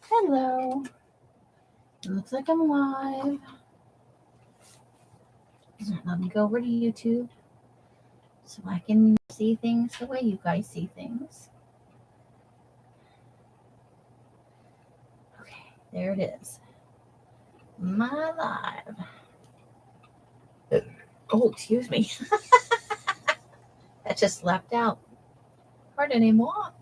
Hello. It looks like I'm live. Let me go over to YouTube so I can see things the way you guys see things. Okay, there it is. My live. Oh, excuse me. That just left out. Pardonnez-moi. All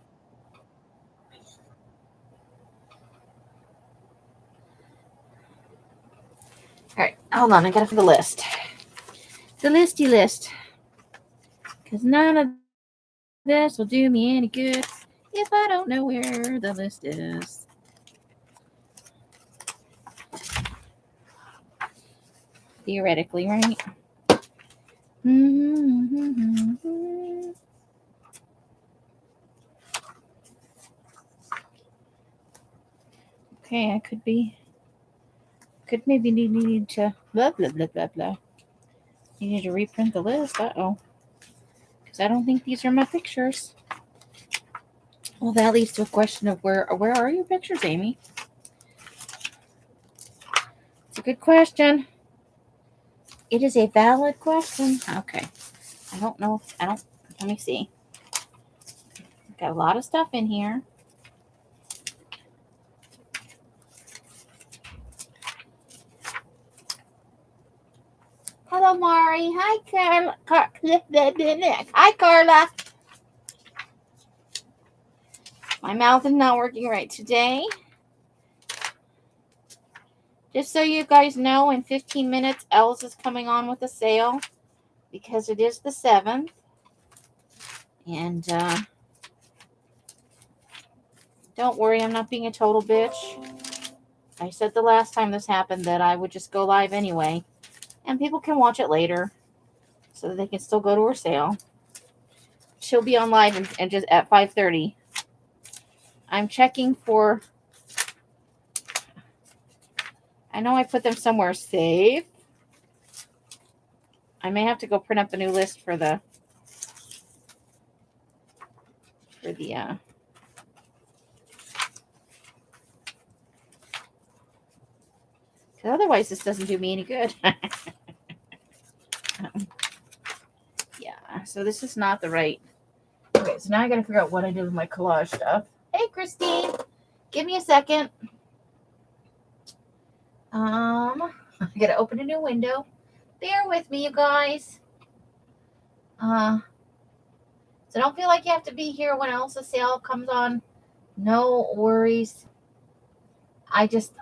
right, hold on. I gotta find the list. The listy list. Because none of this will do me any good if I don't know where the list is. Theoretically, right? Okay, I could maybe need to blah blah blah blah blah. You need to reprint the list. Uh-oh. Because I don't think these are my pictures. Well, that leads to a question of where are your pictures, Amy? It's a good question. It is a valid question. Okay. I don't know. Let me see. Got a lot of stuff in here. Hello, Mari. Hi, Karla. Hi, Karla. My mouth is not working right today. Just so you guys know, in 15 minutes, Elle's is coming on with a sale because it is the 7th. And don't worry, I'm not being a total bitch. I said the last time this happened that I would just go live anyway. And people can watch it later so that they can still go to her sale. She'll be on live and just at 5:30. I'm checking for... I know I put them somewhere safe. I may have to go print up a new list for the... Because otherwise this doesn't do me any good. Yeah, so this is not the right... Okay, so now I gotta figure out what I did with my collage stuff. Hey, Christine! Give me a second. I gotta open a new window. Bear with me, you guys. So don't feel like you have to be here when Elsa's sale comes on. No worries. I just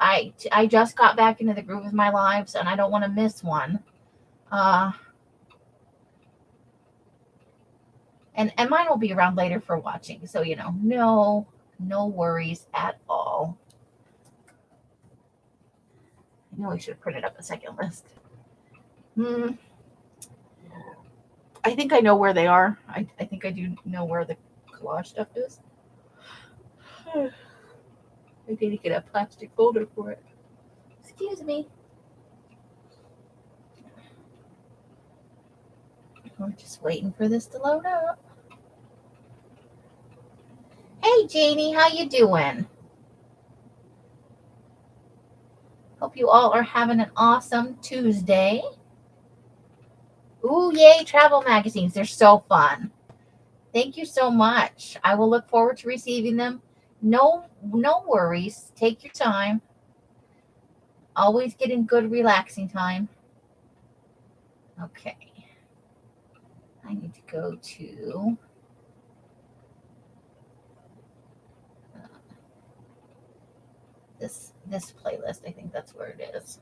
got back into the groove of my lives, and I don't want to miss one. And mine will be around later for watching. So no worries at all. I know we should have printed up a second list. I think I know where they are. I think I do know where the collage stuff is. I need to get a plastic folder for it. Excuse me. We're just waiting for this to load up. Hey, Janie, how you doing? Hope you all are having an awesome Tuesday. Ooh, yay, travel magazines. They're so fun. Thank you so much. I will look forward to receiving them. No worries. Take your time. Always getting good, relaxing time. Okay. I need to go to... this playlist. I think that's where it is.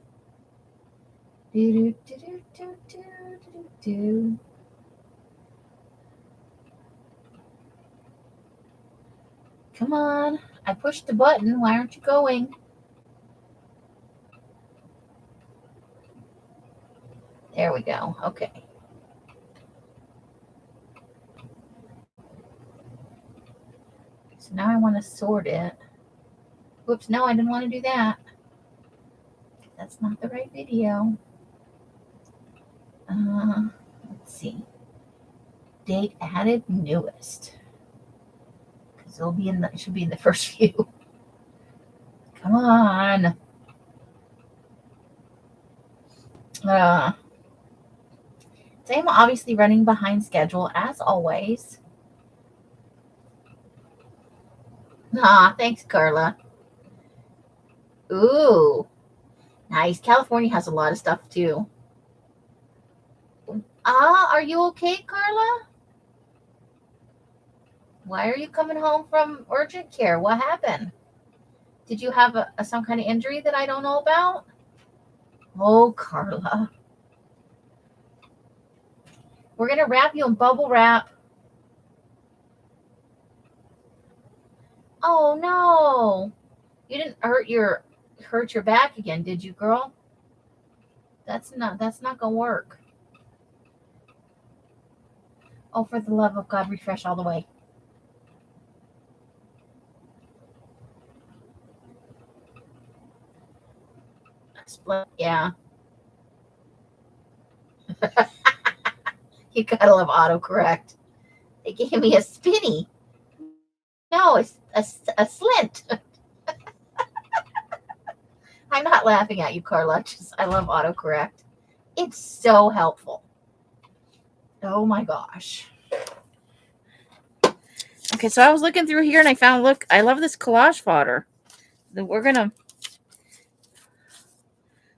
Come on. I pushed the button. Why aren't you going? There we go. Okay. So now I want to sort it. Whoops, no, I didn't want to do that. That's not the right video. Let's see. Date added, newest. So it should be in the first few. Come on. Today I'm obviously running behind schedule as always. Thanks, Karla. Ooh, nice. California has a lot of stuff too. Are you okay, Karla? Why are you coming home from urgent care? What happened? Did you have some kind of injury that I don't know about? Oh, Karla. We're going to wrap you in bubble wrap. Oh, no. You didn't hurt your back again, did you, girl? That's not going to work. Oh, for the love of God, refresh all the way. Yeah. You gotta love autocorrect. They gave me a spinny. No, it's a slint. I'm not laughing at you, Karla. I love autocorrect. It's so helpful. Oh my gosh. Okay, so I was looking through here and I found, look, I love this collage fodder. We're gonna.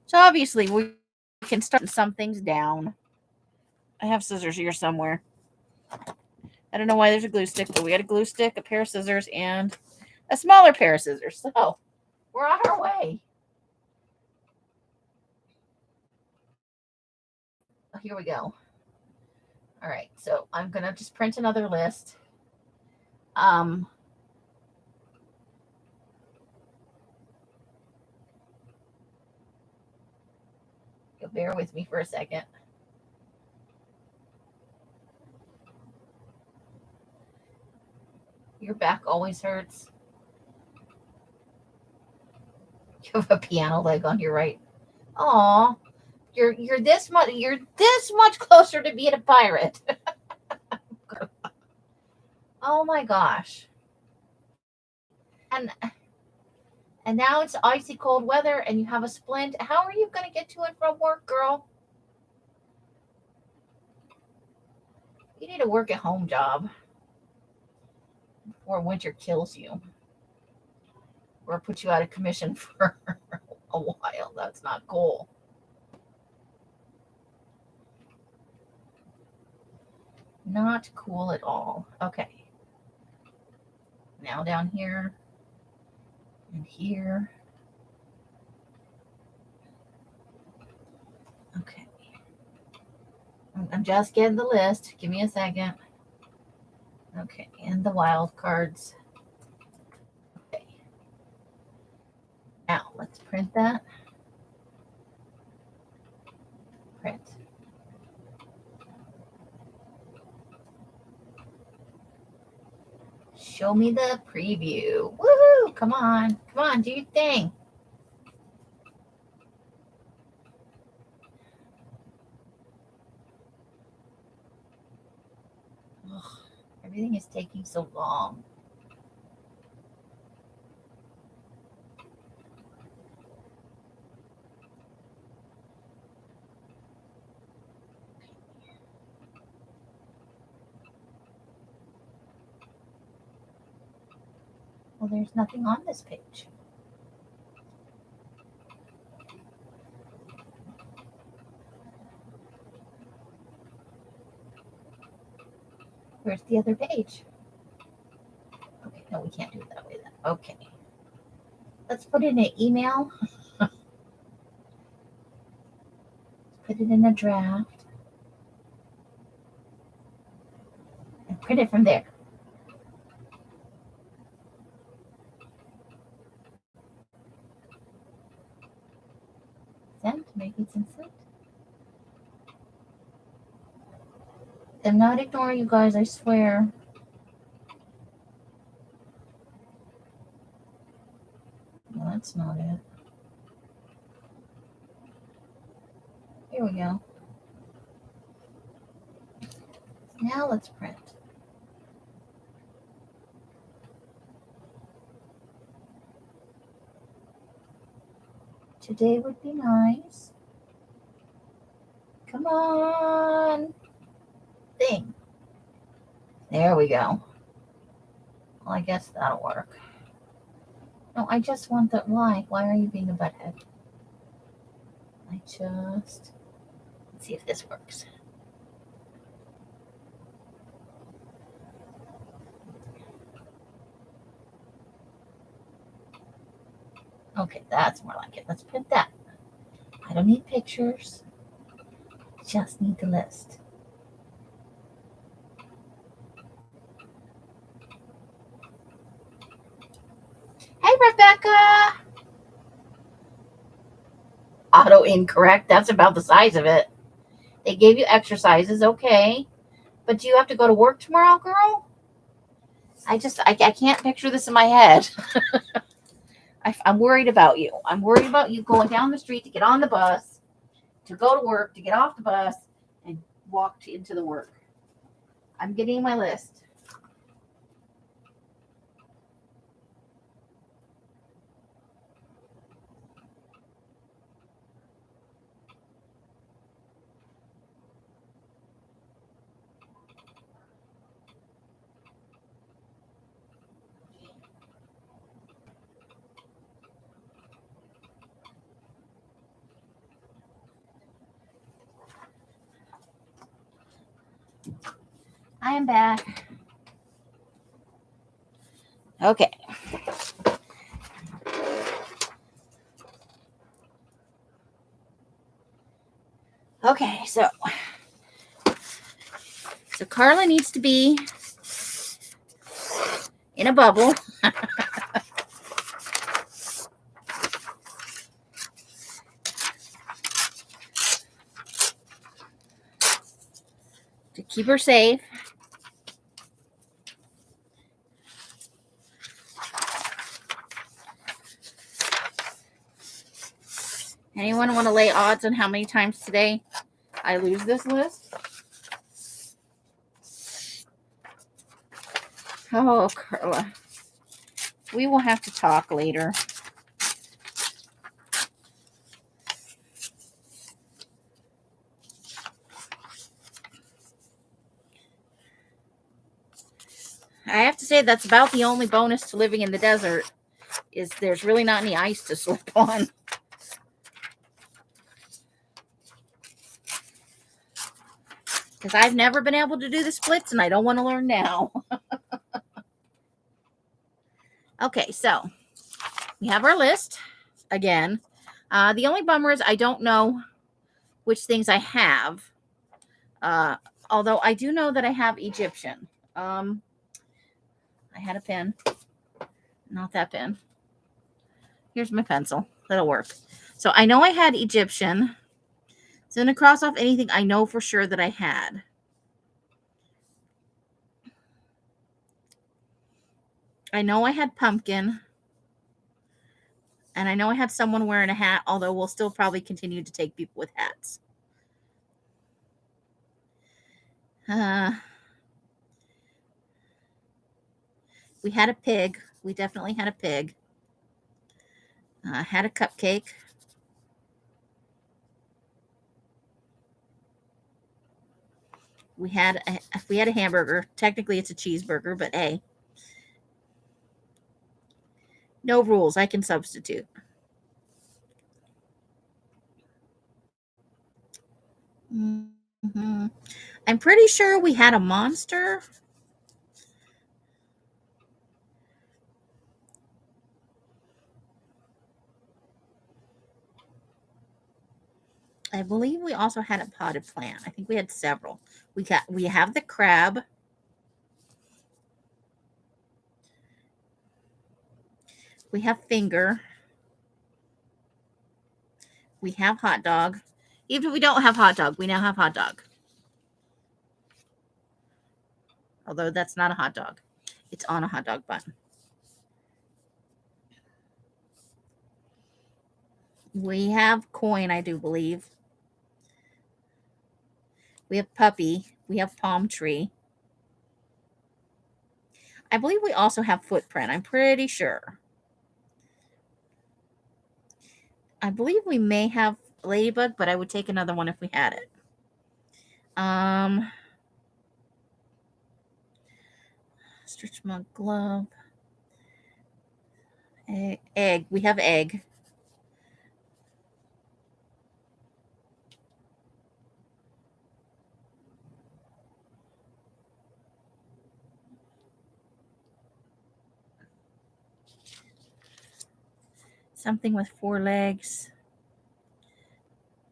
So obviously we can start some things down. I have scissors here somewhere. I don't know why there's a glue stick, but we had a glue stick, a pair of scissors, and a smaller pair of scissors. So we're on our way. Here we go. All right, so I'm gonna just print another list. You'll bear with me for a second. Your back always hurts. You have a piano leg on your right. Aw, you're this much closer to being a pirate. Oh my gosh. And now it's icy cold weather and you have a splint. How are you going to get to and from work, girl? You need a work at home job before winter kills you. Or put you out of commission for a while. That's not cool. Not cool at all. Okay. Now down here and here. Okay. I'm just getting the list. Give me a second. Okay, and the wild cards. Okay. Now let's print that. Print. Show me the preview. Woohoo! Come on. Come on, do your thing. Ugh, everything is taking so long. Well, there's nothing on this page. Where's the other page? Okay, no, we can't do it that way then. Okay. Let's put in an email. Put it in a draft. And print it from there. Send, make it sent. I'm not ignoring you guys, I swear. No, that's not it. Here we go. Now let's print. today would be nice. Come on. Thing. There we go. Well, I guess that'll work. No, I just want the... Why? Why are you being a butthead? Let's see if this works. Okay, that's more like it. Let's print that. I don't need pictures. Just need the list. Hey, Rebecca. Auto incorrect. That's about the size of it. They gave you exercises, okay. But do you have to go to work tomorrow, girl? I can't picture this in my head. I'm worried about you. I'm worried about you going down the street to get on the bus, to go to work, to get off the bus, and walk into the work. I'm getting my list. I am back. Okay. Okay, so Karla needs to be in a bubble. To keep her safe. Anyone want to lay odds on how many times today I lose this list? Oh, Karla. We will have to talk later. I have to say that's about the only bonus to living in the desert is there's really not any ice to slip on. Because I've never been able to do the splits and I don't want to learn now. Okay, so we have our list again. The only bummer is I don't know which things I have. Although I do know that I have Egyptian. I had a pen. Not that pen. Here's my pencil. That'll work. So I know I had Egyptian. So I'm going to cross off anything I know for sure that I had. I know I had pumpkin. And I know I had someone wearing a hat, although we'll still probably continue to take people with hats. We had a pig. We definitely had a pig. Had a cupcake. We had a hamburger. Technically, it's a cheeseburger, but hey. No rules. I can substitute. Mm-hmm. I'm pretty sure we had a monster. I believe we also had a potted plant. I think we had several. We have the crab. We have finger. We have hot dog. Even if we don't have hot dog, we now have hot dog. Although that's not a hot dog. It's on a hot dog bun. We have coin, I do believe. We have puppy. We have palm tree. I believe we also have footprint. I'm pretty sure. I believe we may have ladybug, but I would take another one if we had it. Stretch mug glove. Egg. We have egg. Something with 4 legs.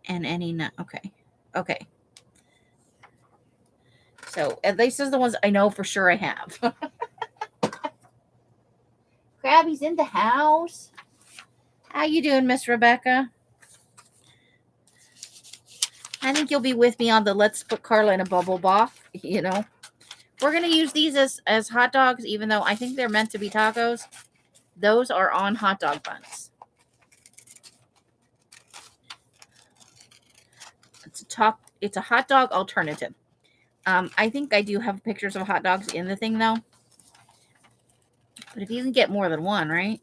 And any nut. Okay. Okay. So at least those are the ones I know for sure I have. Krabby's in the house. How you doing, Miss Rebecca? I think you'll be with me on the let's put Karla in a bubble bath. You know, we're going to use these as hot dogs, even though I think they're meant to be tacos. Those are on hot dog buns. It's a hot dog alternative. I think I do have pictures of hot dogs in the thing, though. But if you can get more than one, right?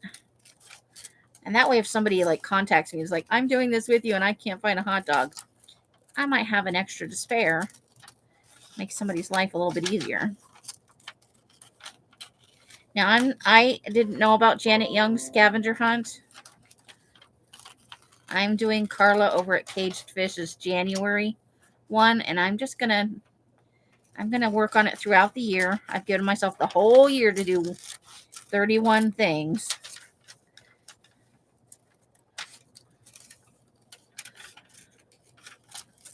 And that way, if somebody like contacts me, is like, I'm doing this with you and I can't find a hot dog, I might have an extra to spare. Make somebody's life a little bit easier. Now, I didn't know about Janet Young's scavenger hunt. I'm doing Karla over at Caged Fish's January one, and I'm gonna work on it throughout the year. I've given myself the whole year to do 31 things.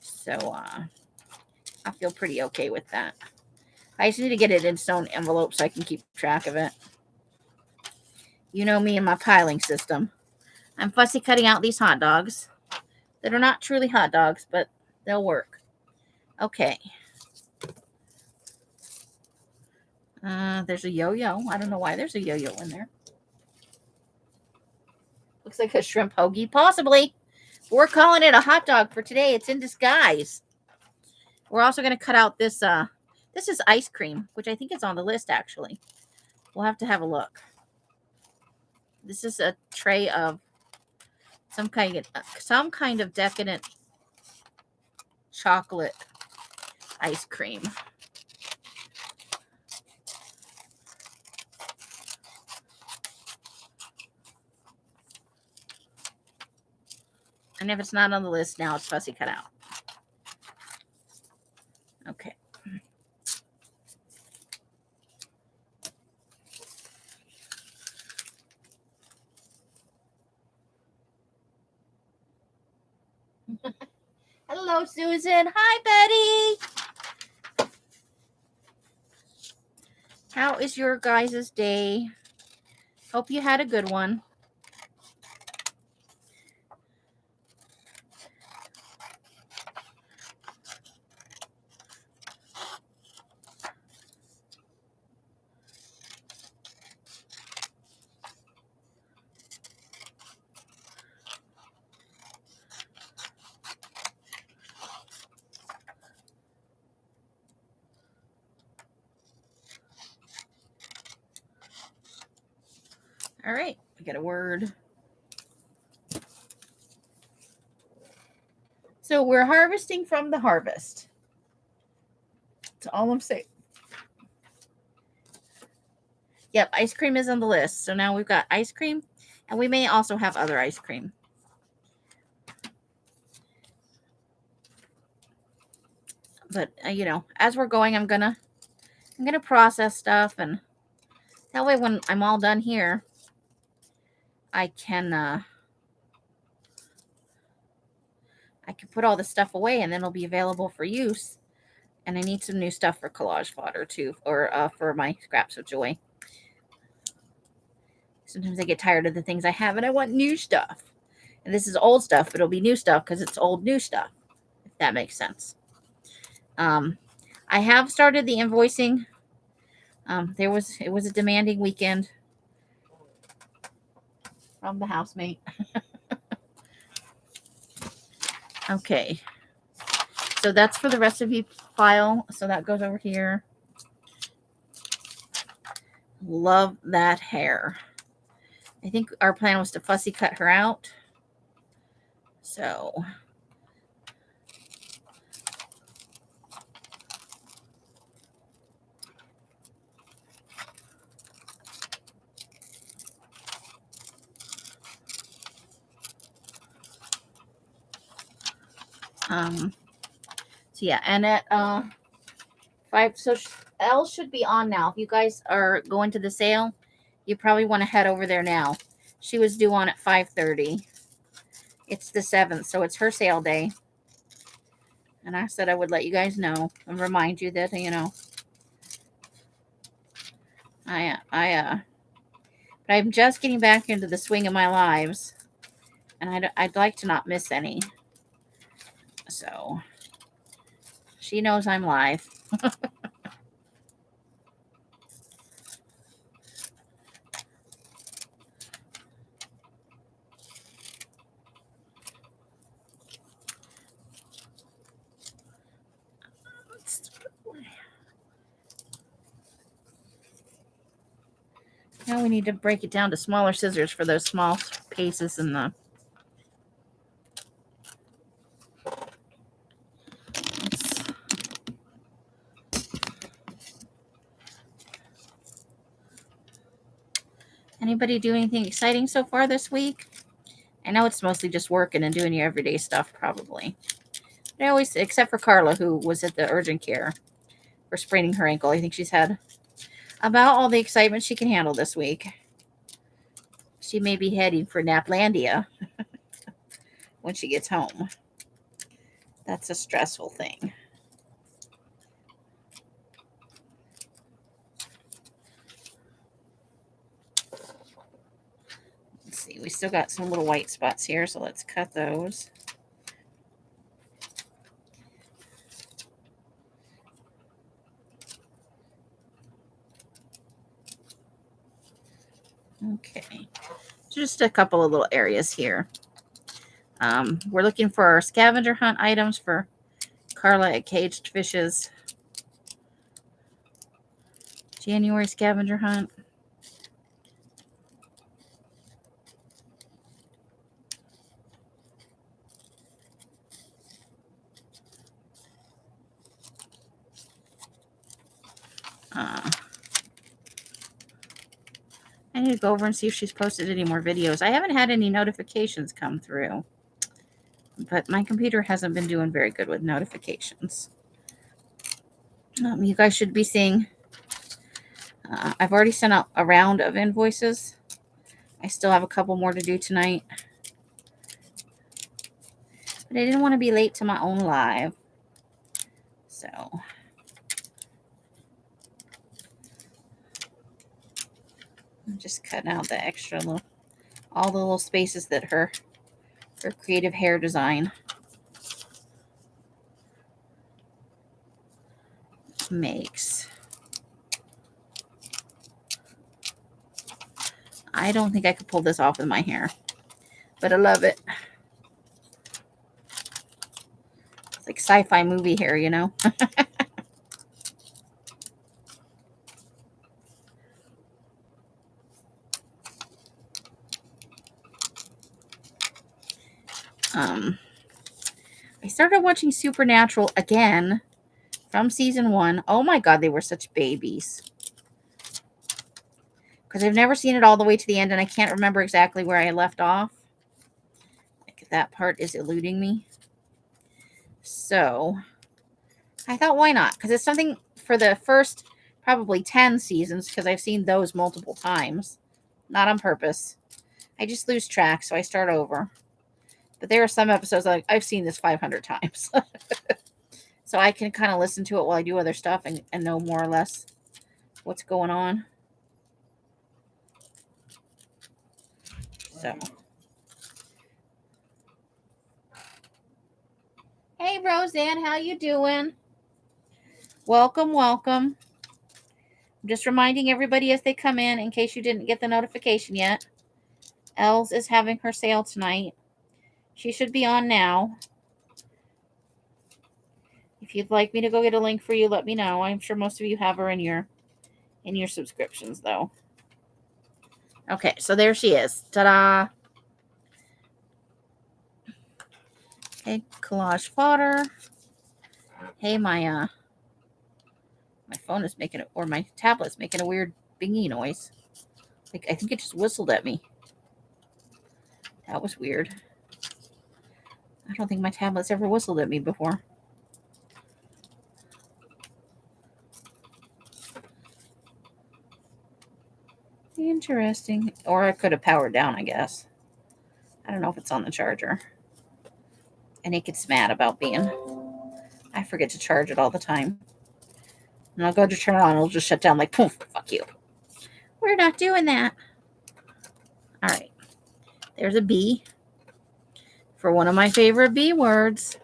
So I feel pretty okay with that. I just need to get it in its own envelope so I can keep track of it. You know me and my piling system. I'm fussy cutting out these hot dogs that are not truly hot dogs, but they'll work. Okay. There's a yo-yo. I don't know why there's a yo-yo in there. Looks like a shrimp hoagie. Possibly. We're calling it a hot dog for today. It's in disguise. We're also going to cut out this. This is ice cream, which I think is on the list, actually. We'll have to have a look. This is a tray of some kind of decadent chocolate ice cream. And if it's not on the list now, it's fussy cut out. Okay. Hello, Susan. Hi, Betty. How is your guys' day? Hope you had a good one. All right, I got a word. So we're harvesting from the harvest. That's all I'm saying. Yep, ice cream is on the list. So now we've got ice cream, and we may also have other ice cream. But you know, as we're going, I'm gonna process stuff, and that way, when I'm all done here, I can put all the stuff away, and then it'll be available for use. And I need some new stuff for collage fodder too, or for my scraps of joy. Sometimes I get tired of the things I have, and I want new stuff. And this is old stuff, but it'll be new stuff because it's old new stuff. If that makes sense. I have started the invoicing. It was a demanding weekend from the housemate. Okay. So that's for the recipe file. So that goes over here. Love that hair. I think our plan was to fussy cut her out. So so yeah, and at 5, so Elle should be on now. If you guys are going to the sale, you probably want to head over there now. She was due on at 5:30. It's the 7th, so it's her sale day. And I said I would let you guys know and remind you that, you know, but I'm just getting back into the swing of my lives, and I'd like to not miss any. So she knows I'm live. Now we need to break it down to smaller scissors for those small pieces in the. Anybody do anything exciting so far this week? I know it's mostly just working and doing your everyday stuff, probably. But I always, except for Karla, who was at the urgent care for spraining her ankle. I think she's had about all the excitement she can handle this week. She may be heading for Naplandia when she gets home. That's a stressful thing. Let's see. We still got some little white spots here, so let's cut those. Okay. Just a couple of little areas here. We're looking for our scavenger hunt items for Karla at Kaged Fish's January scavenger hunt. I need to go over and see if she's posted any more videos. I haven't had any notifications come through, but my computer hasn't been doing very good with notifications. You guys should be seeing, I've already sent out a round of invoices. I still have a couple more to do tonight, but I didn't want to be late to my own live. So I'm just cutting out the extra little, all the little spaces that her creative hair design makes. I don't think I could pull this off with my hair, but I love it. It's like sci-fi movie hair, you know? I started watching Supernatural again from season 1. Oh my God, they were such babies. Because I've never seen it all the way to the end, and I can't remember exactly where I left off. Like, that part is eluding me. So I thought, why not? Because it's something for the first probably 10 seasons, because I've seen those multiple times. Not on purpose. I just lose track, so I start over. But there are some episodes like I've seen this 500 times. So I can kind of listen to it while I do other stuff and know more or less what's going on. So, hey Roseanne, how you doing? Welcome, welcome. I'm just reminding everybody as they come in case you didn't get the notification yet. Els is having her sale tonight. She should be on now. If you'd like me to go get a link for you, let me know. I'm sure most of you have her in your subscriptions, though. Okay, so there she is. Ta-da! Hey, collage fodder. Hey, my phone is making it, or my tablet's making a weird bingy noise. Like, I think it just whistled at me. That was weird. I don't think my tablet's ever whistled at me before. Interesting. Or I could have powered down, I guess. I don't know if it's on the charger. And it gets mad about being. I forget to charge it all the time. And I'll go to turn it on, it'll just shut down like, poof, fuck you. We're not doing that. All right. There's a B for one of my favorite B words.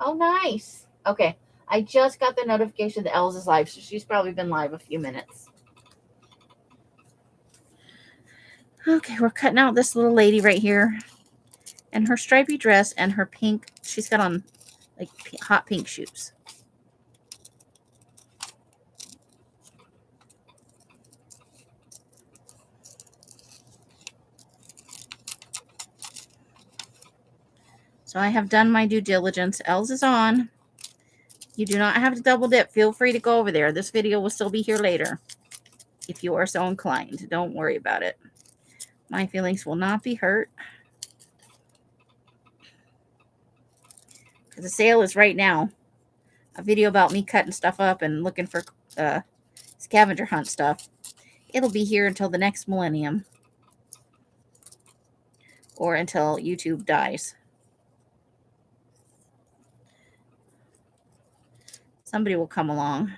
Oh, nice. Okay. I just got the notification that Els is live, so she's probably been live a few minutes. Okay, we're cutting out this little lady right here. And her stripy dress and her pink, she's got on like hot pink shoes. So I have done my due diligence. Els is on. You do not have to double dip. Feel free to go over there. This video will still be here later if you are so inclined. Don't worry about it. My feelings will not be hurt. Because the sale is right now. A video about me cutting stuff up and looking for scavenger hunt stuff. It'll be here until the next millennium. Or until YouTube dies. Somebody will come along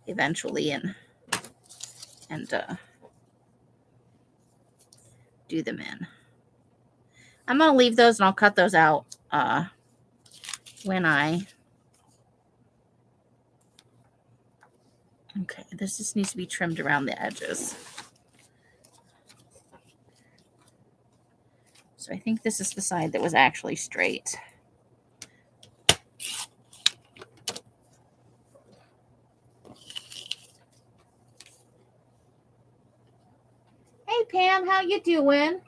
eventually and do them in. I'm going to leave those and I'll cut those out when I... Okay, this just needs to be trimmed around the edges. So I think this is the side that was actually straight. Hey Pam, how you doing?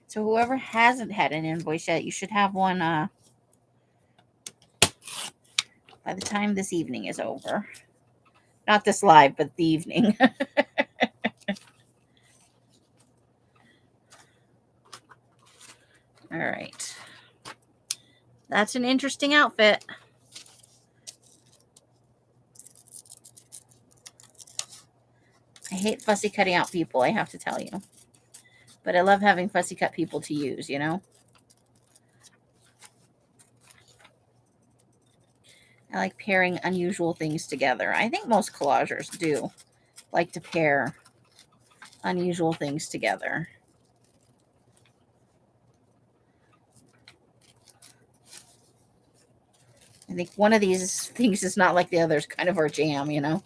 So whoever hasn't had an invoice yet, you should have one by the time this evening is over. Not this live, but the evening. All right. That's an interesting outfit. I hate fussy cutting out people, I have to tell you. But I love having fussy cut people to use, you know? I like pairing unusual things together. I think most collagers do like to pair unusual things together. I think one of these things is not like the others, kind of our jam, you know?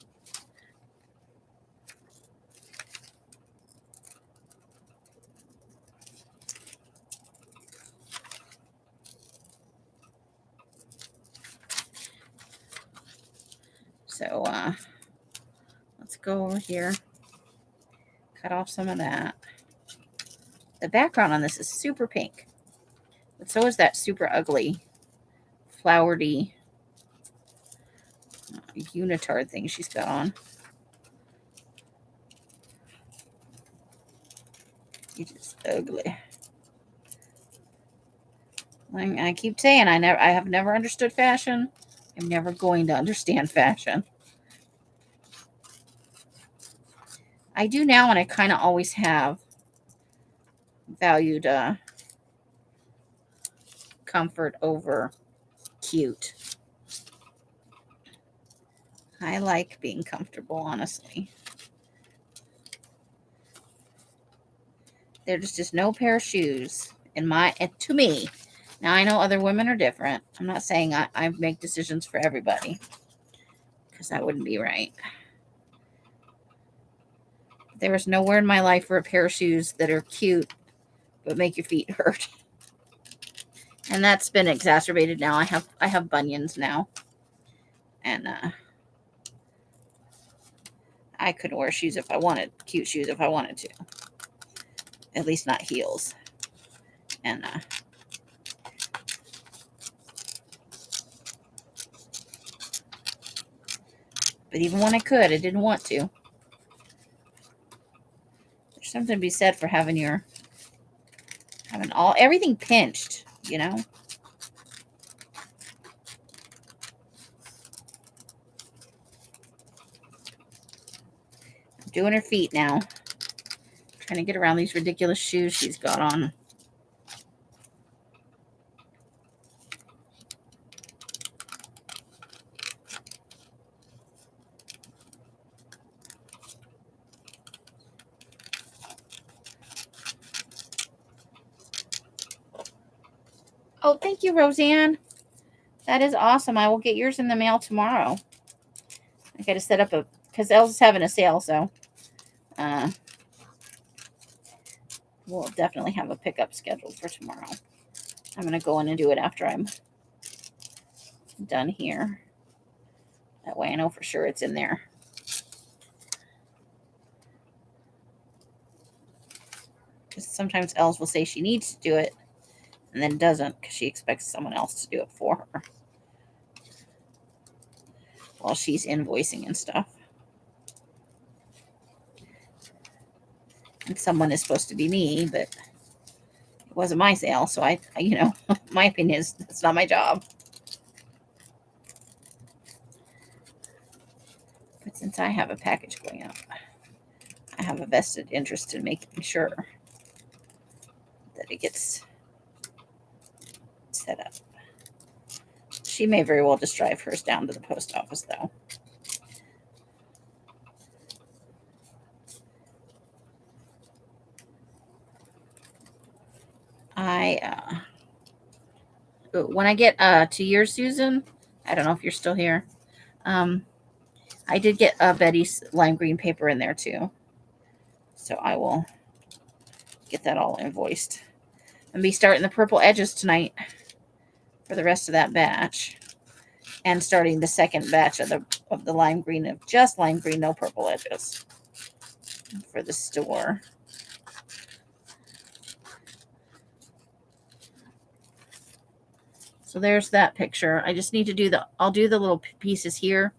So let's go over here, cut off some of that. The background on this is super pink, but so is that super ugly, flowery unitard thing she's got on. It's just ugly. I keep saying I have never understood fashion. I'm never going to understand fashion. I do now, and I kind of always have valued comfort over cute. I like being comfortable, honestly. There's just no pair of shoes to me Now, I know other women are different. I'm not saying I make decisions for everybody, because that wouldn't be right. There is nowhere in my life for a pair of shoes that are cute but make your feet hurt. And that's been exacerbated now. I have bunions now. And I couldn't wear shoes if I wanted, cute shoes if I wanted to. At least not heels. And but even when I could, I didn't want to. There's something to be said for having everything pinched, you know. I'm doing her feet now. Trying to get around these ridiculous shoes she's got on. Oh, thank you, Roseanne. That is awesome. I will get yours in the mail tomorrow. I got to set up because Elle's having a sale, so we'll definitely have a pickup scheduled for tomorrow. I'm going to go in and do it after I'm done here. That way I know for sure it's in there. Because sometimes Els will say she needs to do it and then doesn't because she expects someone else to do it for her while she's invoicing and stuff. And someone is supposed to be me, but it wasn't my sale, so I my opinion is it's not my job. But since I have a package going up, I have a vested interest in making sure that it gets set up. She may very well just drive hers down to the post office, though. When I get to your Susan, I don't know if you're still here. I did get Betty's lime green paper in there too, so I will get that all invoiced and be starting the purple edges tonight for the rest of that batch, and starting the second batch of the lime green, of just lime green, no purple edges, for the store. So there's that picture. I just need to I'll do the little pieces here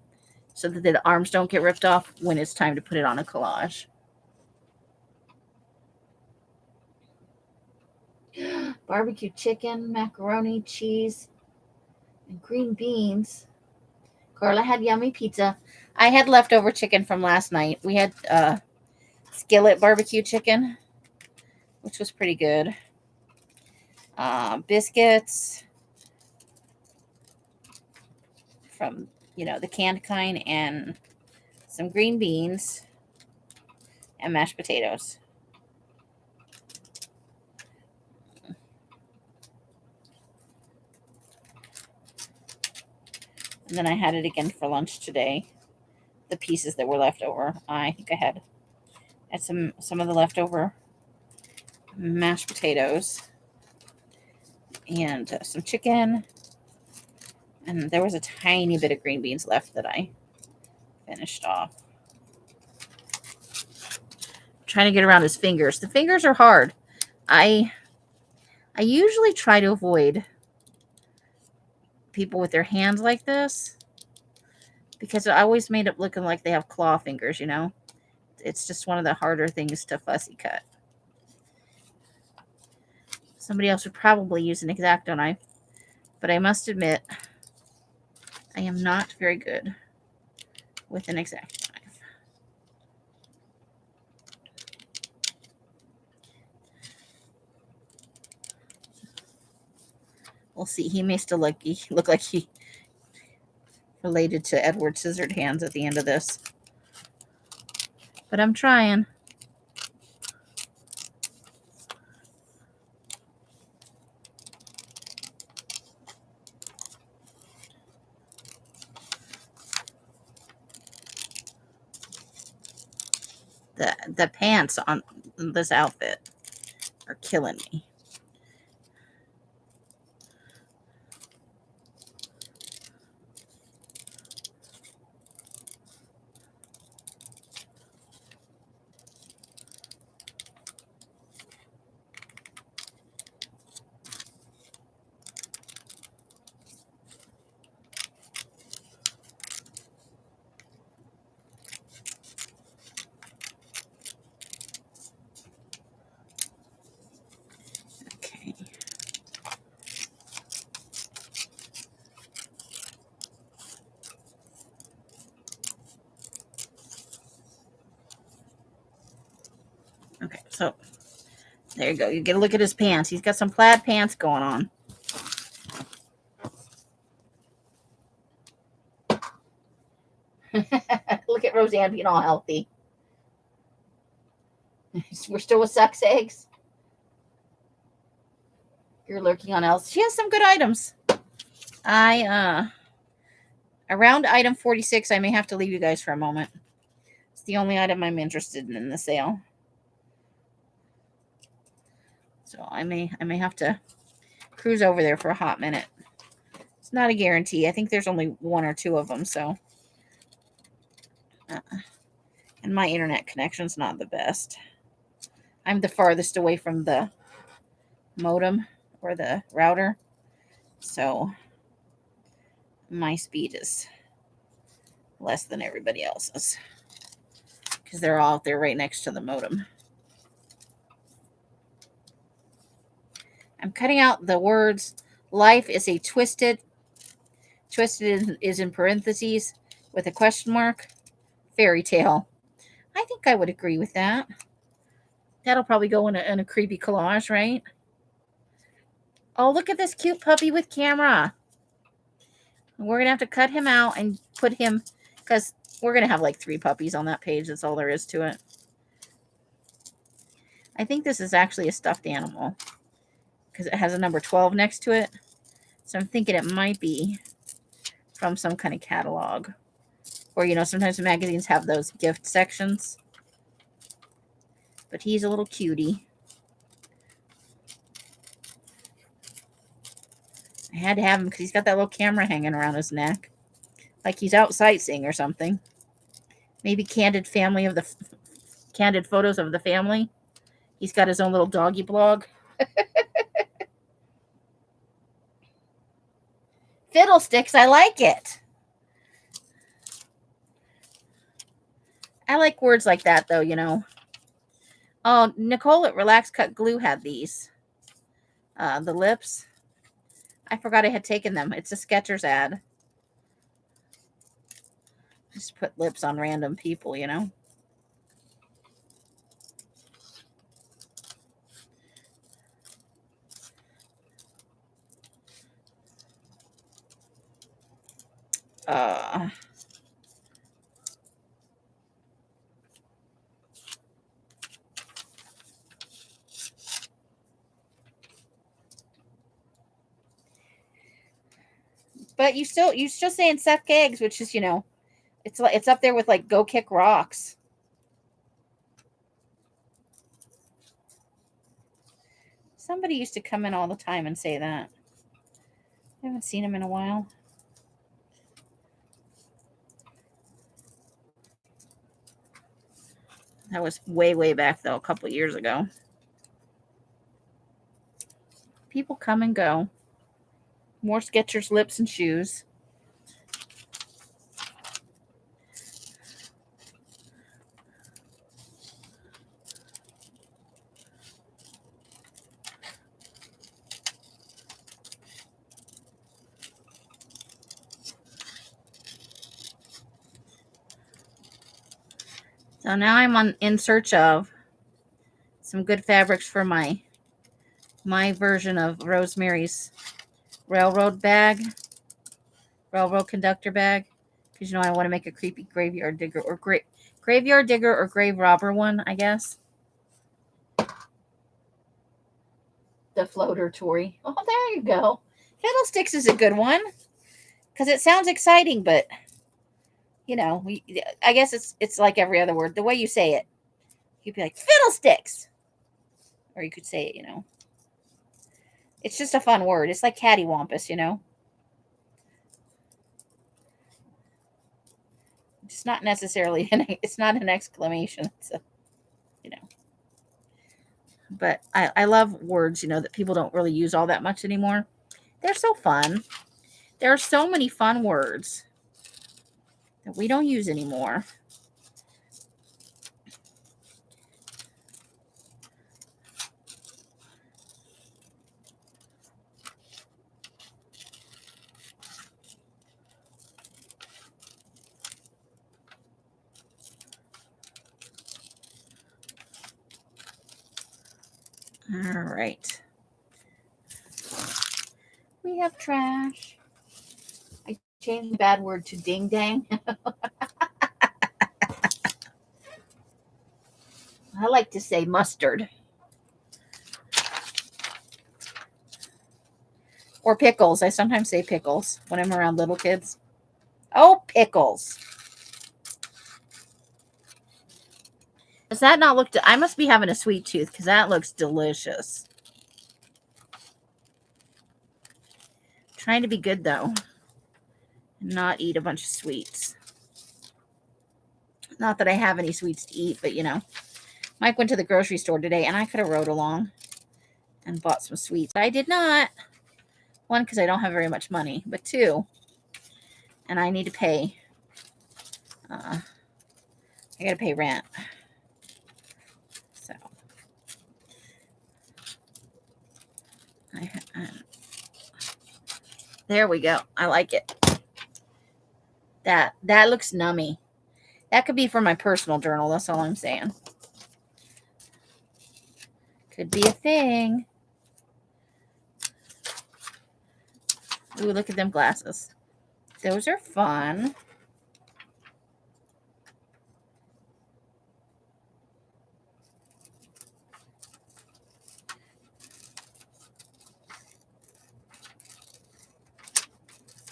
so that the arms don't get ripped off when it's time to put it on a collage. Barbecue chicken, macaroni, cheese, and green beans. Karla had yummy pizza. I had leftover chicken from last night. We had skillet barbecue chicken, which was pretty good. Biscuits from, the canned kind, and some green beans and mashed potatoes. And then I had it again for lunch today. The pieces that were left over. I think I had some of the leftover mashed potatoes and some chicken. And there was a tiny bit of green beans left that I finished off. I'm trying to get around his fingers. The fingers are hard. I usually try to avoid people with their hands like this because I always made up looking like they have claw fingers, It's just one of the harder things to fussy cut. Somebody else would probably use an X-Acto knife, but I must admit, I am not very good with an X-Acto knife. We'll see. He may still look like he related to Edward Scissorhands at the end of this. But I'm trying. The pants on this outfit are killing me. Okay. Okay, so there you go. You get a look at his pants. He's got some plaid pants going on. Look at Roseanne being all healthy. We're still with sex eggs. You're lurking on else. She has some good items. Around item 46, I may have to leave you guys for a moment. It's the only item I'm interested in the sale. So I may have to cruise over there for a hot minute. It's not a guarantee. I think there's only one or two of them, so and my internet connection's not the best. I'm the farthest away from the modem or the router, so my speed is less than everybody else's because they're all out there right next to the modem. I'm cutting out the words life is a twisted is in parentheses with a question mark, fairy tale. I think I would agree with that. That'll probably go in a creepy collage, right? Oh, look at this cute puppy with camera. We're going to have to cut him out and put him, because we're going to have like 3 puppies on that page. That's all there is to it. I think this is actually a stuffed animal because it has a number 12 next to it. So I'm thinking it might be from some kind of catalog. Or, you know, sometimes the magazines have those gift sections. But he's a little cutie. I had to have him because he's got that little camera hanging around his neck. Like he's out sightseeing or something. Maybe candid photos of the family. He's got his own little doggy blog. Fiddlesticks, I like it. I like words like that, though, you know. Oh, Nicole at Relax Cut Glue had these. The lips. I forgot I had taken them. It's a Skechers ad. Just put lips on random people, you know. But you're still saying suck eggs, which is, you know, it's up there with like go kick rocks. Somebody used to come in all the time and say that. I haven't seen him in a while. That was way back though, a couple years ago. People come and go. More Skechers lips and shoes. So now I'm in search of some good fabrics for my version of Rosemary's railroad conductor bag, because you know I want to make a creepy graveyard digger or graveyard digger or grave robber one, I guess. The floater Tory. Oh, there you go. Fiddlesticks is a good one because it sounds exciting, but you know, I guess it's like every other word. The way you say it, You'd be like, fiddlesticks. Or you could say it, It's just a fun word. It's like cattywampus, It's not necessarily, it's not an exclamation. It's a, But I love words, that people don't really use all that much anymore. They're so fun. There are so many fun words that we don't use anymore. All right. We have trash. I changed the bad word to ding dang. I like to say mustard. Or pickles. I sometimes say pickles when I'm around little kids. Oh, pickles. Does that not look... I must be having a sweet tooth because that looks delicious. Trying to be good, though. And not eat a bunch of sweets. Not that I have any sweets to eat, but, Mike went to the grocery store today, and I could have rode along and bought some sweets. I did not. One, because I don't have very much money, but two, and I need to pay. I got to pay rent. So, there we go. I like it. That looks nummy. That could be for my personal journal. That's all I'm saying. Could be a thing. Ooh, look at them glasses. Those are fun.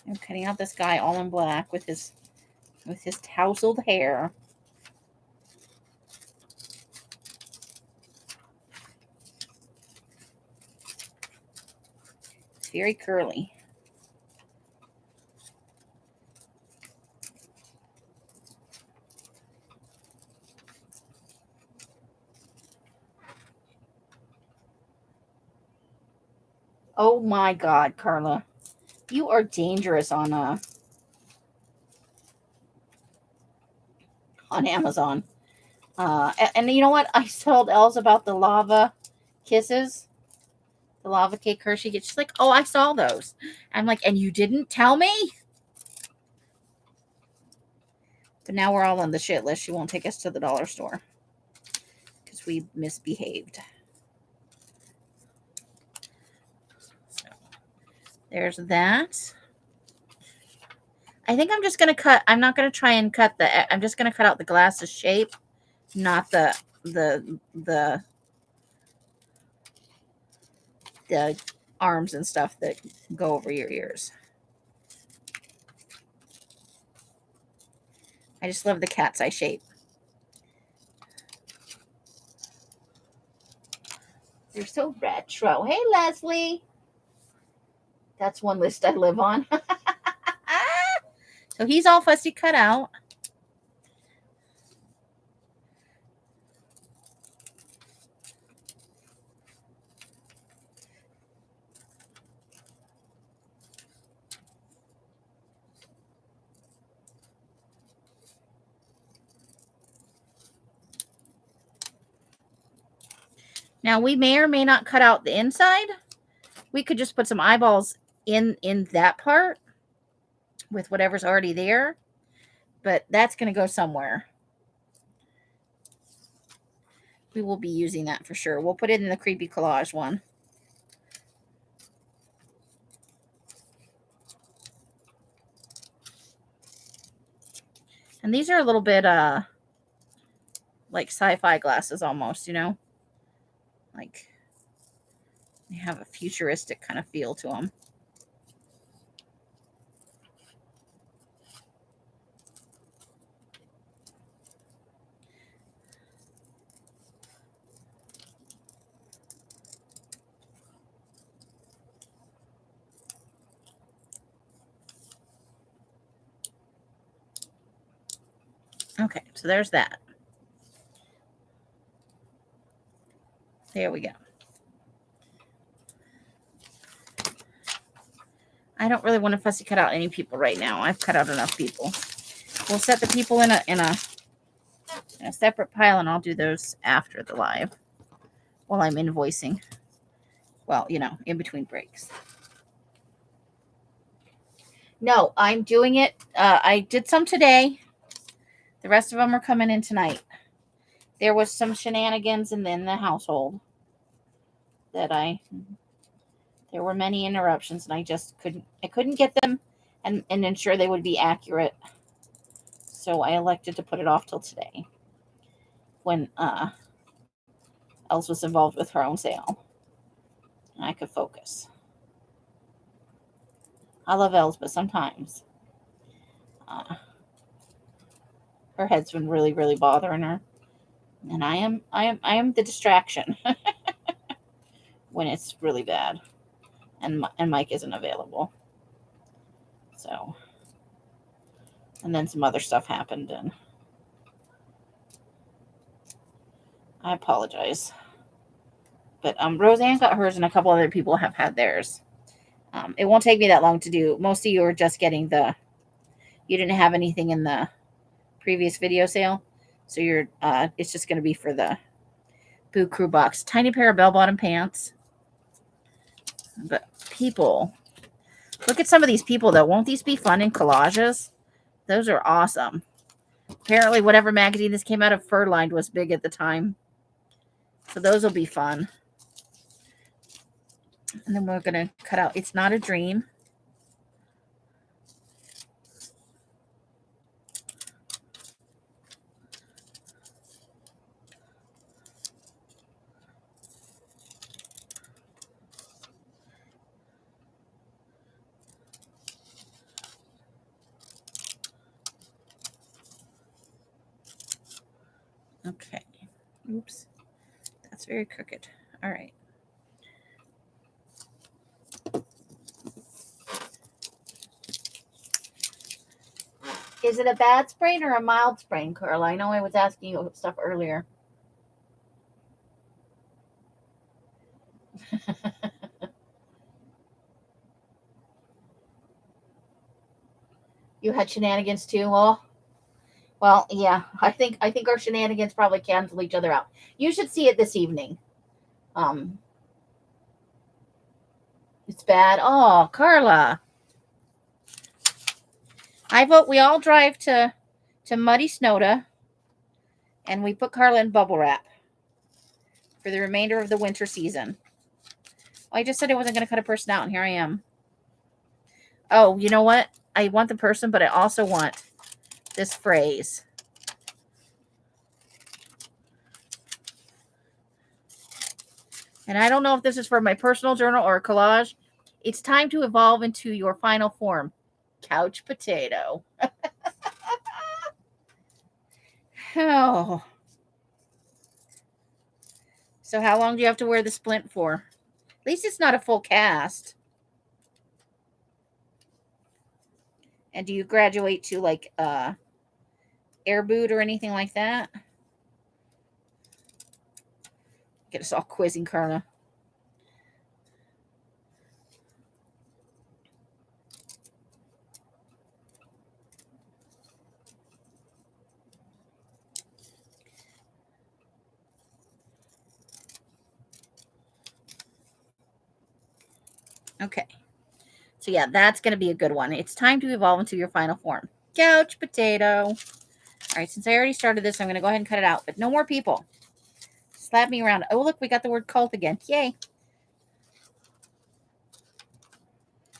I'm cutting out this guy all in black with his tousled hair. It's very curly. Oh my God, Karla. You are dangerous on Amazon. And you know what? I told Els about the lava kisses. The lava cake Hershey gets. She's like, oh, I saw those. I'm like, and you didn't tell me? But now we're all on the shit list. She won't take us to the dollar store because we misbehaved. So there's that. I think I'm just going to cut. I'm not going to try and cut I'm just going to cut out the glasses shape, not the arms and stuff that go over your ears. I just love the cat's eye shape. They're so retro. Hey, Leslie. That's one list I live on. So he's all fussy cut out. Now, we may or may not cut out the inside. We could just put some eyeballs in that part with whatever's already there. But that's going to go somewhere. We will be using that for sure. We'll put it in the creepy collage one. And these are a little bit like sci-fi glasses almost, Like they have a futuristic kind of feel to them. Okay, so there's that. There we go. I don't really want to fussy cut out any people right now. I've cut out enough people. We'll set the people in a separate pile, and I'll do those after the live while I'm invoicing. Well, in between breaks. No, I'm doing it. I did some today. The rest of them are coming in tonight. There was some shenanigans in the household that there were many interruptions, and I just couldn't get them and ensure they would be accurate. So I elected to put it off till today when Els was involved with her own sale. And I could focus. I love Els, but sometimes her head's been really, really bothering her. And I am the distraction when it's really bad. And Mike isn't available. So, and then some other stuff happened, and I apologize. But Roseanne got hers, and a couple other people have had theirs. It won't take me that long to do. Most of you are just getting you didn't have anything in the previous video sale, so it's just going to be for the Boo Crew box. Tiny pair of bell-bottom pants. But people, look at some of these people, though. Won't these be fun in collages? Those are awesome. Apparently, whatever magazine this came out of, Furlined, was big at the time. So those will be fun. And then we're going to cut out It's Not a Dream. Okay. Oops. That's very crooked. All right. Is it a bad sprain or a mild sprain, Karla? I know I was asking you stuff earlier. You had shenanigans too? Well, yeah. I think our shenanigans probably cancel each other out. You should see it this evening. It's bad. Oh, Karla. I vote we all drive to Muddy Snowda, and we put Karla in bubble wrap for the remainder of the winter season. I just said I wasn't going to cut a person out, and here I am. Oh, you know what? I want the person, but I also want this phrase. And I don't know if this is for my personal journal or a collage. It's time to evolve into your final form. Couch potato. Oh. So how long do you have to wear the splint for? At least it's not a full cast. And do you graduate to like air boot or anything like that? Get us all quizzing Karla. Okay. So yeah, that's going to be a good one. It's time to evolve into your final form. Couch potato. All right, since I already started this, I'm going to go ahead and cut it out. But no more people. Slap me around. Oh, look, we got the word cult again. Yay.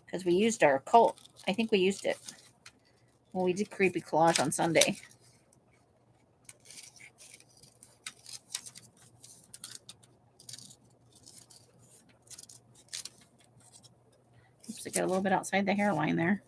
Because we used our cult. I think we used it. Well, we did creepy collage on Sunday. Oops, I got a little bit outside the hairline there.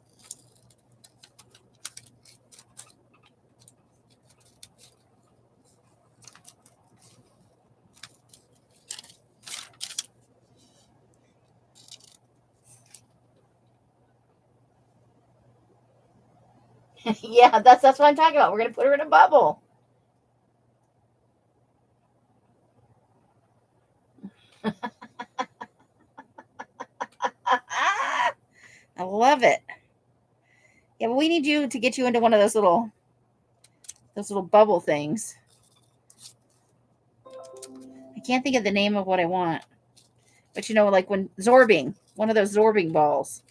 Yeah, that's what I'm talking about. We're going to put her in a bubble. I love it. Yeah, but we need you to get you into one of those little bubble things. I can't think of the name of what I want. But you know, like when zorbing, one of those zorbing balls.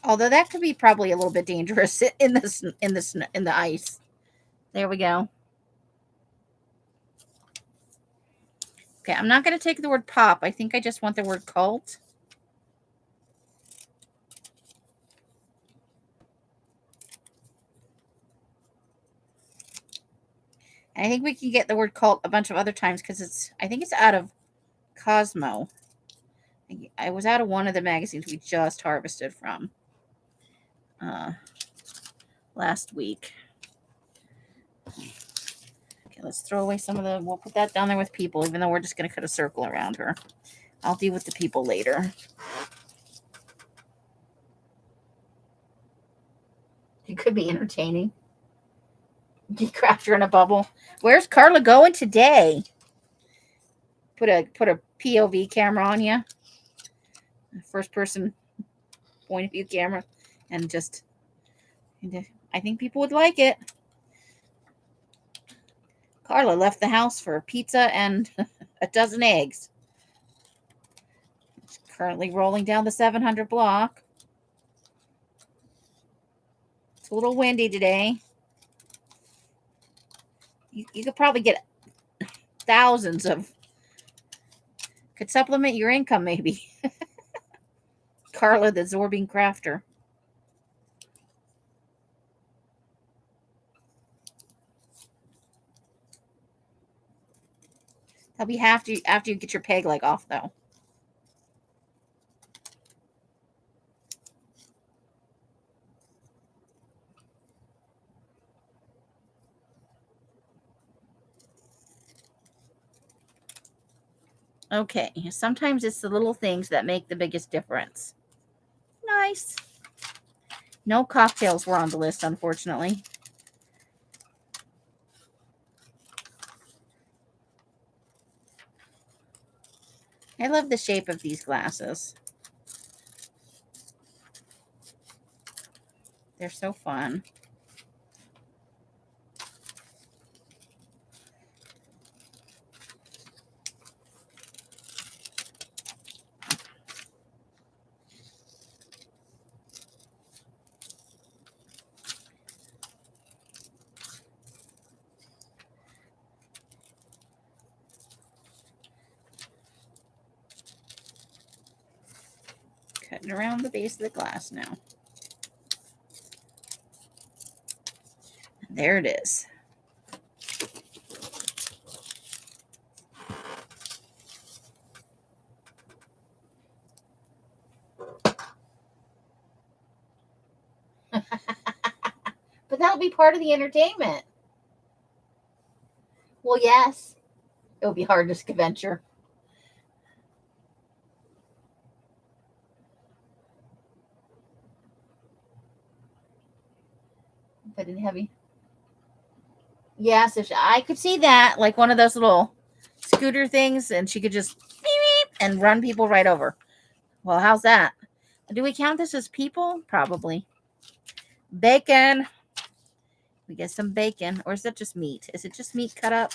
Although that could be probably a little bit dangerous in the ice. There we go. Okay, I'm not going to take the word pop. I think I just want the word cult. And I think we can get the word cult a bunch of other times because I think it's out of Cosmo. I was out of one of the magazines we just harvested from last week. Okay, let's throw away some of the, we'll put that down there with people, even though we're just going to cut a circle around her. I'll deal with the people later. It could be entertaining. Decraft her in a bubble. Where's Karla going today? Put a POV camera on you. First person point of view camera. And just, I think people would like it. Karla left the house for pizza and a dozen eggs. She's currently rolling down the 700 block. It's a little windy today. You could probably get thousands of, could supplement your income maybe. Karla, the zorbing crafter. That'll be after you get your peg leg off, though. Okay, sometimes it's the little things that make the biggest difference. Nice. No cocktails were on the list, unfortunately. I love the shape of these glasses. They're so fun. Cutting around the base of the glass now. There it is. But that'll be part of the entertainment. Well, yes. It would be hard to Scavenger. But in heavy. Yes, if I could see that, like one of those little scooter things, and she could just beep, beep, and run people right over. Well, how's that? Do we count this as people? Probably. Bacon. We get some bacon. Or is that just meat? Is it just meat cut up?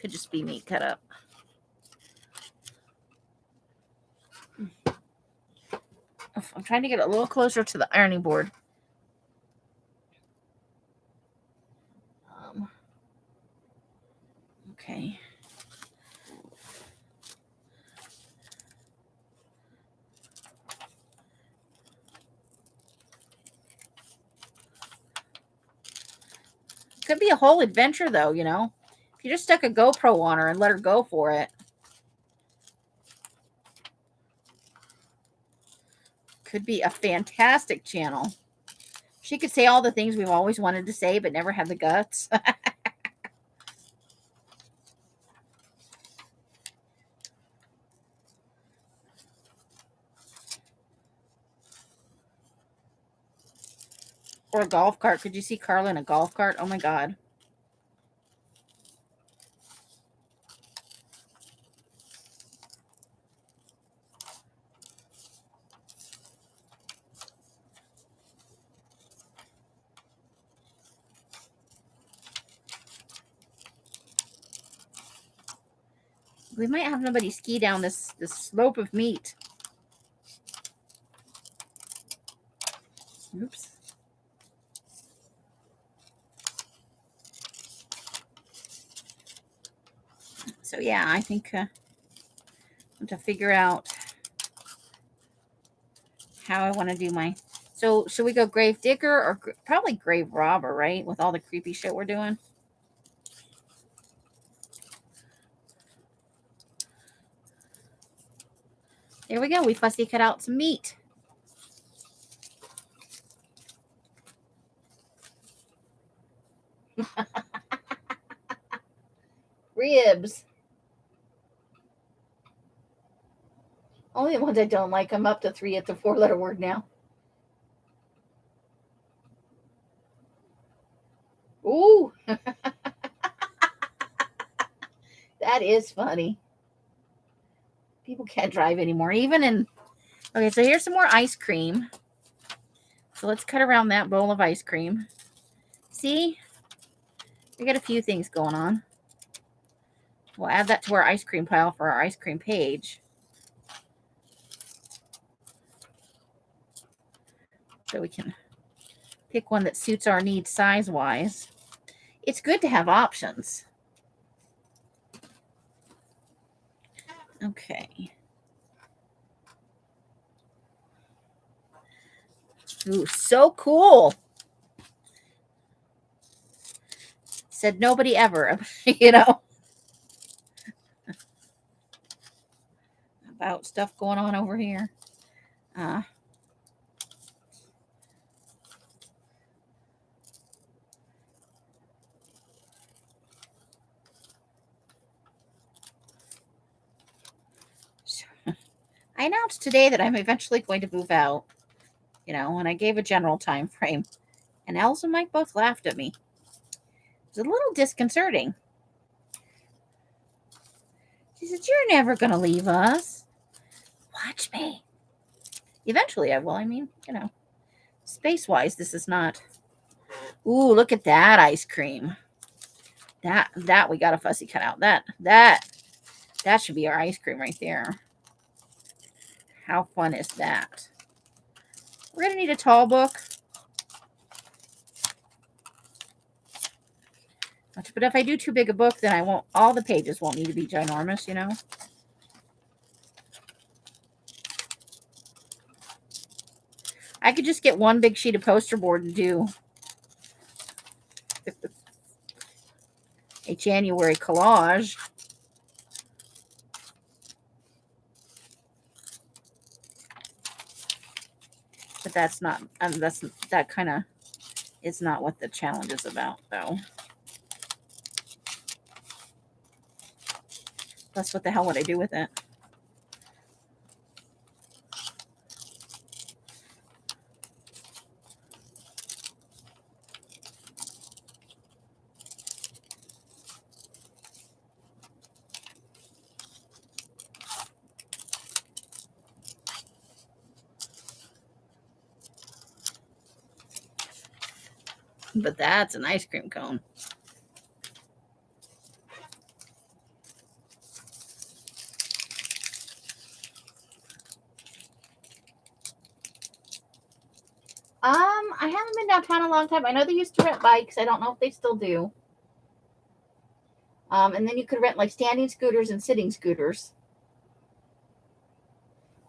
Could just be meat cut up. I'm trying to get a little closer to the ironing board. Okay. Could be a whole adventure, though, you know. If you just stuck a GoPro on her and let her go for it. Could be a fantastic channel. She could say all the things we've always wanted to say, but never had the guts. Or a golf cart. Could you see Karla in a golf cart? Oh my God. We might have nobody ski down this slope of meat. Oops. So yeah, I think I have to figure out how I want to do my. So should we go grave digger or probably grave robber, right? With all the creepy shit we're doing. There we go. We fussy cut out some meat. Ribs. Only the ones I don't like. I'm up to 3 at the 4-letter word now. Ooh. That is funny. People can't drive anymore. Even in... Okay, so here's some more ice cream. So let's cut around that bowl of ice cream. See? We got a few things going on. We'll add that to our ice cream pile for our ice cream page. So we can pick one that suits our needs size-wise. It's good to have options. Okay. Ooh, so cool. Said nobody ever, you know, about stuff going on over here. I announced today that I'm eventually going to move out, you know, and I gave a general time frame. And Els and Mike both laughed at me. It was a little disconcerting. She said, "You're never going to leave us. Watch me." Eventually I will. I mean, you know, space-wise, this is not... Ooh, look at that ice cream. That we got a fussy cut out. That should be our ice cream right there. How fun is that? We're going to need a tall book. But if I do too big a book, then I won't... All the pages won't need to be ginormous, you know? I could just get one big sheet of poster board and do a January collage. But that's not... that kind of is not what the challenge is about, though. Plus, what the hell would I do with it? But that's an ice cream cone. I haven't been downtown a long time. I know they used to rent bikes. I don't know if they still do. And then you could rent like standing scooters and sitting scooters.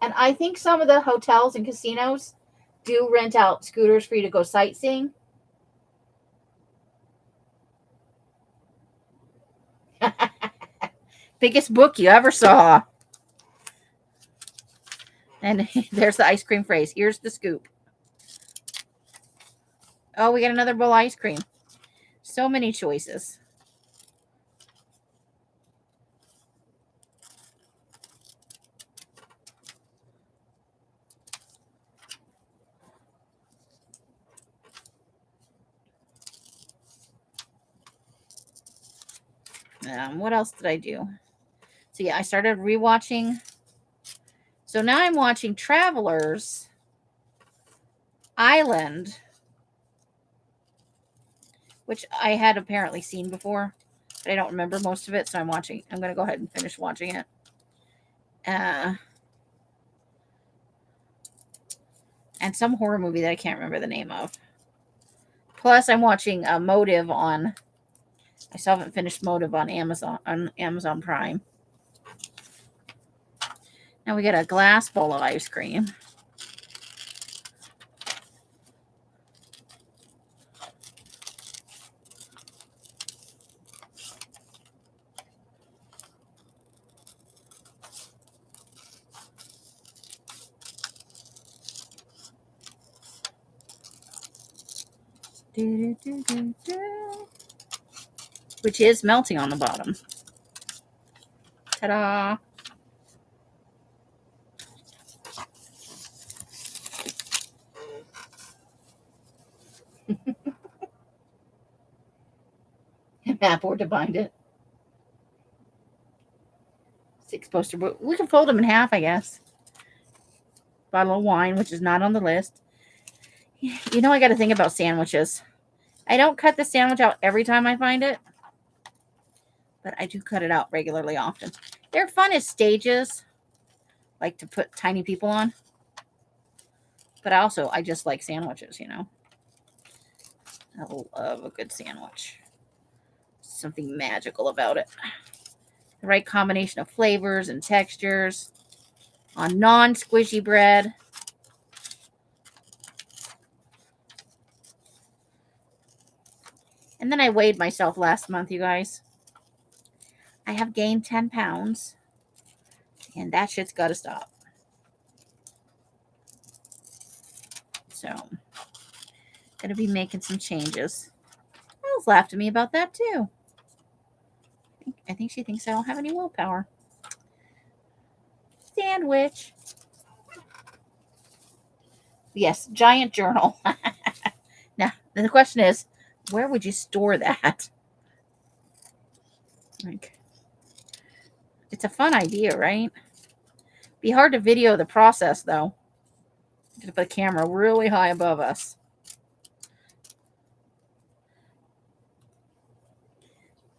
And I think some of the hotels and casinos do rent out scooters for you to go sightseeing. Biggest book you ever saw. And there's the ice cream phrase. Here's the scoop. Oh, we got another bowl of ice cream. So many choices. What else did I do? So yeah, I started rewatching. So now I'm watching Travelers Island, which I had apparently seen before, but I don't remember most of it. So I'm going to go ahead and finish watching it. And some horror movie that I can't remember the name of. Plus, I'm watching Motive on. I still haven't finished Motive on Amazon Prime. Now we got a glass bowl of ice cream. Which is melting on the bottom. Ta-da! Map where to bind it. 6 poster book. We can fold them in half, I guess. Bottle of wine, which is not on the list. You know, I got to think about sandwiches. I don't cut the sandwich out every time I find it, but I do cut it out regularly often. They're fun as stages, like to put tiny people on. But I just like sandwiches, you know. I love a good sandwich. Something magical about it. The right combination of flavors and textures on non-squishy bread. And then I weighed myself last month, you guys. I have gained 10 pounds. And that shit's got to stop. So, going to be making some changes. Alice laughed at me about that, too. I think she thinks I don't have any willpower. Sandwich. Yes, giant journal. Now, the question is, where would you store that? Like, it's a fun idea, right? Be hard to video the process, though. You have to put the camera really high above us.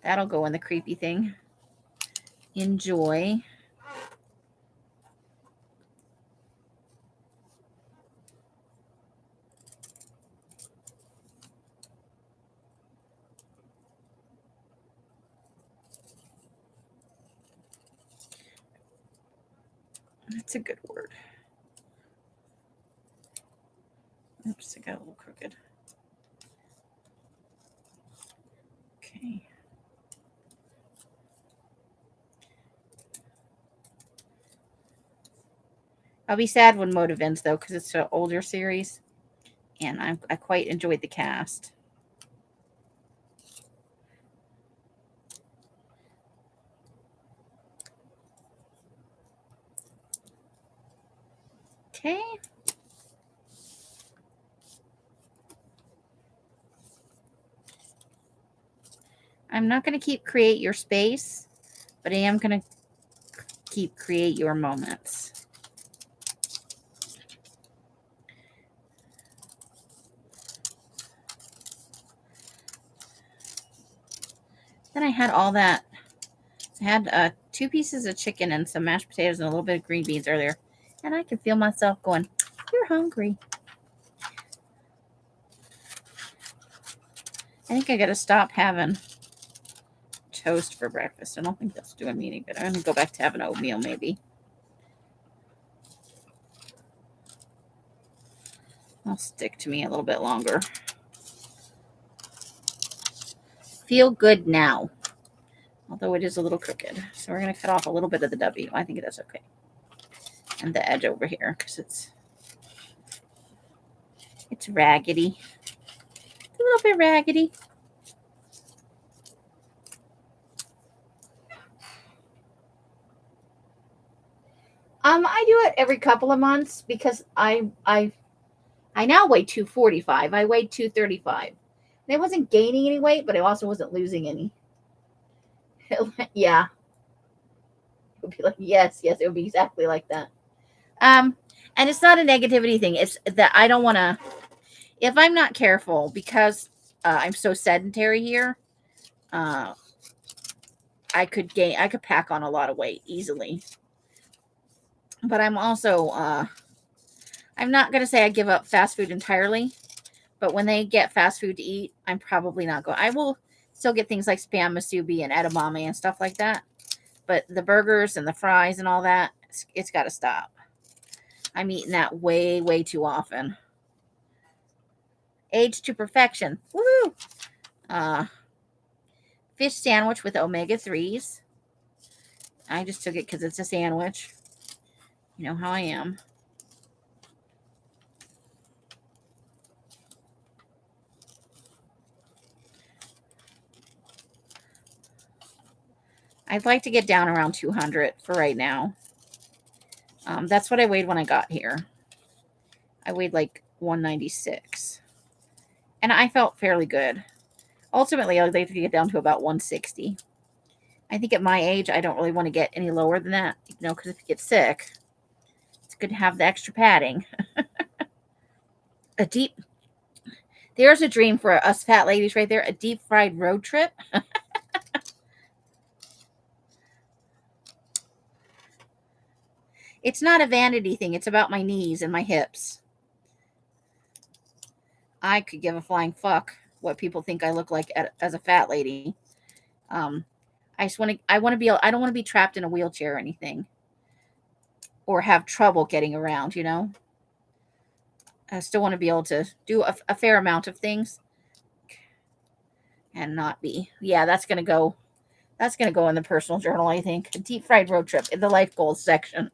That'll go in the creepy thing. Enjoy. That's a good word. Oops, I got a little crooked. Okay. I'll be sad when Motive ends, though, because it's an older series. And I quite enjoyed the cast. Okay. I'm not going to keep create your space, but I am going to keep create your moments. Then I had all that. I had 2 pieces of chicken and some mashed potatoes and a little bit of green beans earlier. And I can feel myself going, you're hungry. I think I got to stop having toast for breakfast. I don't think that's doing me any good. I'm going to go back to having oatmeal maybe. I'll stick to me a little bit longer. Feel good now. Although it is a little crooked. So we're going to cut off a little bit of the W. I think that's okay. And the edge over here because it's raggedy. A little bit raggedy. I do it every couple of months because I now weigh 245. I weighed 235. And I wasn't gaining any weight, but I also wasn't losing any. Yeah. It would be like, yes, it would be exactly like that. And it's not a negativity thing. It's that I don't want to, if I'm not careful, because I'm so sedentary here, I could pack on a lot of weight easily. But I'm also, I'm not going to say I give up fast food entirely, but when they get fast food to eat, I'm probably not going. I will still get things like Spam Musubi and edamame and stuff like that. But the burgers and the fries and all that, it's got to stop. I'm eating that way, way too often. Age to perfection. Woohoo! Fish sandwich with omega-3s. I just took it because it's a sandwich. You know how I am. I'd like to get down around 200 for right now. That's what I weighed when I got here. I weighed like 196. And I felt fairly good. Ultimately, I'd like to get down to about 160. I think at my age, I don't really want to get any lower than that. Because if you get sick, it's good to have the extra padding. There's a dream for us fat ladies right there. A deep fried road trip. It's not a vanity thing. It's about my knees and my hips. I could give a flying fuck what people think I look like as a fat lady. I don't want to be trapped in a wheelchair or anything, or have trouble getting around. I still want to be able to do a fair amount of things, and not be. Yeah, that's gonna go. That's gonna go in the personal journal. I think a deep fried road trip in the life goals section.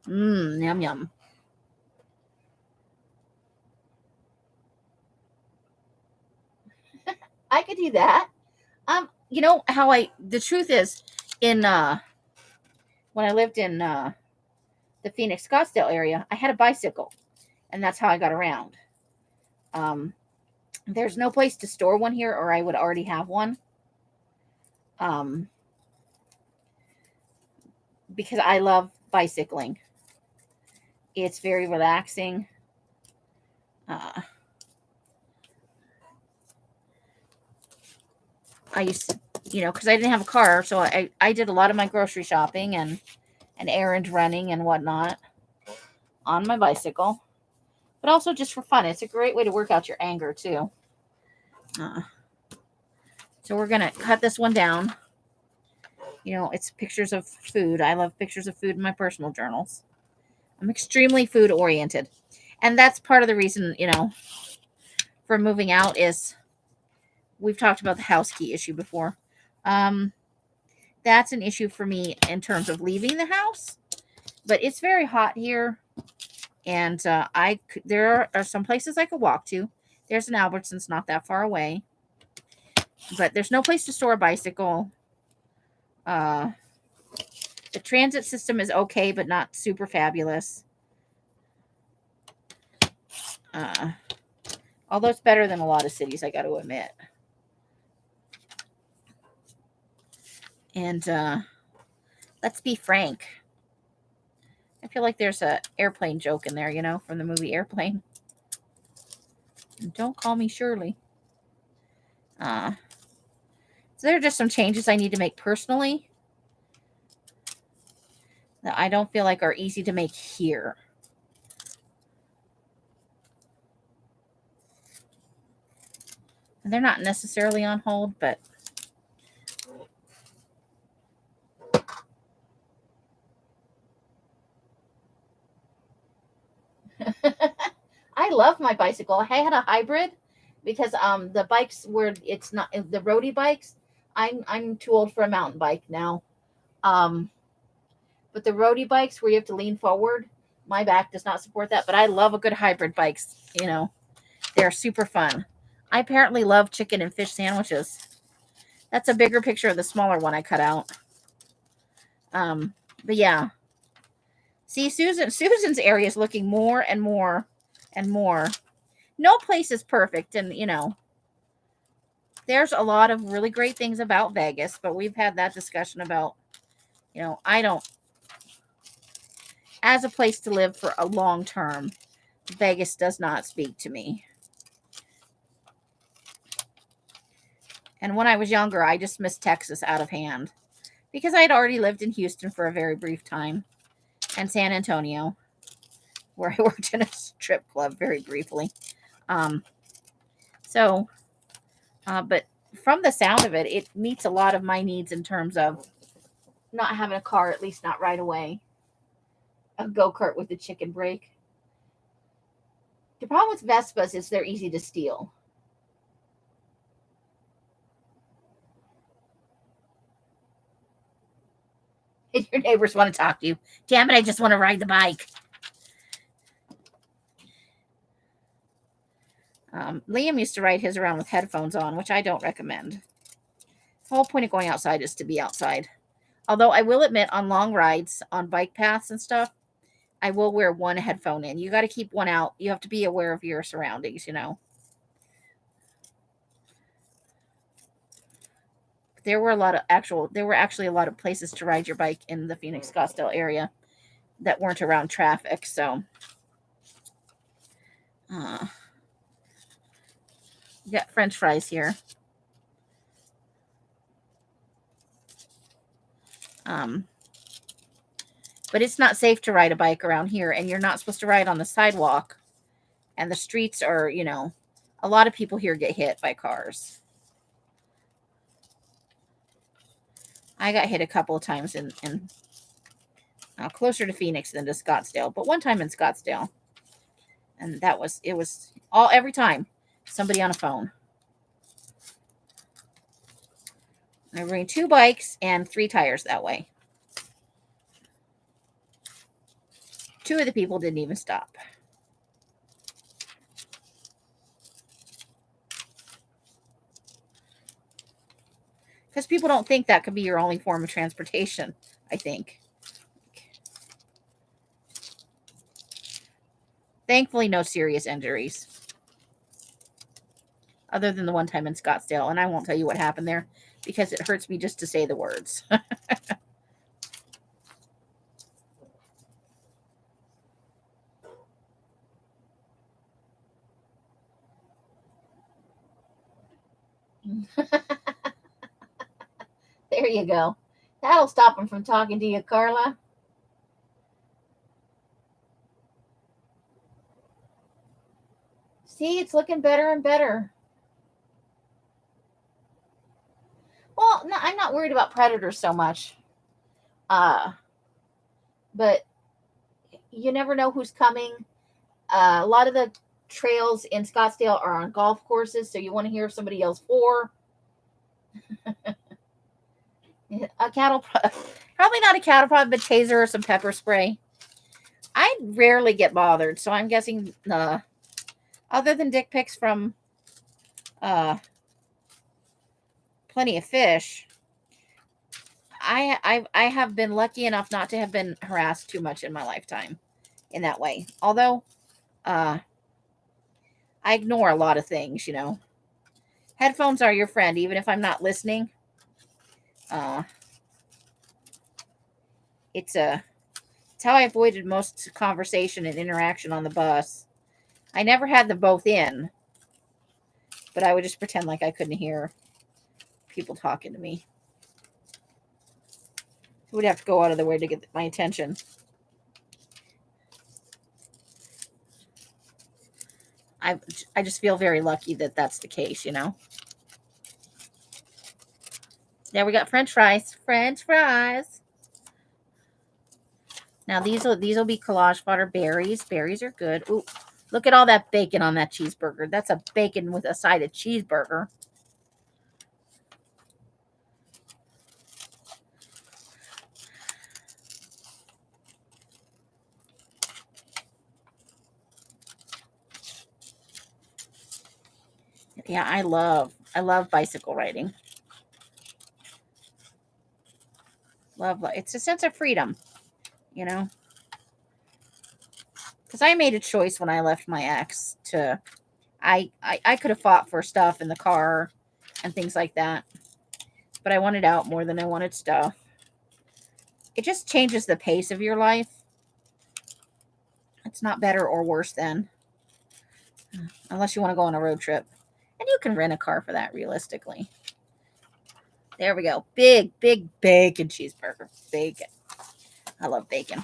Yum yum. I could do that. The truth is, in when I lived in the Phoenix Scottsdale area, I had a bicycle, and that's how I got around. There's no place to store one here, or I would already have one. Because I love bicycling. It's very relaxing. I used to, because I didn't have a car, so I did a lot of my grocery shopping and errand running and whatnot on my bicycle, but also just for fun. It's a great way to work out your anger too. So we're gonna cut this one down. It's pictures of food. I love pictures of food in my personal journals. I'm extremely food oriented, and that's part of the reason for moving out is we've talked about the house key issue before. That's an issue for me in terms of leaving the house, but it's very hot here, and there are some places I could walk to. There's an Albertsons not that far away, but there's no place to store a bicycle. The transit system is okay, but not super fabulous. Although it's better than a lot of cities, I got to admit. And let's be frank. I feel like there's a airplane joke in there, from the movie Airplane. And don't call me Shirley. So there are just some changes I need to make personally that I don't feel like are easy to make here. And they're not necessarily on hold, but I love my bicycle. I had a hybrid because the bikes where it's not the roadie bikes. I'm too old for a mountain bike now. But the roadie bikes where you have to lean forward, My back does not support that, but I love a good hybrid bikes. You know, they're super fun. I apparently love chicken and fish sandwiches. That's a bigger picture of the smaller one I cut out. But yeah. See, Susan's area is looking more and more and more. No place is perfect, and you know, there's a lot of really great things about Vegas, but we've had that discussion about, you know, I don't, as a place to live for a long term, Vegas does not speak to me. And when I was younger, I dismissed Texas out of hand because I had already lived in Houston for a very brief time and San Antonio, where I worked in a strip club very briefly. So, but from the sound of it, it meets a lot of my needs in terms of not having a car, at least not right away. A go-kart with a chicken brake. The problem with Vespas is they're easy to steal. Your neighbors want to talk to you. Damn it, I just want to ride the bike. Liam used to ride his around with headphones on, which I don't recommend. The whole point of going outside is to be outside. Although I will admit, on long rides, on bike paths and stuff, I will wear one headphone in. You got to keep one out. You have to be aware of your surroundings, you know. There were actually a lot of places to ride your bike in the Phoenix Scottsdale area that weren't around traffic. So, you got French fries here. But it's not safe to ride a bike around here, and you're not supposed to ride on the sidewalk. And the streets are, you know, a lot of people here get hit by cars. I got hit a couple of times in closer to Phoenix than to Scottsdale, but one time in Scottsdale, and it was every time somebody on a phone. I bring 2 bikes and 3 tires that way. 2 of the people didn't even stop. Because people don't think that could be your only form of transportation, I think. Thankfully, no serious injuries. Other than the one time in Scottsdale. And I won't tell you what happened there because it hurts me just to say the words. There you go. That'll stop him from talking to you, Karla. See, it's looking better and better. Well, no, I'm not worried about predators so much. But you never know who's coming. A lot of the trails in Scottsdale are on golf courses, so you want to hear if somebody yells for. A cattle, probably not a cattle prod, but taser or some pepper spray. I rarely get bothered, so I'm guessing other than dick pics from Plenty of Fish, I have been lucky enough not to have been harassed too much in my lifetime in that way. Although I ignore a lot of things, you know. Headphones are your friend, even if I'm not listening. It's how I avoided most conversation and interaction on the bus. I never had them both in, but I would just pretend like I couldn't hear people talking to me. Who would have to go out of their way to get my attention? I just feel very lucky that that's the case, you know. There we got French fries. French fries. Now these will be collage fodder berries. Berries are good. Ooh, look at all that bacon on that cheeseburger. That's a bacon with a side of cheeseburger. Yeah, I love bicycle riding. It's a sense of freedom, you know, because I made a choice when I left my ex to, I could have fought for stuff in the car and things like that, but I wanted out more than I wanted stuff. It just changes the pace of your life. It's not better or worse than, unless you want to go on a road trip. And you can rent a car for that realistically. There we go. Big bacon cheeseburger. Bacon. I love bacon.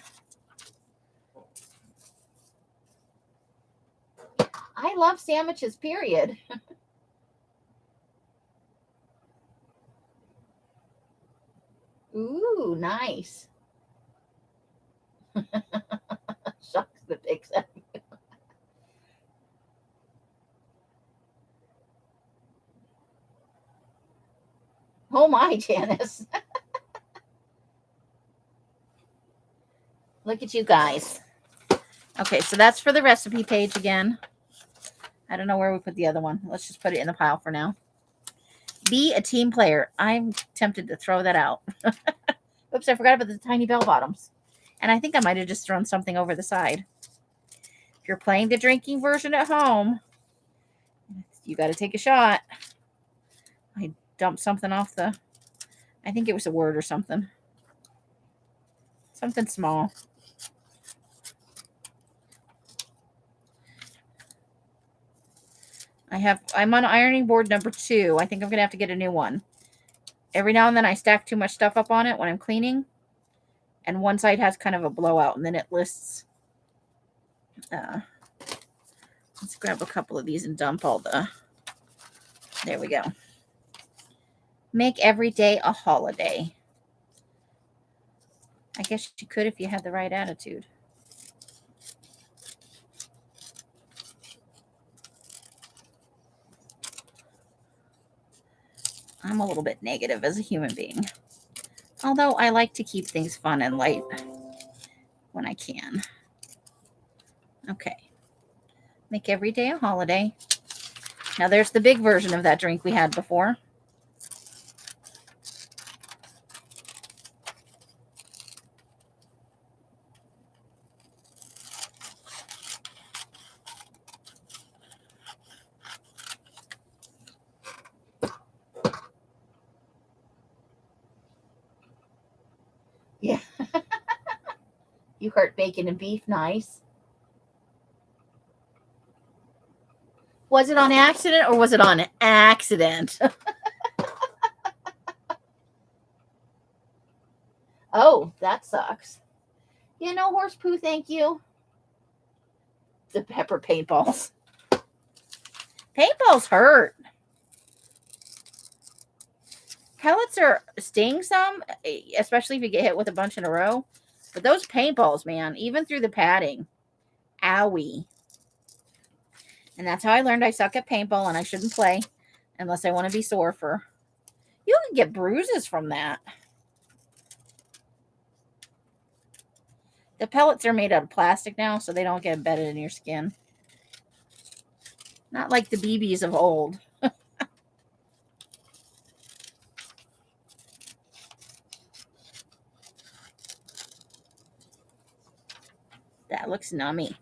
I love sandwiches, period. Ooh, nice. Shucks the pigs. Oh my, Janice. Look at you guys. Okay, so that's for the recipe page again. I don't know where we put the other one. Let's just put it in the pile for now. Be a team player. I'm tempted to throw that out. Oops, I forgot about the tiny bell bottoms. And I think I might have just thrown something over the side. If you're playing the drinking version at home, you got to take a shot. I dumped something off the, I think it was a word or something. Something small. I'm on ironing board number 2. I think I'm going to have to get a new one. Every now and then I stack too much stuff up on it when I'm cleaning. And one side has kind of a blowout, and then it lists. Let's grab a couple of these and dump all the. There we go. Make every day a holiday. I guess you could if you had the right attitude. I'm a little bit negative as a human being. Although I like to keep things fun and light when I can. Okay. Make every day a holiday. Now there's the big version of that drink we had before. Yeah. You heard bacon and beef. Nice. Was it on accident or was it on accident? Oh, that sucks. Yeah, no horse poo, thank you. The pepper paintballs. Paintballs hurt. Pellets sting some, especially if you get hit with a bunch in a row. But those paintballs, man, even through the padding, owie. And that's how I learned I suck at paintball and I shouldn't play unless I want to be sore for. You can get bruises from that. The pellets are made out of plastic now, so they don't get embedded in your skin. Not like the BBs of old. That looks nummy.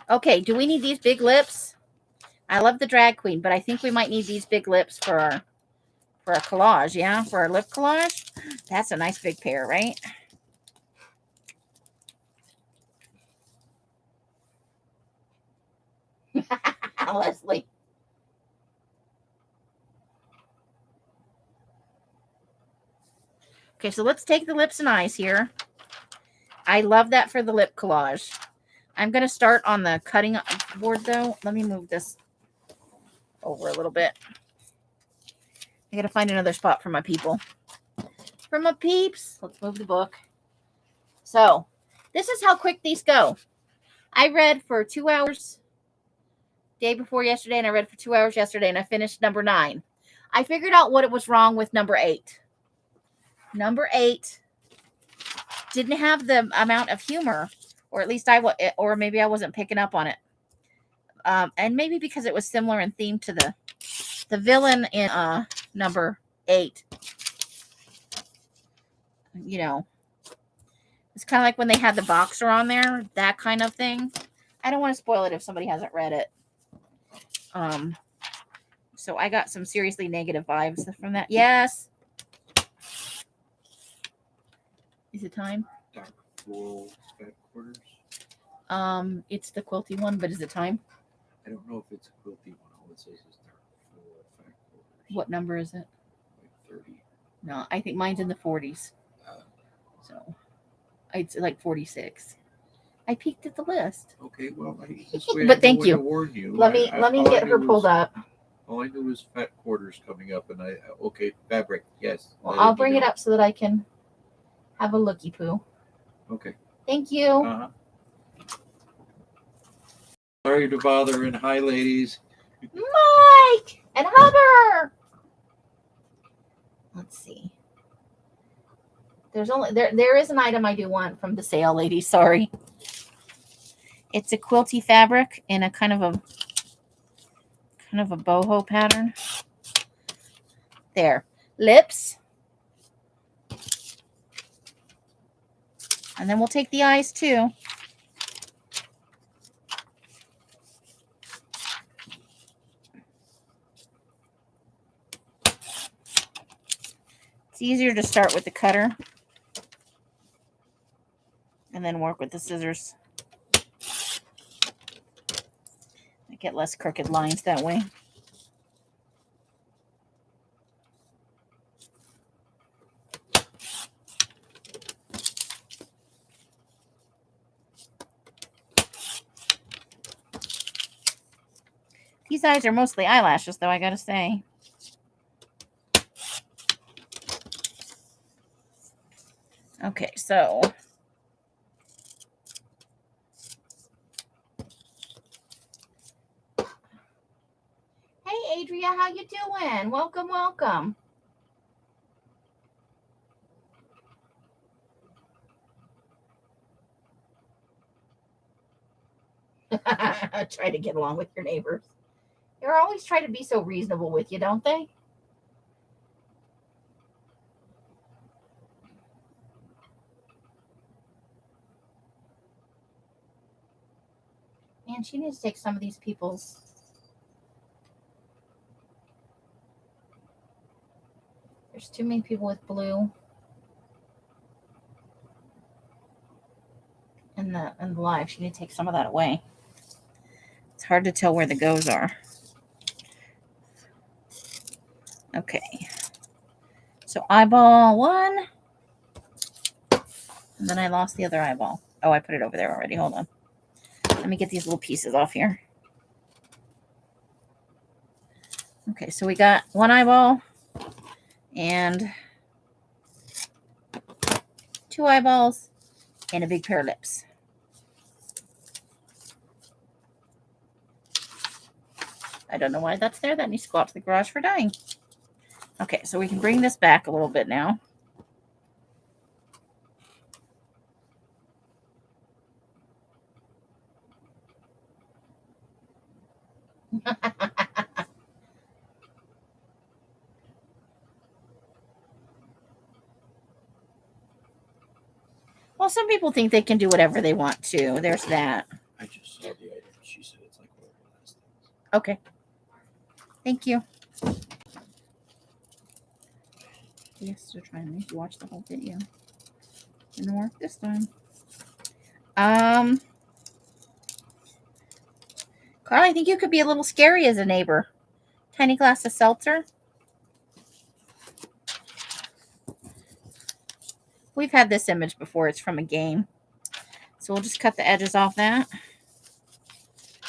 Okay, do we need these big lips? I love the drag queen, but I think we might need these big lips for our collage, yeah? For our lip collage. That's a nice big pair, right? Leslie. Okay, so let's take the lips and eyes here. I love that for the lip collage. I'm going to start on the cutting board, though. Let me move this over a little bit. I got to find another spot for my people. For my peeps. Let's move the book. So, this is how quick these go. I read for 2 hours day before yesterday, and I read for 2 hours yesterday, and I finished number 9. I figured out what was wrong with number 8. Number 8 didn't have the amount of humor, or at least or maybe I wasn't picking up on it. And maybe because it was similar in theme to the villain in number 8. You know, it's kind of like when they had the boxer on there, that kind of thing. I don't want to spoil it if somebody hasn't read it. So I got some seriously negative vibes from that. Yes. Is it time? Dark floral fat quarters. It's the quilty one, but is it time? I don't know if it's a quilty one. All it says is dark floral fat quarters. What number is it? Like 30. No, I think mine's in the 40s. So it's like 46. I peeked at the list. Okay, well, but thank you. Warn you. Let me get her pulled up. All I knew was fat quarters coming up, and okay, fabric, yes. Well, I'll bring it up so that I can have a looky poo. Okay. Thank you. Sorry to bother, and hi, ladies. Mike and Hubbard. Let's see. There's only there is an item I do want from the sale, ladies. Sorry. It's a quilty fabric in a kind of a boho pattern. There. Lips. And then we'll take the eyes too. It's easier to start with the cutter and then work with the scissors. I get less crooked lines that way. These eyes are mostly eyelashes, though, I gotta say. Okay, so hey, Adria, how you doing? Welcome, welcome. Try to get along with your neighbors. They're always trying to be so reasonable with you, don't they? Man, she needs to take some of these people's. There's too many people with blue. In the live, she need to take some of that away. It's hard to tell where the goes are. Okay. So eyeball 1. And then I lost the other eyeball. Oh, I put it over there already. Hold on. Let me get these little pieces off here. Okay, so we got 1 eyeball and 2 eyeballs and a big pair of lips. I don't know why that's there. That needs to go out to the garage for dyeing. Okay, so we can bring this back a little bit now. Well, some people think they can do whatever they want to. There's that. I just saw the item. She said it's like one of the last things. Okay. Thank you. Yes, they're trying to make you watch the whole video. Didn't work this time. Carla, I think you could be a little scary as a neighbor. Tiny glass of seltzer. We've had this image before. It's from a game. So we'll just cut the edges off that.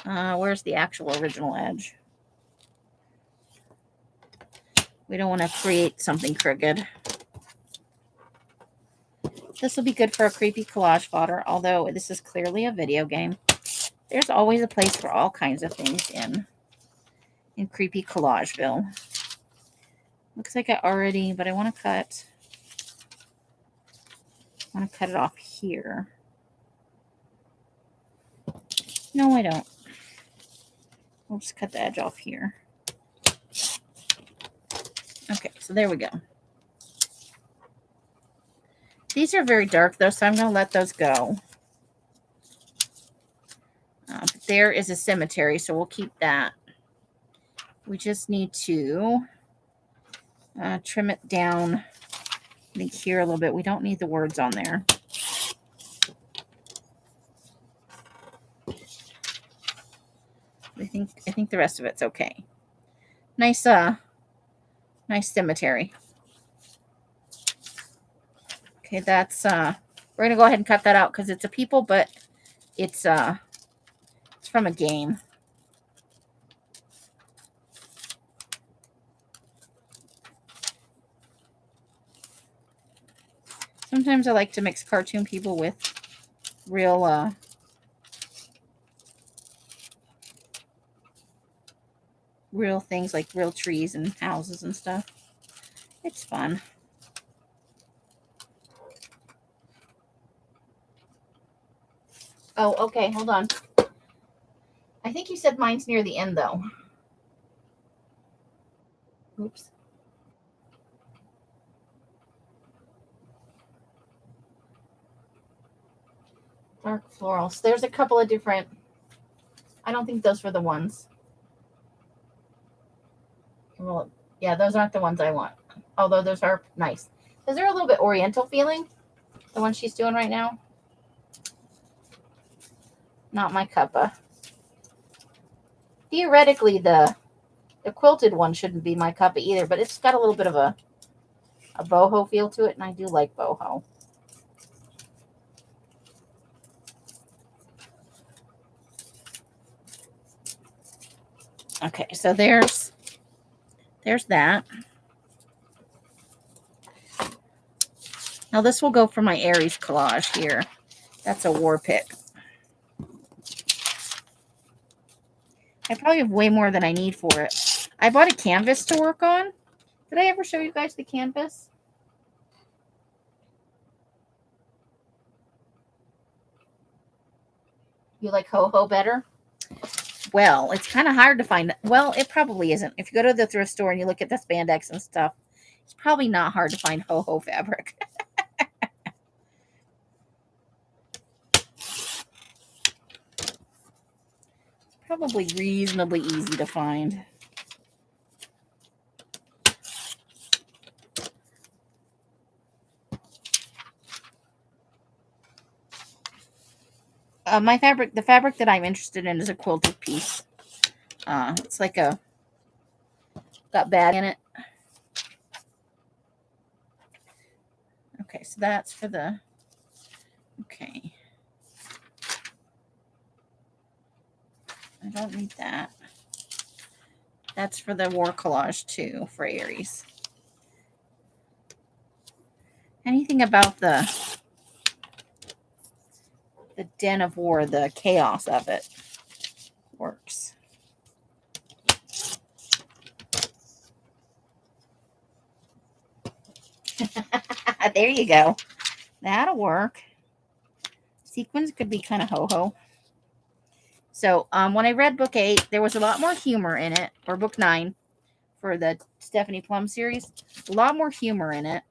Where's the actual original edge? We don't want to create something crooked. This will be good for a creepy collage fodder, although this is clearly a video game. There's always a place for all kinds of things in creepy Collageville. Looks like I already, but I want to cut. I want to cut it off here. No, I don't. We'll just cut the edge off here. Okay, so there we go. These are very dark though, so I'm going to let those go. There is a cemetery, so we'll keep that. We just need to trim it down, I think, here a little bit. We don't need the words on there. I think the rest of it's okay. Nice cemetery. Okay, that's we're gonna go ahead and cut that out because it's a people, but it's from a game. Sometimes I like to mix cartoon people with real real things like real trees and houses and stuff. It's fun. Oh, okay, hold on. I think you said mine's near the end though. Oops. Dark florals. There's a couple of different. I don't think those were the ones. Well, yeah, those aren't the ones I want. Although those are nice. Those are a little bit oriental feeling. The one she's doing right now. Not my cuppa. Theoretically, the quilted one shouldn't be my cuppa either, but it's got a little bit of a boho feel to it, and I do like boho. Okay, so there's that. Now this will go for my Aries collage here. That's a war pick. I probably have way more than I need for it. I bought a canvas to work on. Did I ever show you guys the canvas? You like ho-ho better? Well, it's kind of hard to find. Well, it probably isn't. If you go to the thrift store and you look at the spandex and stuff, it's probably not hard to find ho-ho fabric. It's probably reasonably easy to find. The fabric that I'm interested in is a quilted piece. It's like got bag in it. Okay, so that's for the, okay. I don't need that. That's for the war collage too, for Aries. Anything about the den of war, the chaos of it works. There you go. That'll work. Sequins could be kind of ho-ho. So when I read book 8, there was a lot more humor in it, or book 9 for the Stephanie Plum series. A lot more humor in it.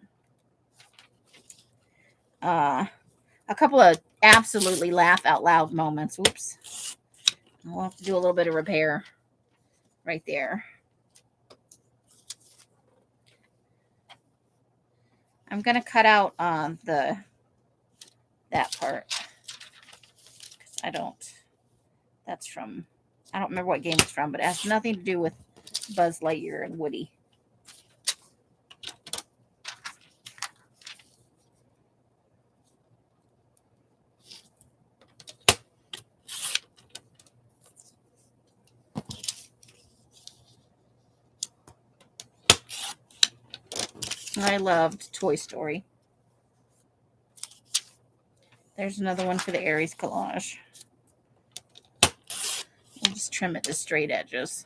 A couple of absolutely laugh out loud moments. Oops. I'll have to do a little bit of repair right there. I'm going to cut out that part. I don't remember what game it's from, but it has nothing to do with Buzz Lightyear and Woody. I loved Toy Story. There's another one for the Aries collage. We'll just trim it to straight edges.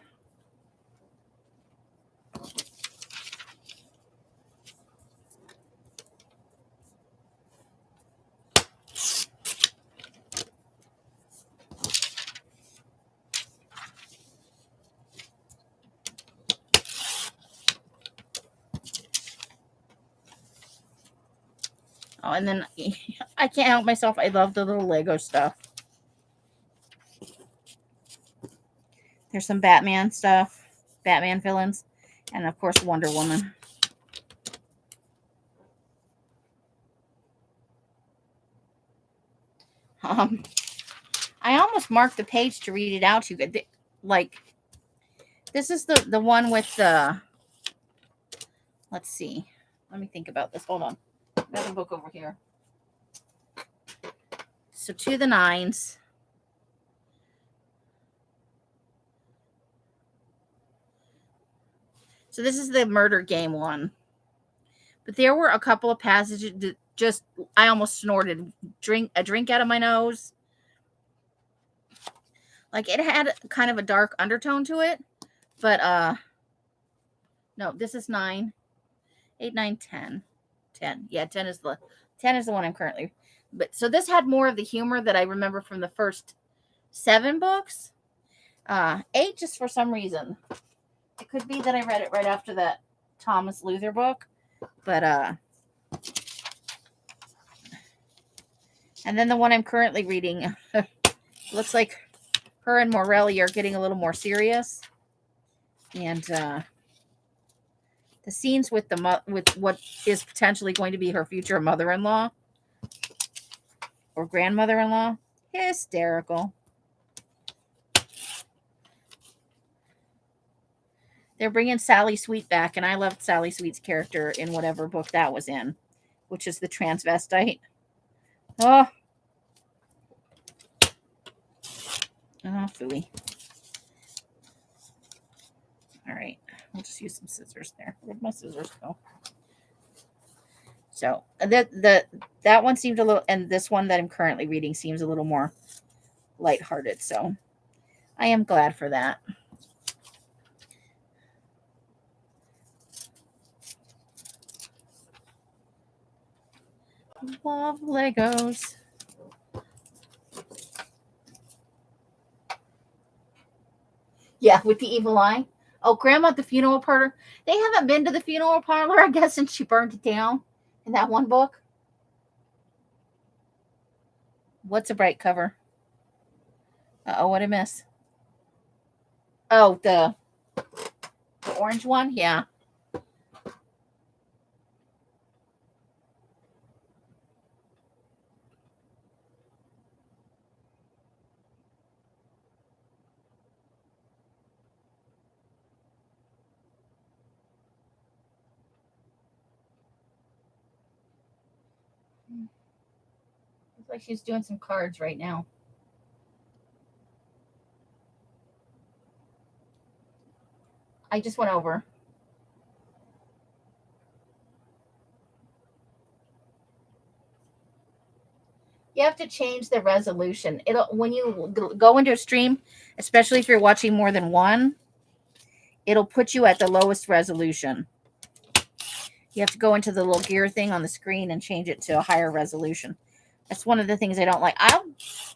Oh, and then I can't help myself. I love the little Lego stuff. There's some Batman stuff, Batman villains, and of course Wonder Woman. I almost marked the page to read it out to you. Like, this is the one with the. Let's see. Let me think about this. Hold on. Another book over here. So to the nines. So this is the murder game one. But there were a couple of passages that just I almost snorted a drink out of my nose. Like, it had kind of a dark undertone to it. But no, this is 9, 8, 9, 10. 10. Yeah, 10 is the one I'm currently. But so this had more of the humor that I remember from the first 7 books. 8 just for some reason. It could be that I read it right after that Thomas Luther book, but and then the one I'm currently reading looks like her and Morelli are getting a little more serious, and the scenes with with what is potentially going to be her future mother-in-law or grandmother-in-law, hysterical. They're bringing Sally Sweet back, and I loved Sally Sweet's character in whatever book that was in, which is the transvestite. Oh, phooey. All right, we'll just use some scissors there. Where'd my scissors go? So that one seemed a little, and this one that I'm currently reading seems a little more lighthearted. So I am glad for that. Love Legos. Yeah, with the evil eye. Oh, Grandma at the funeral parlor. They haven't been to the funeral parlor, I guess, since she burned it down in that one book. What's a bright cover? Oh, what I miss? Oh, the orange one? Yeah. Looks like she's doing some cards right now. I just went over. You have to change the resolution. It'll when you go into a stream, especially if you're watching more than one, it'll put you at the lowest resolution. You have to go into the little gear thing on the screen and change it to a higher resolution. That's one of the things I don't like. I'll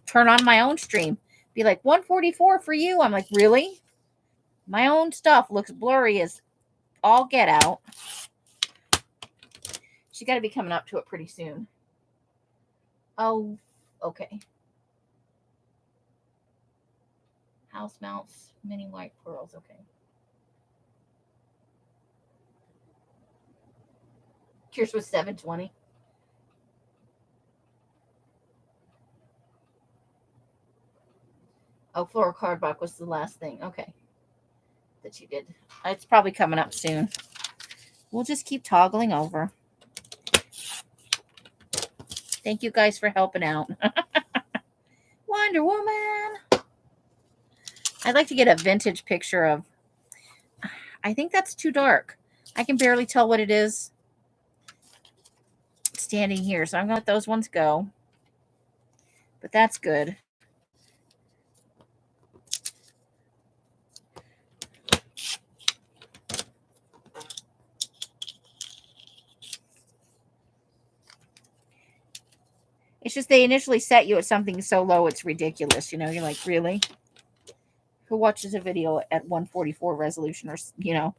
turn on my own stream, be like 144 for you. I'm like, really? My own stuff looks blurry as all get out. She got to be coming up to it pretty soon. Oh, okay. House mounts, mini white pearls. Okay. Yours was 720. Oh, floral cardback was the last thing. Okay. That you did. It's probably coming up soon. We'll just keep toggling over. Thank you guys for helping out. Wonder Woman. I'd like to get a vintage picture of. I think that's too dark. I can barely tell what it is standing here. So I'm going to let those ones go. But that's good. It's just they initially set you at something so low it's ridiculous. You know, you're like, really? Who watches a video at 144 resolution or, you know?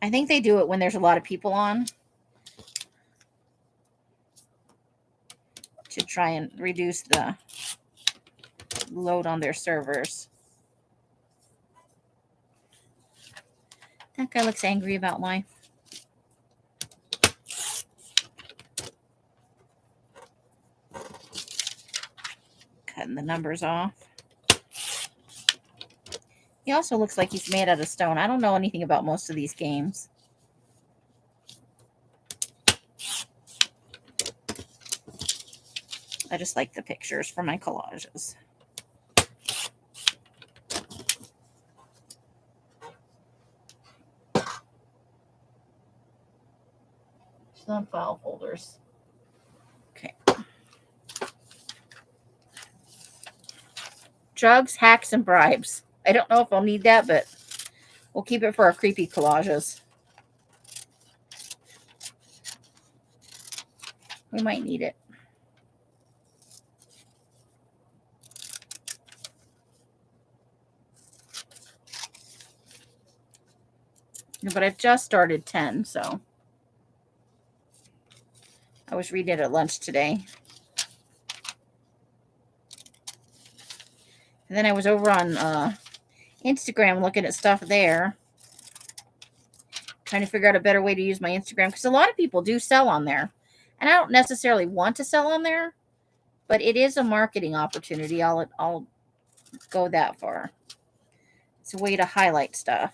I think they do it when there's a lot of people on to try and reduce the load on their servers. That guy looks angry about life. Cutting the numbers off. He also looks like he's made out of stone. I don't know anything about most of these games. I just like the pictures for my collages. Some file folders. Okay. Drugs, hacks, and bribes. I don't know if I'll need that, but we'll keep it for our creepy collages. We might need it. But I've just started 10, so I was reading it at lunch today. And then I was over on Instagram looking at stuff there. Trying to figure out a better way to use my Instagram. Because a lot of people do sell on there. And I don't necessarily want to sell on there. But it is a marketing opportunity. I'll go that far. It's a way to highlight stuff.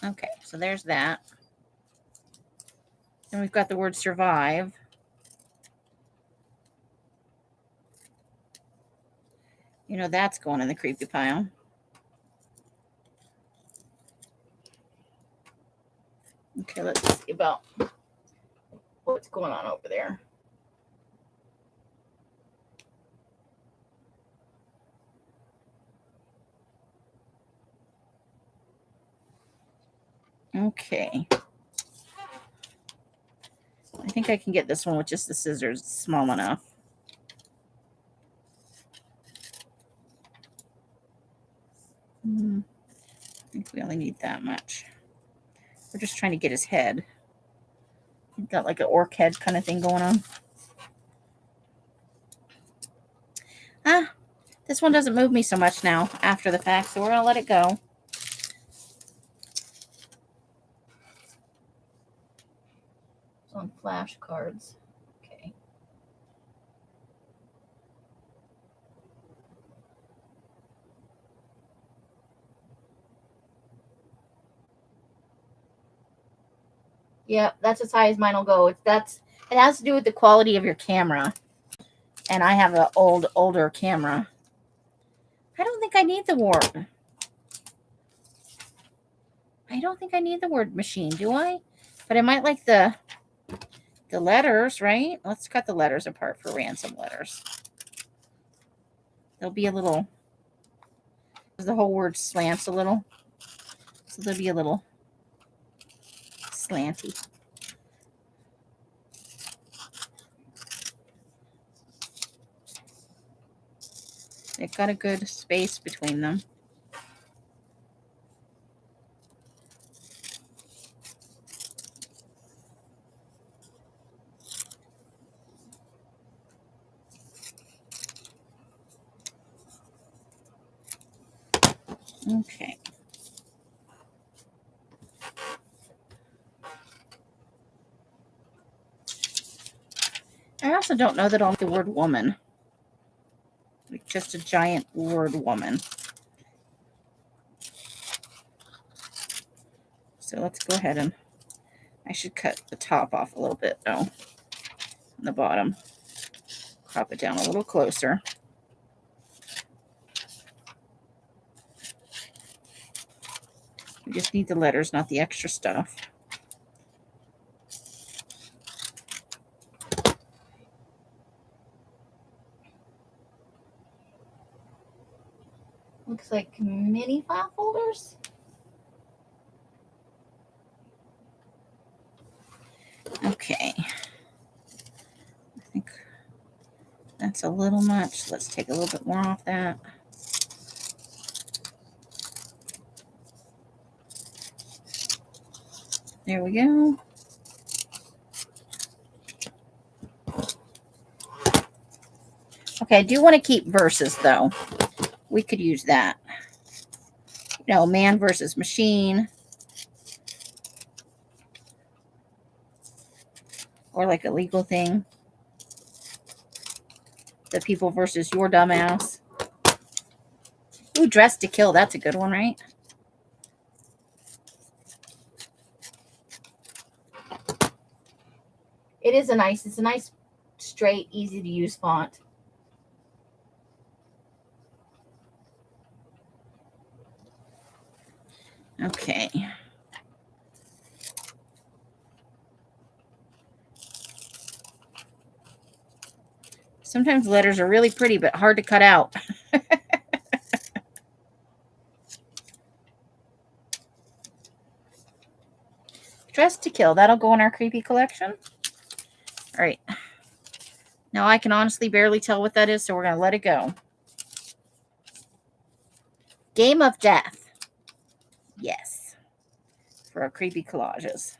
Okay, so there's that. Then we've got the word survive. You know, that's going in the creepy pile. Okay, let's see about what's going on over there. Okay. I think I can get this one with just the scissors. It's small enough. I think we only need that much. We're just trying to get his head. He's got like an orc head kind of thing going on. This one doesn't move me so much now after the fact, so we're going to let it go. It's on flashcards. Okay. Yeah, that's as high as mine will go. It has to do with the quality of your camera. And I have an older camera. I don't think I need the word. I don't think I need the word machine, do I? But I might like the letters, right? Let's cut the letters apart for ransom letters. There'll be a little, the whole word slants a little. So there'll be a little slanty. They've got a good space between them. Okay. I also don't know that I'll need the word woman. Like just a giant word woman. So let's go ahead and I should cut the top off a little bit though. On the bottom. Crop it down a little closer. We just need the letters, not the extra stuff. Looks like mini file folders. Okay. I think That's a little much. Let's take a little bit more off that. There we go. Okay, I do want to keep verses, though. We could use that. You know, man versus machine. Or like a legal thing. The people versus your dumbass. Ooh, dress to kill. That's a good one, right? It's a nice, straight, easy to use font. Okay. Sometimes letters are really pretty, but hard to cut out. Dress to kill. That'll go in our creepy collection. All right. Now I can honestly barely tell what that is, so we're going to let it go. Game of Death. Yes. For our creepy collages.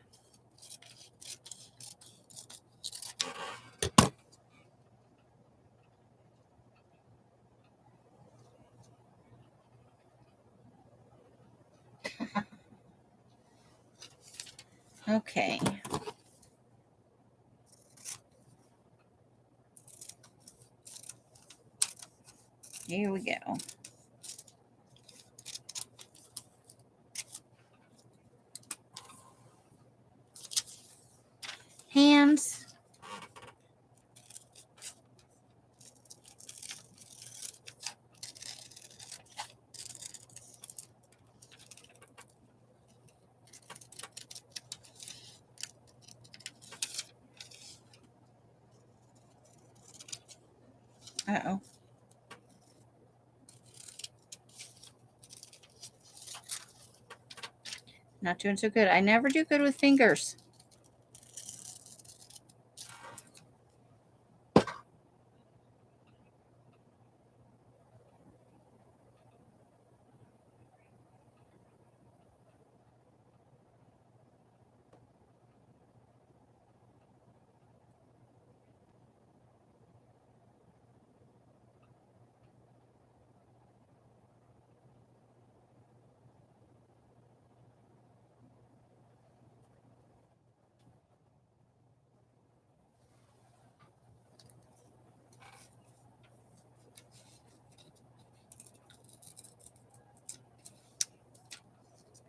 Okay. Here we go. Hands. Uh-oh. Not doing so good. I never do good with fingers.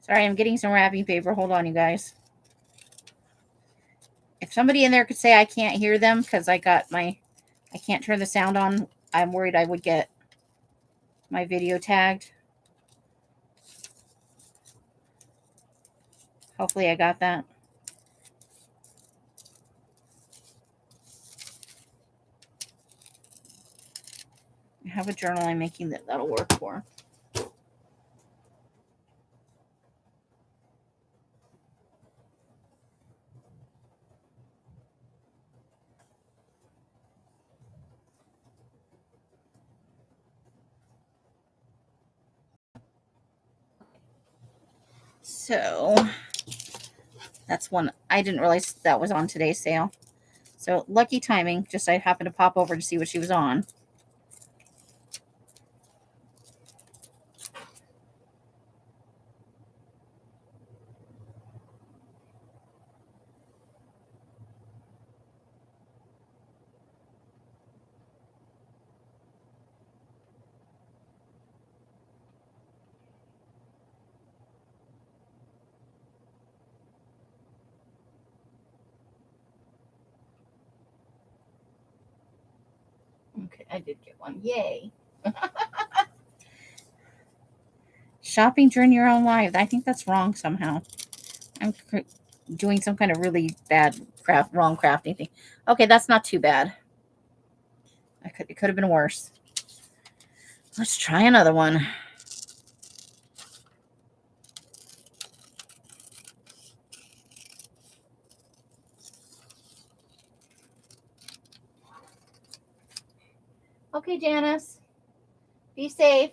Sorry, I'm getting some wrapping paper. Hold on, you guys. If somebody in there could say I can't hear them because I can't turn the sound on, I'm worried I would get my video tagged. Hopefully I got that. I have a journal I'm making that'll work for. So that's one. I didn't realize that was on today's sale. So lucky timing. Just I happened to pop over to see what she was on. Okay, I did get one. Yay. Shopping during your own life. I think that's wrong somehow. I'm doing some kind of really bad wrong crafting thing. Okay, that's not too bad. It could have been worse. Let's try another one. Okay, Janice. Be safe.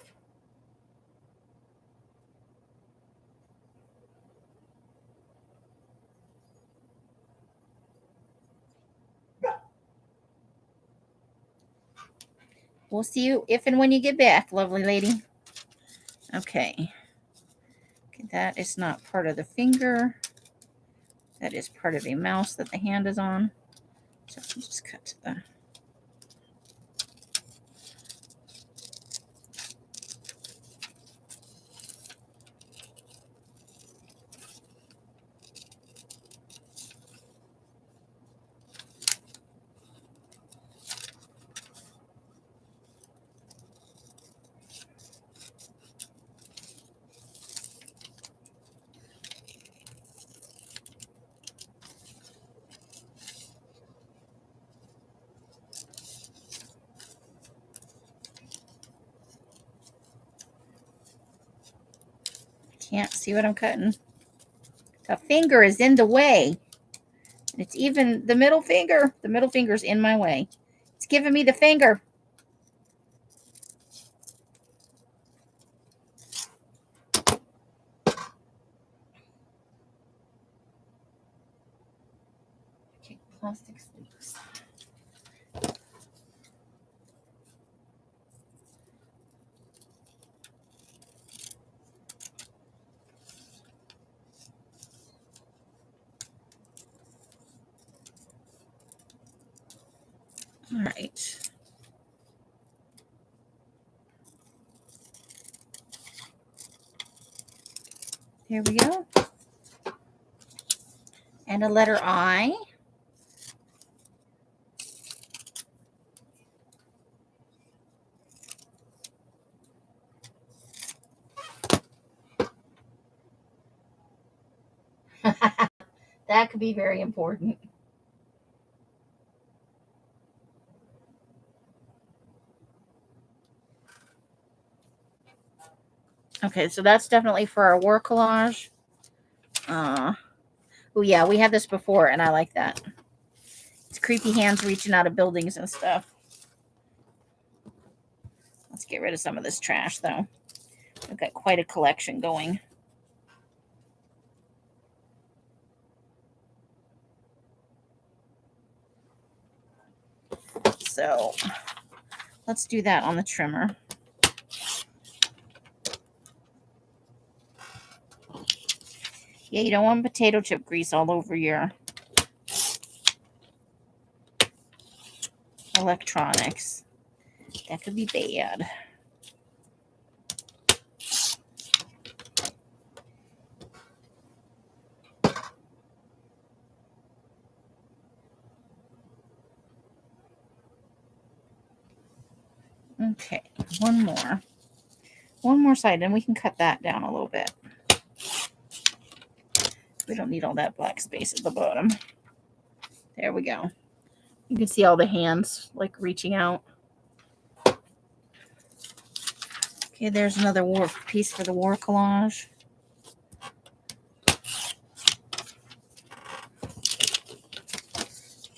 We'll see you if and when you get back, lovely lady. Okay. That is not part of the finger. That is part of a mouse that the hand is on. So I'll just cut to the... Can't see what I'm cutting. The finger is in the way. It's even the middle finger. The middle finger's in my way. It's giving me the finger. Okay, plastic sleeves. All right. There we go. And a letter I. That could be very important. Okay, so that's definitely for our war collage. Oh yeah, we had this before, and I like that. It's creepy hands reaching out of buildings and stuff. Let's get rid of some of this trash, though. We've got quite a collection going. So let's do that on the trimmer. Yeah, you don't want potato chip grease all over your electronics. That could be bad. Okay, one more side, and we can cut that down a little bit. We don't need all that black space at the bottom. There we go. You can see all the hands like reaching out. Okay, there's another war piece for the war collage.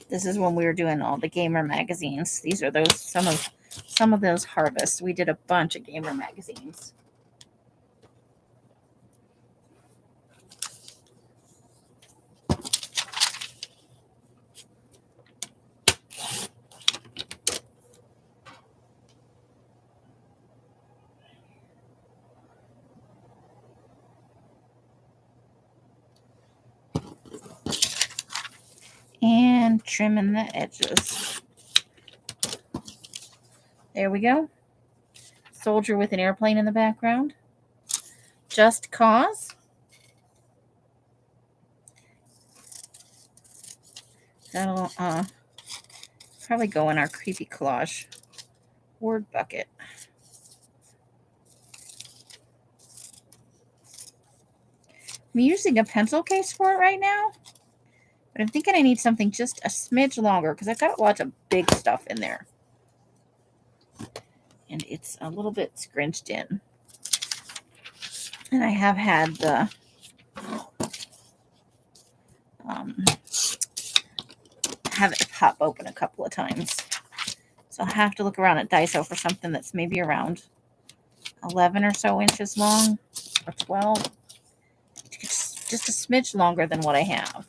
This is when we were doing all the gamer magazines. These are those some of those harvests. We did a bunch of gamer magazines. And trimming the edges. There we go. Soldier with an airplane in the background. Just Cause. That'll probably go in our creepy collage word bucket. I'm using a pencil case for it right now, but I'm thinking I need something just a smidge longer because I've got lots of big stuff in there. And it's a little bit scrunched in. And I have had the have it pop open a couple of times. So I'll have to look around at Daiso for something that's maybe around 11 or so inches long, or 12. Just a smidge longer than what I have.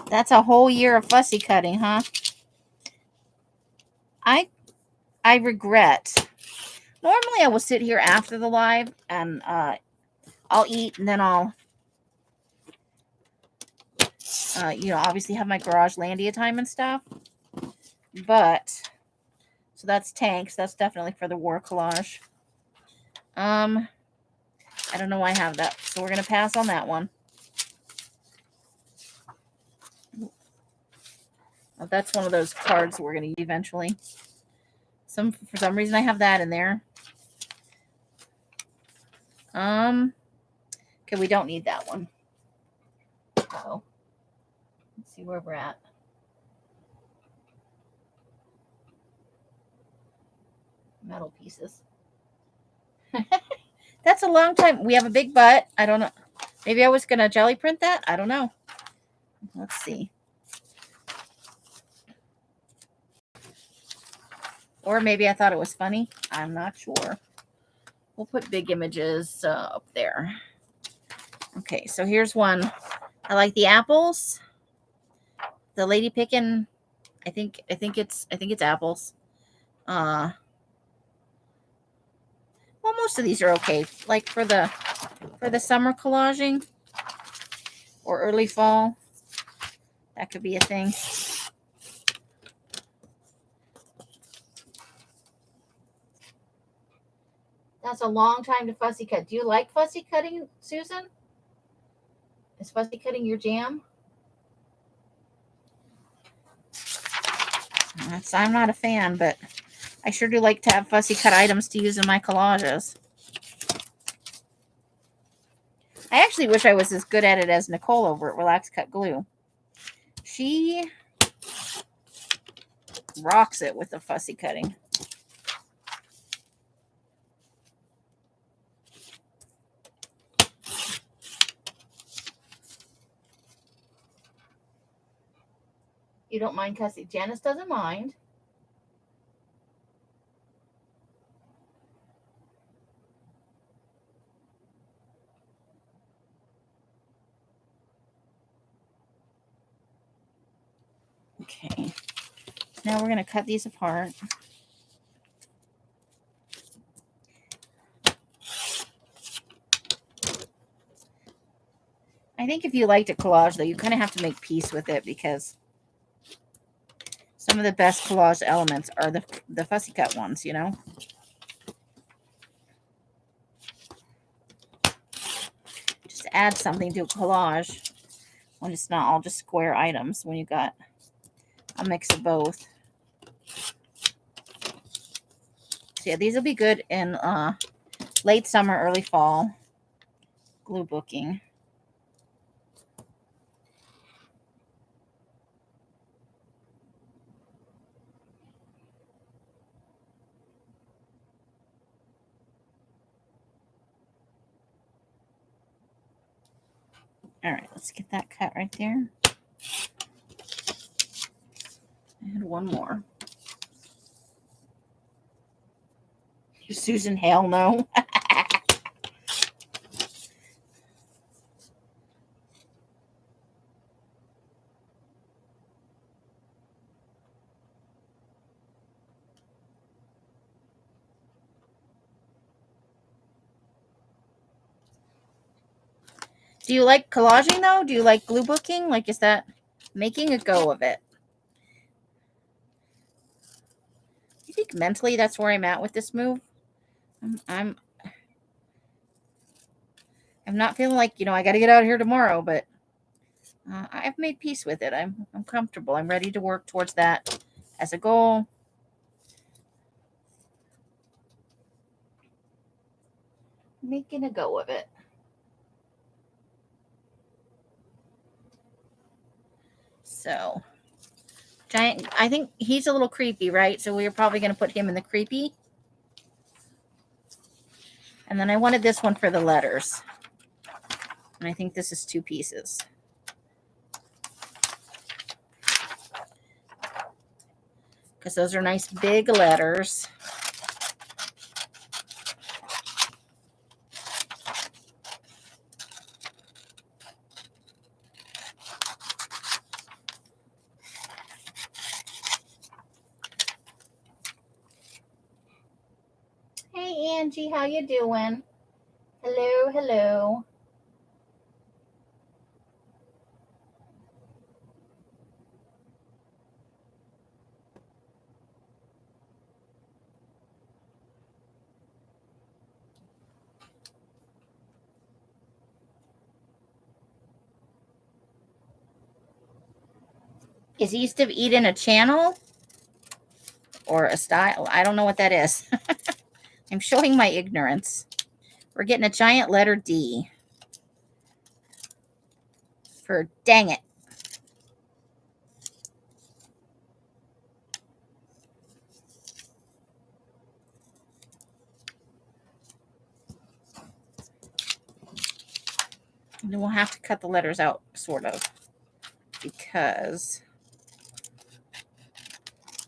That's a whole year of fussy cutting, huh? I regret. Normally I will sit here after the live and I'll eat and then I'll obviously have my garage landia time and stuff. But so that's tanks. That's definitely for the war collage. I don't know why I have that. So we're gonna pass on that one. Well, that's one of those cards we're gonna use eventually. For some reason I have that in there. Okay, we don't need that one. So let's see where we're at. Metal pieces. That's a long time. We have a big butt. I don't know. Maybe I was gonna jelly print that. I don't know. Let's see. Or maybe I thought it was funny. I'm not sure. We'll put big images up there. Okay, so here's one. I like the apples. The lady picking. I think it's apples. Well, most of these are okay. Like for the summer collaging or early fall, that could be a thing. That's a long time to fussy cut. Do you like fussy cutting, Susan? Is fussy cutting your jam? I'm not a fan, but I sure do like to have fussy cut items to use in my collages. I actually wish I was as good at it as Nicole over at Relax Cut Glue. She rocks it with the fussy cutting. You don't mind cussing? Janice doesn't mind. Okay. Now we're going to cut these apart. I think if you like to collage, though, you kind of have to make peace with it because some of the best collage elements are the fussy cut ones, you know? Just add something to a collage when it's not all just square items, when you got a mix of both. So yeah, these will be good in late summer, early fall glue booking. All right, let's get that cut right there. And one more. Susan, hell no. Do you like collaging, though? Do you like glue booking? Like, is that making a go of it? I think mentally that's where I'm at with this move. I'm not feeling like, I got to get out of here tomorrow, but I've made peace with it. I'm comfortable. I'm ready to work towards that as a goal. Making a go of it. So, giant, I think he's a little creepy, right? So we're probably going to put him in the creepy. And then I wanted this one for the letters. And I think this is 2 pieces. Because those are nice big letters. Hey, Angie, how you doing? Hello, hello. Is East of Eden a channel or a style? I don't know what that is. I'm showing my ignorance. We're getting a giant letter D for dang it. And then we'll have to cut the letters out, sort of, because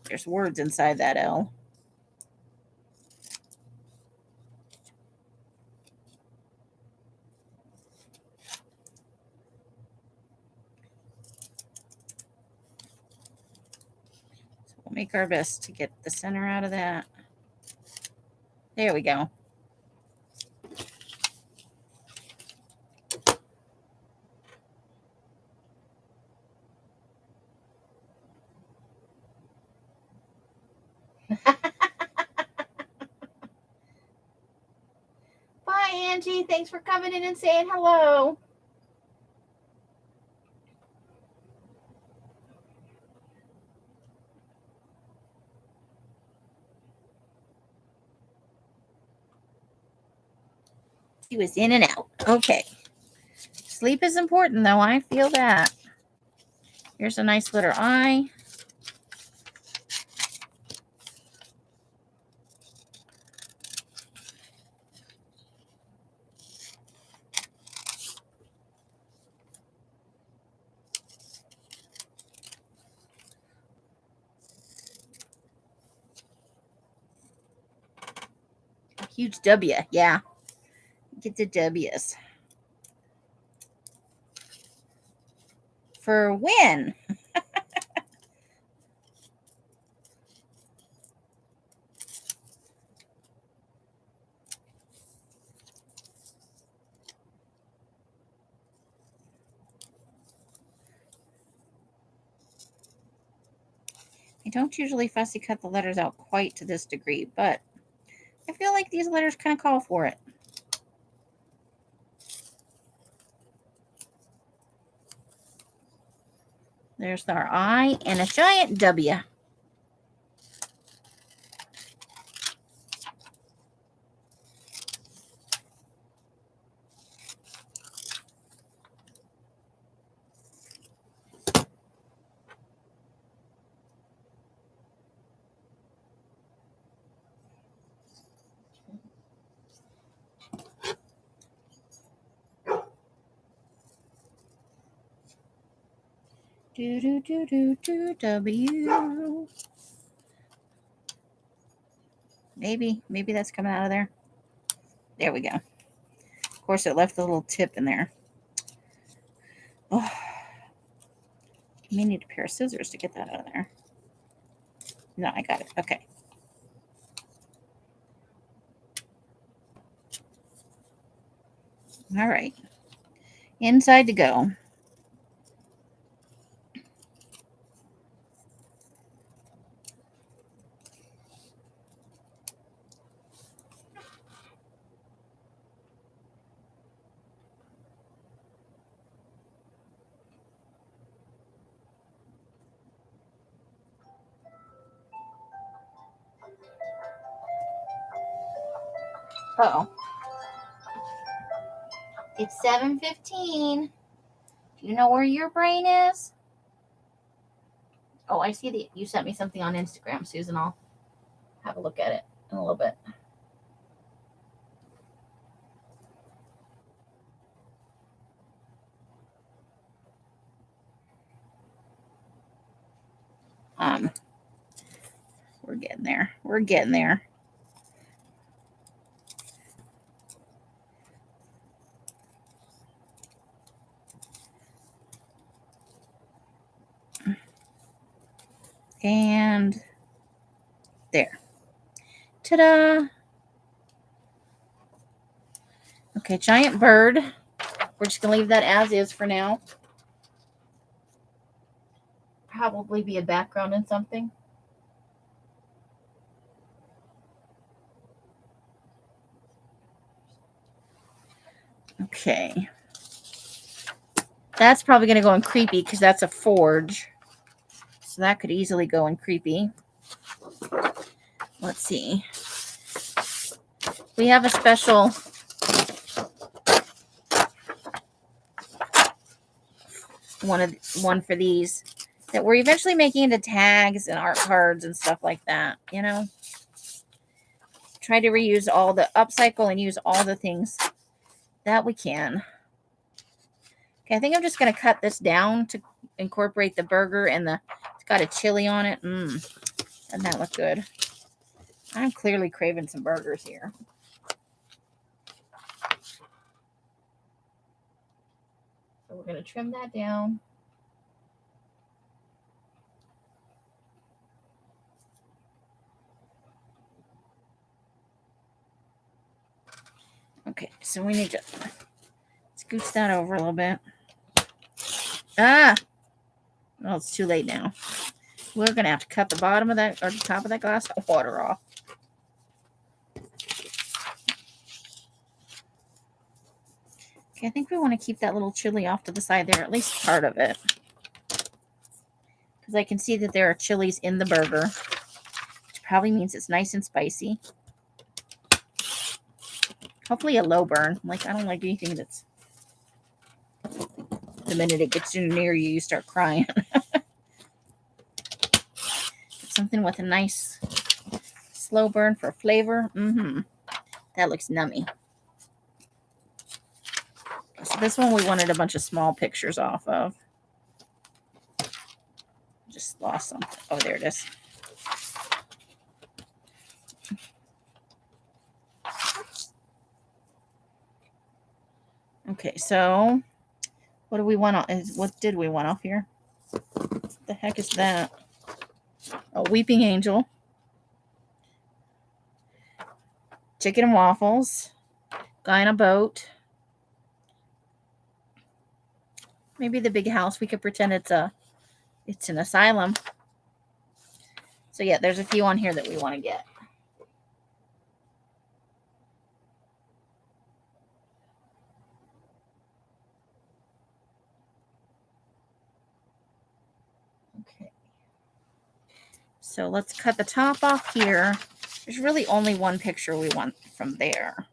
there's words inside that L. So we'll make our best to get the center out of that. There we go. Bye, Angie. Thanks for coming in and saying hello. He was in and out. Okay. Sleep is important, though. I feel that. Here's a nice letter I. Huge W. Yeah. Get the W's. For when? I don't usually fussy cut the letters out quite to this degree, but I feel like these letters kind of call for it. There's our I and a giant W. Do do do do do W. Maybe that's coming out of there. There we go. Of course, it left the little tip in there. Oh, you may need a pair of scissors to get that out of there. No, I got it. Okay. All right. Inside to go. Uh-oh. It's 7:15. Do you know where your brain is? Oh, I see you sent me something on Instagram, Susan. I'll have a look at it in a little bit. We're getting there. We're getting there. And there. Ta-da! Okay, giant bird. We're just going to leave that as is for now. Probably be a background in something. Okay. That's probably going to go in creepy because that's a forge. So that could easily go in creepy. Let's see. We have a special one for these that we're eventually making into tags and art cards and stuff like that, you know. Try to reuse all the upcycle and use all the things that we can. Okay, I think I'm just going to cut this down to incorporate the burger and it's got a chili on it. Doesn't that look good? I'm clearly craving some burgers here. So we're going to trim that down. Okay, so we need to scooch that over a little bit. Ah! Well, it's too late now. We're going to have to cut the bottom of that, or the top of that glass of water off. Okay, I think we want to keep that little chili off to the side there, at least part of it. Because I can see that there are chilies in the burger, which probably means it's nice and spicy. Hopefully a low burn. Like, I don't like anything that's... The minute it gets near you, you start crying. Something with a nice slow burn for flavor. That looks nummy. So this one we wanted a bunch of small pictures off of. Just lost something. Oh, there it is. Okay, so what do we want off? What did we want off here? What the heck is that? A weeping angel. Chicken and waffles. Guy in a boat. Maybe the big house. We could pretend it's an asylum. So yeah, there's a few on here that we want to get. Okay. So let's cut the top off here. There's really only one picture we want from there.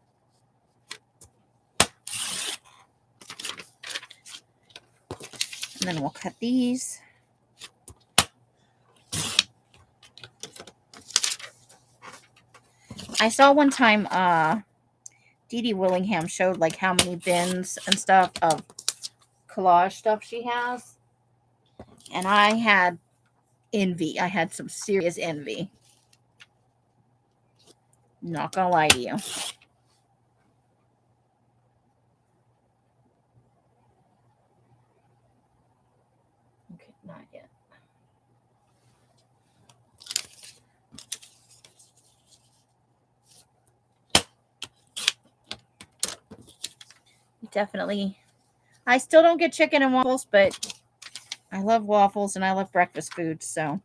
And then we'll cut these. I saw one time Dee Dee Willingham showed like how many bins and stuff of collage stuff she has. And I had envy. I had some serious envy. Not gonna lie to you. Okay, not yet. Definitely. I still don't get chicken and waffles, but I love waffles and I love breakfast food, so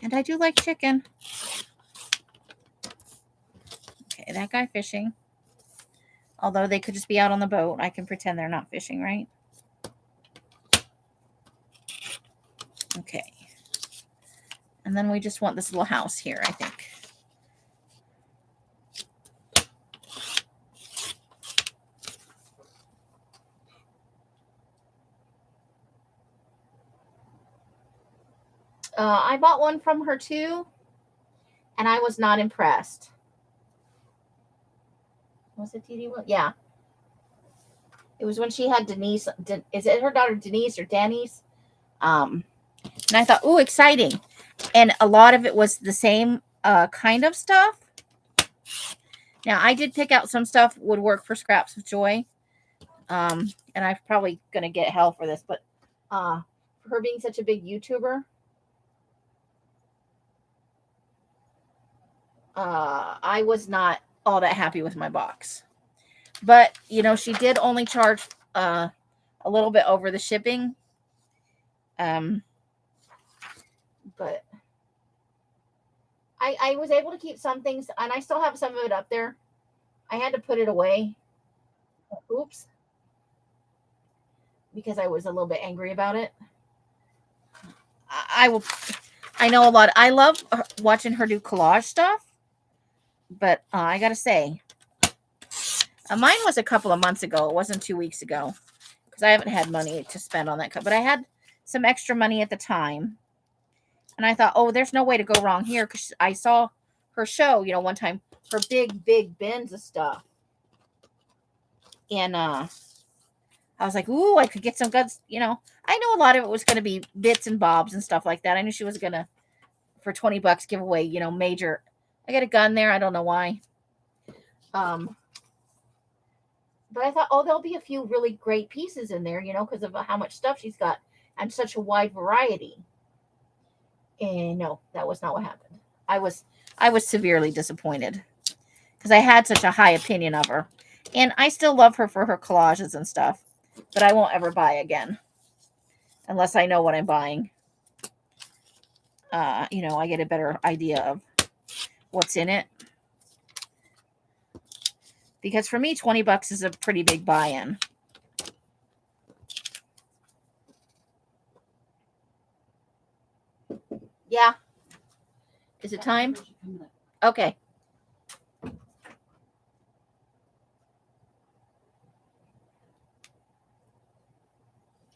and I do like chicken. Okay, that guy fishing. Although they could just be out on the boat. I can pretend they're not fishing, right? Okay. And then we just want this little house here, I think. I bought one from her too, and I was not impressed. Was it TD? Yeah. It was when she had Denise. Is it her daughter Denise or Denny's? And I thought, ooh, exciting. And a lot of it was the same kind of stuff. Now, I did pick out some stuff would work for Scraps of Joy. And I'm probably going to get hell for this, but for her being such a big YouTuber, I was not all that happy with my box. But, you know, she did only charge a little bit over the shipping. But I was able to keep some things, and I still have some of it up there. I had to put it away. Oops. Because I was a little bit angry about it. I know a lot. I love watching her do collage stuff. But I got to say, mine was a couple of months ago. It wasn't 2 weeks ago. Because I haven't had money to spend on that. But I had some extra money at the time. And I thought, oh, there's no way to go wrong here. Because I saw her show, you know, one time. Her big bins of stuff. And I was like, ooh, I could get some goods. You know, I know a lot of it was going to be bits and bobs and stuff like that. I knew she was going to, for $20, give away, you know, major. I got a gun there. I don't know why. But I thought, oh, there'll be a few really great pieces in there, you know, because of how much stuff she's got and such a wide variety. And no, that was not what happened. I was severely disappointed because I had such a high opinion of her. And I still love her for her collages and stuff, but I won't ever buy again unless I know what I'm buying. You know, I get a better idea of what's in it. Because for me, $20 is a pretty big buy-in. Yeah. Is it time? Okay.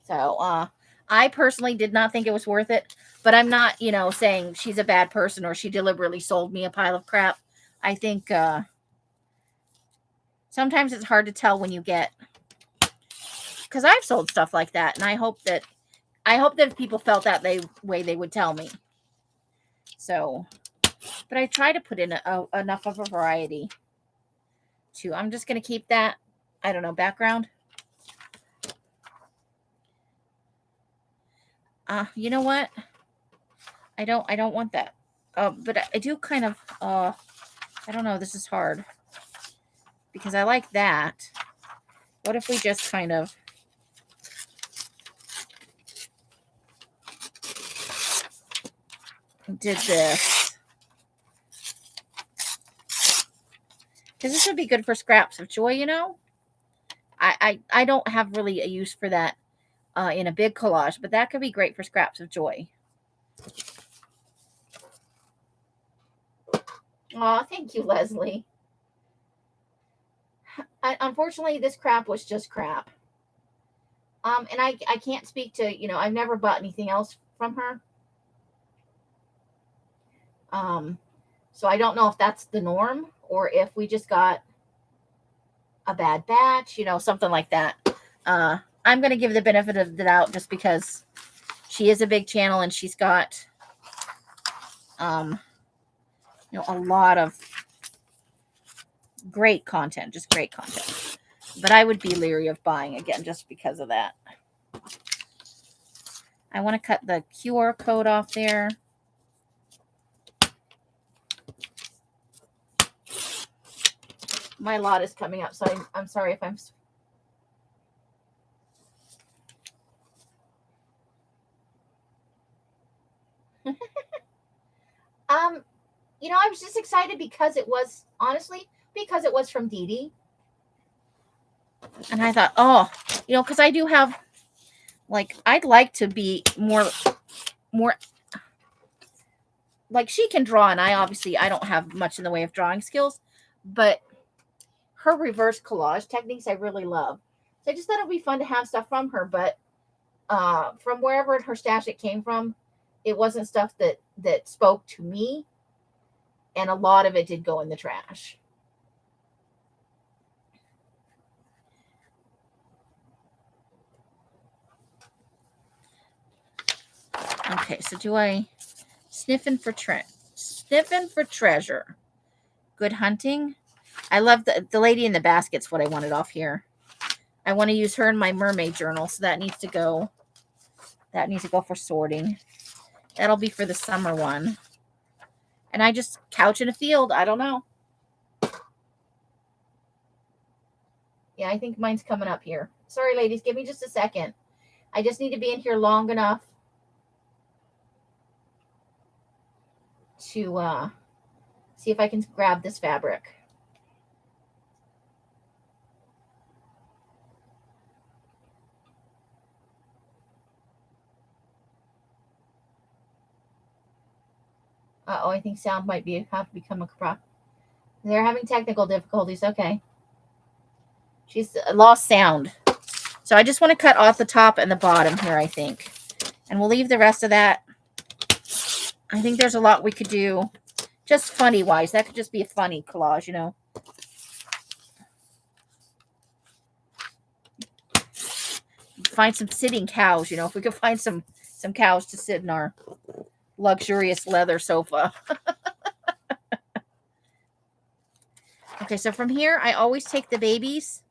So, I personally did not think it was worth it, but I'm not, you know, saying she's a bad person or she deliberately sold me a pile of crap. I think sometimes it's hard to tell when you get, because I've sold stuff like that, and I hope that if people felt that way, they would tell me. So, but I try to put in enough of a variety too. I'm just going to keep that, I don't know, background. You know what? I don't want that. But I do kind of, I don't know, this is hard. Because I like that. What if we just kind of did this? Because this would be good for Scraps of Joy, you know? I don't have really a use for that in a big collage, but that could be great for Scraps of Joy. Oh, thank you, Leslie. Unfortunately, this crap was just crap. And I can't speak to, you know, I've never bought anything else from her. So I don't know if that's the norm or if we just got a bad batch, you know, something like that. I'm going to give the benefit of the doubt just because she is a big channel and she's got, you know, a lot of great content, just great content. But I would be leery of buying again just because of that. I want to cut the QR code off there. My lot is coming up, so I'm sorry if I'm... You know, I was just excited because it was, honestly, because it was from Dee Dee. And I thought, oh, you know, because I do have, like, I'd like to be more, like, she can draw, and I don't have much in the way of drawing skills, but her reverse collage techniques I really love. So I just thought it would be fun to have stuff from her, but from wherever her stash it came from, it wasn't stuff that spoke to me, and a lot of it did go in the trash. Okay, so do I sniffing for treasure? Good hunting. I love the lady in the basket's what I wanted off here. I want to use her in my mermaid journal, so that needs to go. That needs to go for sorting. That'll be for the summer one. And I just couch in a field. I don't know. Yeah, I think mine's coming up here. Sorry, ladies. Give me just a second. I just need to be in here long enough to see if I can grab this fabric. Uh-oh, I think sound might have become a problem. They're having technical difficulties. Okay. She's lost sound. So I just want to cut off the top and the bottom here, I think. And we'll leave the rest of that. I think there's a lot we could do. Just funny-wise. That could just be a funny collage, you know. Find some sitting cows, you know. If we could find some cows to sit in our luxurious leather sofa. Okay, so from here, I always take the babies.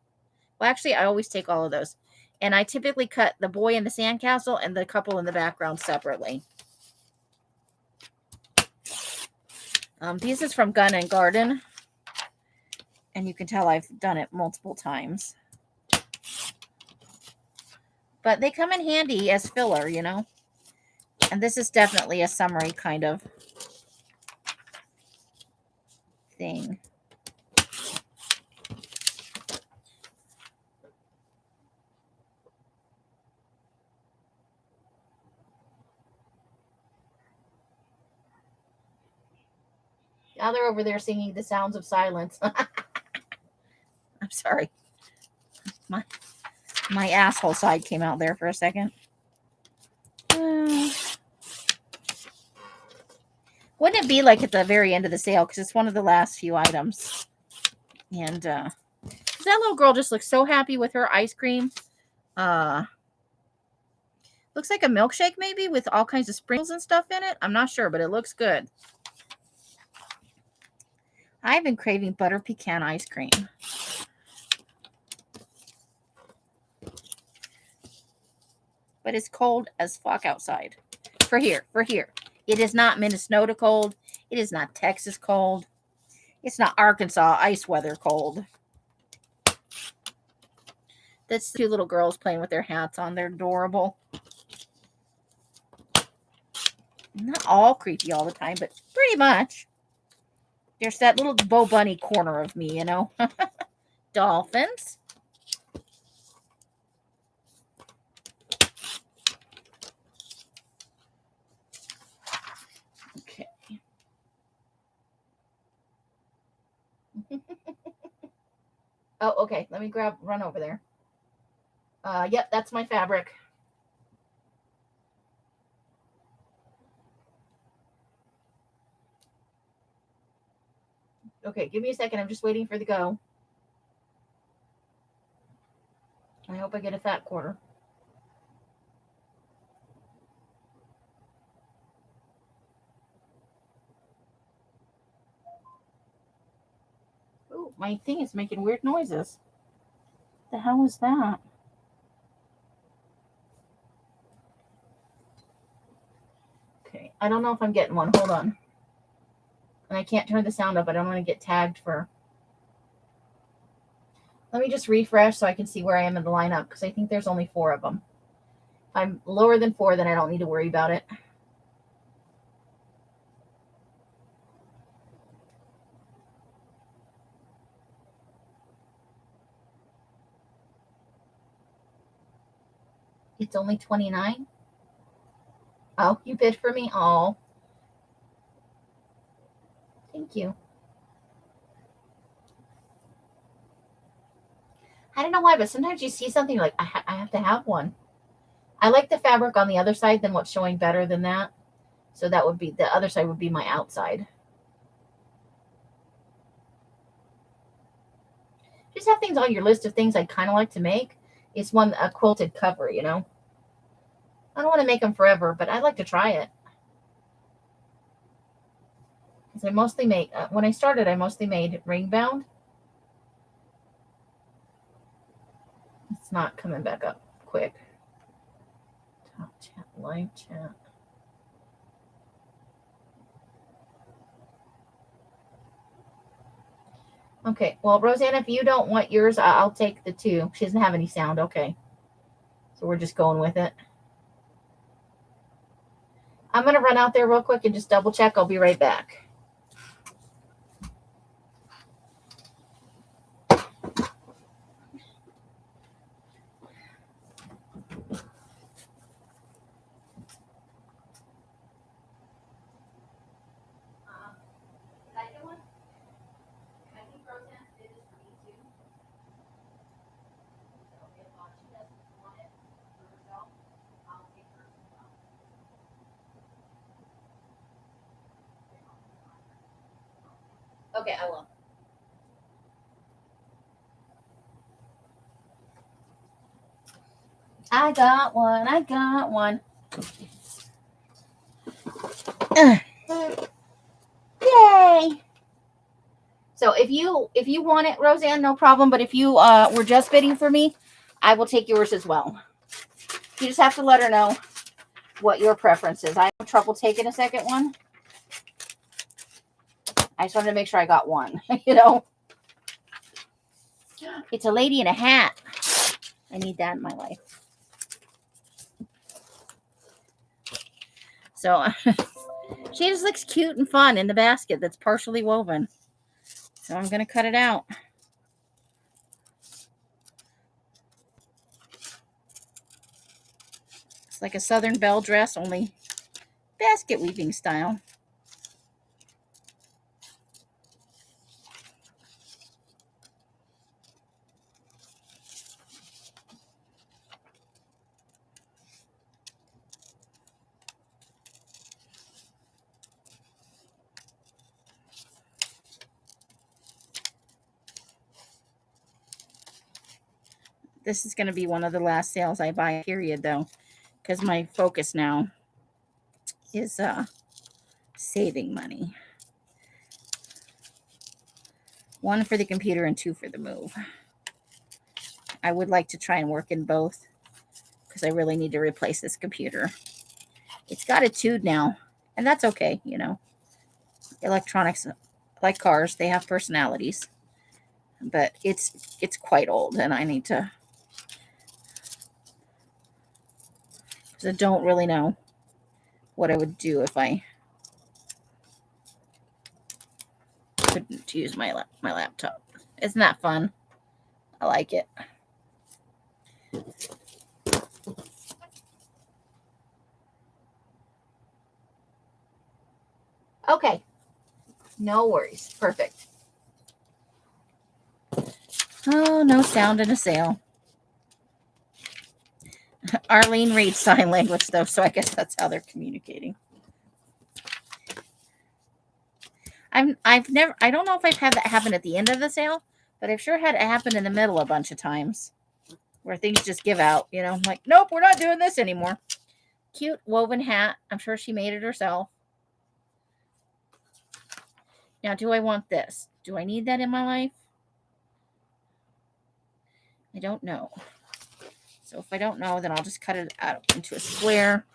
Well, actually, I always take all of those. And I typically cut the boy in the sandcastle and the couple in the background separately. This is from Gun and Garden. And you can tell I've done it multiple times. But they come in handy as filler, you know. And this is definitely a summery kind of thing. Now they're over there singing the sounds of silence. I'm sorry. My asshole side came out there for a second. Wouldn't it be like at the very end of the sale? Because it's one of the last few items. And that little girl just looks so happy with her ice cream. Looks like a milkshake maybe with all kinds of sprinkles and stuff in it. I'm not sure, but it looks good. I've been craving butter pecan ice cream. But it's cold as fuck outside. For here. It is not Minnesota cold. It is not Texas cold. It's not Arkansas ice weather cold. That's two little girls playing with their hats on. They're adorable. Not all creepy all the time, but pretty much. There's that little Bo Bunny corner of me, you know. Dolphins. Okay. Oh, okay. Let me run over there. Yep, that's my fabric. Okay, give me a second. I'm just waiting for the go. I hope I get a fat quarter. Ooh, my thing is making weird noises. What the hell is that? Okay, I don't know if I'm getting one. Hold on. And I can't turn the sound up. I don't want to get tagged for... Let me just refresh so I can see where I am in the lineup, because I think there's only 4 of them. If I'm lower than 4, then I don't need to worry about it. It's only 29? Oh, you bid for me? Oh. Thank you. I don't know why, but sometimes you see something like, I have to have one. I like the fabric on the other side than what's showing better than that. So that would be, the other side would be my outside. Just have things on your list of things I'd kind of like to make. It's a quilted cover, you know. I don't want to make them forever, but I'd like to try it. Because I mostly make, when I started, I mostly made ring bound. It's not coming back up quick. Top chat, live chat. Okay, well, Rosanna, if you don't want yours, I'll take the 2. She doesn't have any sound. Okay. So we're just going with it. I'm going to run out there real quick and just double check. I'll be right back. Okay, I will. I got one. I got one. Yay! So if you want it, Roseanne, no problem. But if you were just bidding for me, I will take yours as well. You just have to let her know what your preference is. I have trouble taking a second one. I just wanted to make sure I got one. You know, it's a lady in a hat. I need that in my life. So she just looks cute and fun in the basket that's partially woven. So I'm going to cut it out. It's like a Southern belle dress, only basket weaving style. This is going to be one of the last sales I buy, period, though, because my focus now is saving money. 1 for the computer and 2 for the move. I would like to try and work in both because I really need to replace this computer. It's got a tude now, and that's okay, you know. Electronics, like cars, they have personalities. But it's quite old, and I need to, because I don't really know what I would do if I couldn't use my laptop. Isn't that fun? I like it. Okay. No worries. Perfect. Oh, no sound in a sale. Arlene reads sign language, though, so I guess that's how they're communicating. I don't know if I've had that happen at the end of the sale, but I've sure had it happen in the middle a bunch of times where things just give out, you know, like, nope, we're not doing this anymore. Cute woven hat. I'm sure she made it herself. Now, do I want this? Do I need that in my life? I don't know. So if I don't know, then I'll just cut it out into a square.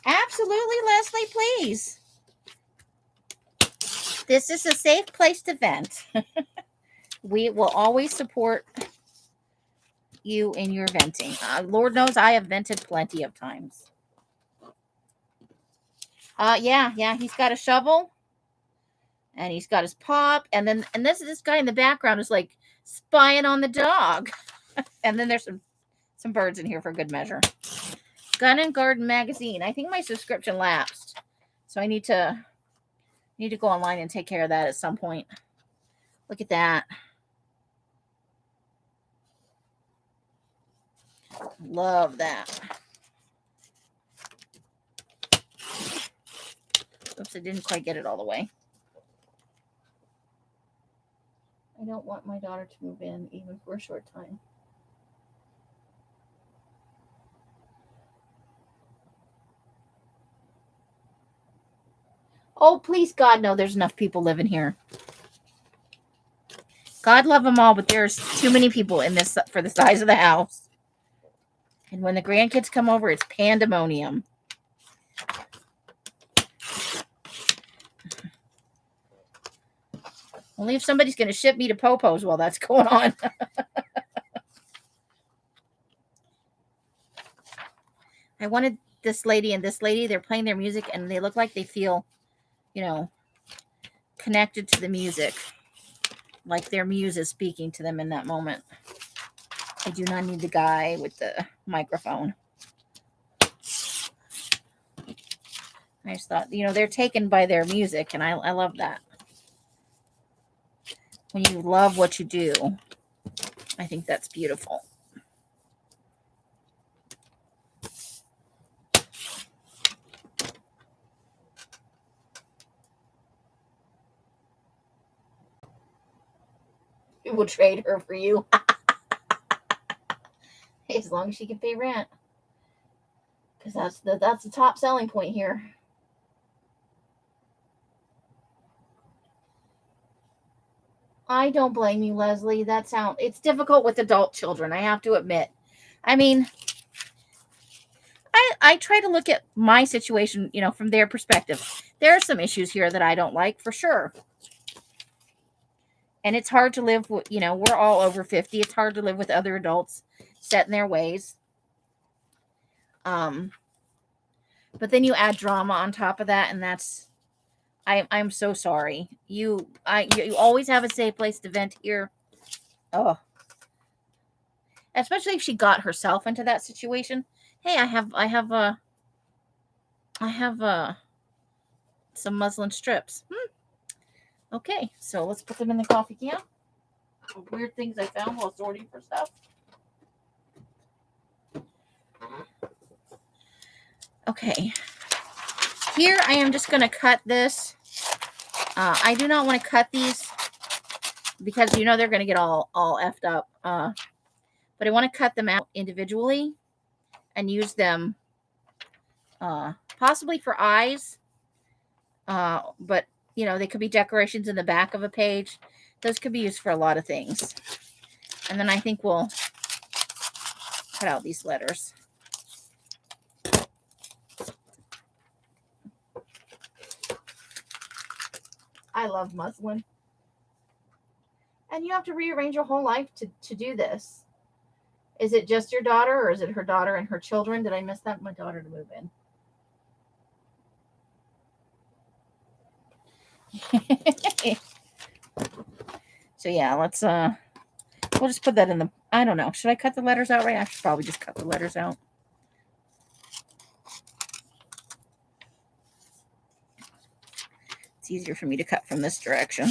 Absolutely, Leslie, please. This is a safe place to vent. We will always support you in your venting. Lord knows I have vented plenty of times. Yeah, he's got a shovel. And he's got his pop. And this guy in the background is like spying on the dog. And then there's some birds in here for good measure. Gun and Garden magazine. I think my subscription lapsed. So I need to go online and take care of that at some point. Look at that. Love that. Oops, I didn't quite get it all the way. I don't want my daughter to move in even for a short time. Oh, please, God, no, there's enough people living here. God love them all, but there's too many people in this for the size of the house. And when the grandkids come over, it's pandemonium. Only if somebody's going to ship me to Popo's while that's going on. I wanted this lady and this lady. They're playing their music, and they look like they feel, connected to the music. Like their muse is speaking to them in that moment. I do not need the guy with the microphone. I just thought, they're taken by their music, and I love that. When you love what you do, I think that's beautiful. We will trade her for you. As long as she can pay rent. Because that's the top selling point here. I don't blame you, Leslie. It's difficult with adult children, I have to admit. I mean, I try to look at my situation, from their perspective. There are some issues here that I don't like, for sure. And it's hard to live with, we're all over 50. It's hard to live with other adults set in their ways. But then you add drama on top of that, and that's, I'm so sorry. You always have a safe place to vent here. Oh, especially if she got herself into that situation. Hey, I have some muslin strips. Okay, so let's put them in the coffee can. Weird things I found while sorting for stuff. Okay, here I am just going to cut this. I do not want to cut these because they're going to get all effed up. But I want to cut them out individually and use them possibly for eyes. But they could be decorations in the back of a page. Those could be used for a lot of things. And then I think we'll cut out these letters. I love muslin. And you have to rearrange your whole life to do this. Is it just your daughter, or is it her daughter and her children? Did I miss that? My daughter to move in. So yeah, let's we'll just put that in the, I don't know. Should I cut the letters out right? I should probably just cut the letters out. It's easier for me to cut from this direction.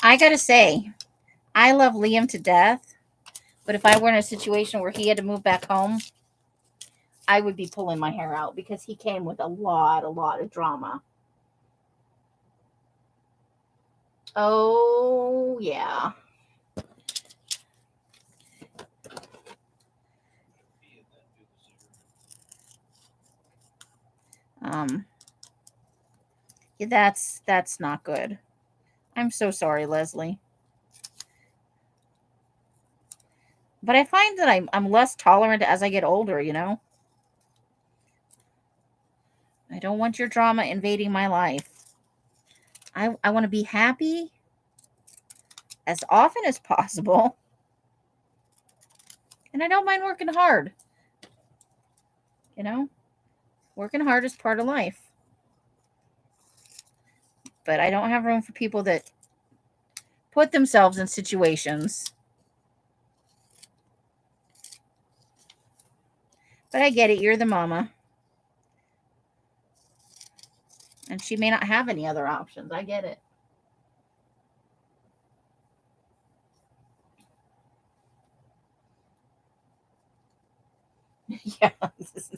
I gotta say, I love Liam to death, but if I were in a situation where he had to move back home, I would be pulling my hair out because he came with a lot of drama. Oh, yeah. Yeah, that's not good. I'm so sorry, Leslie. But I find that I'm less tolerant as I get older, I don't want your drama invading my life. I want to be happy as often as possible. And I don't mind working hard. Working hard is part of life. But I don't have room for people that put themselves in situations. But I get it. You're the mama. And she may not have any other options. I get it. Yeah,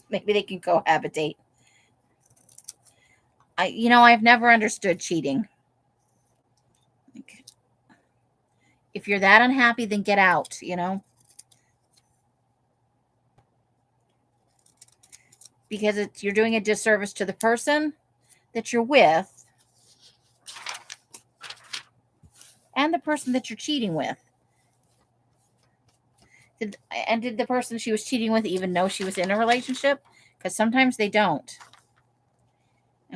maybe they can cohabitate. I've never understood cheating. If you're that unhappy, then get out, because you're doing a disservice to the person that you're with and the person that you're cheating with. Did the person she was cheating with even know she was in a relationship? Because sometimes they don't.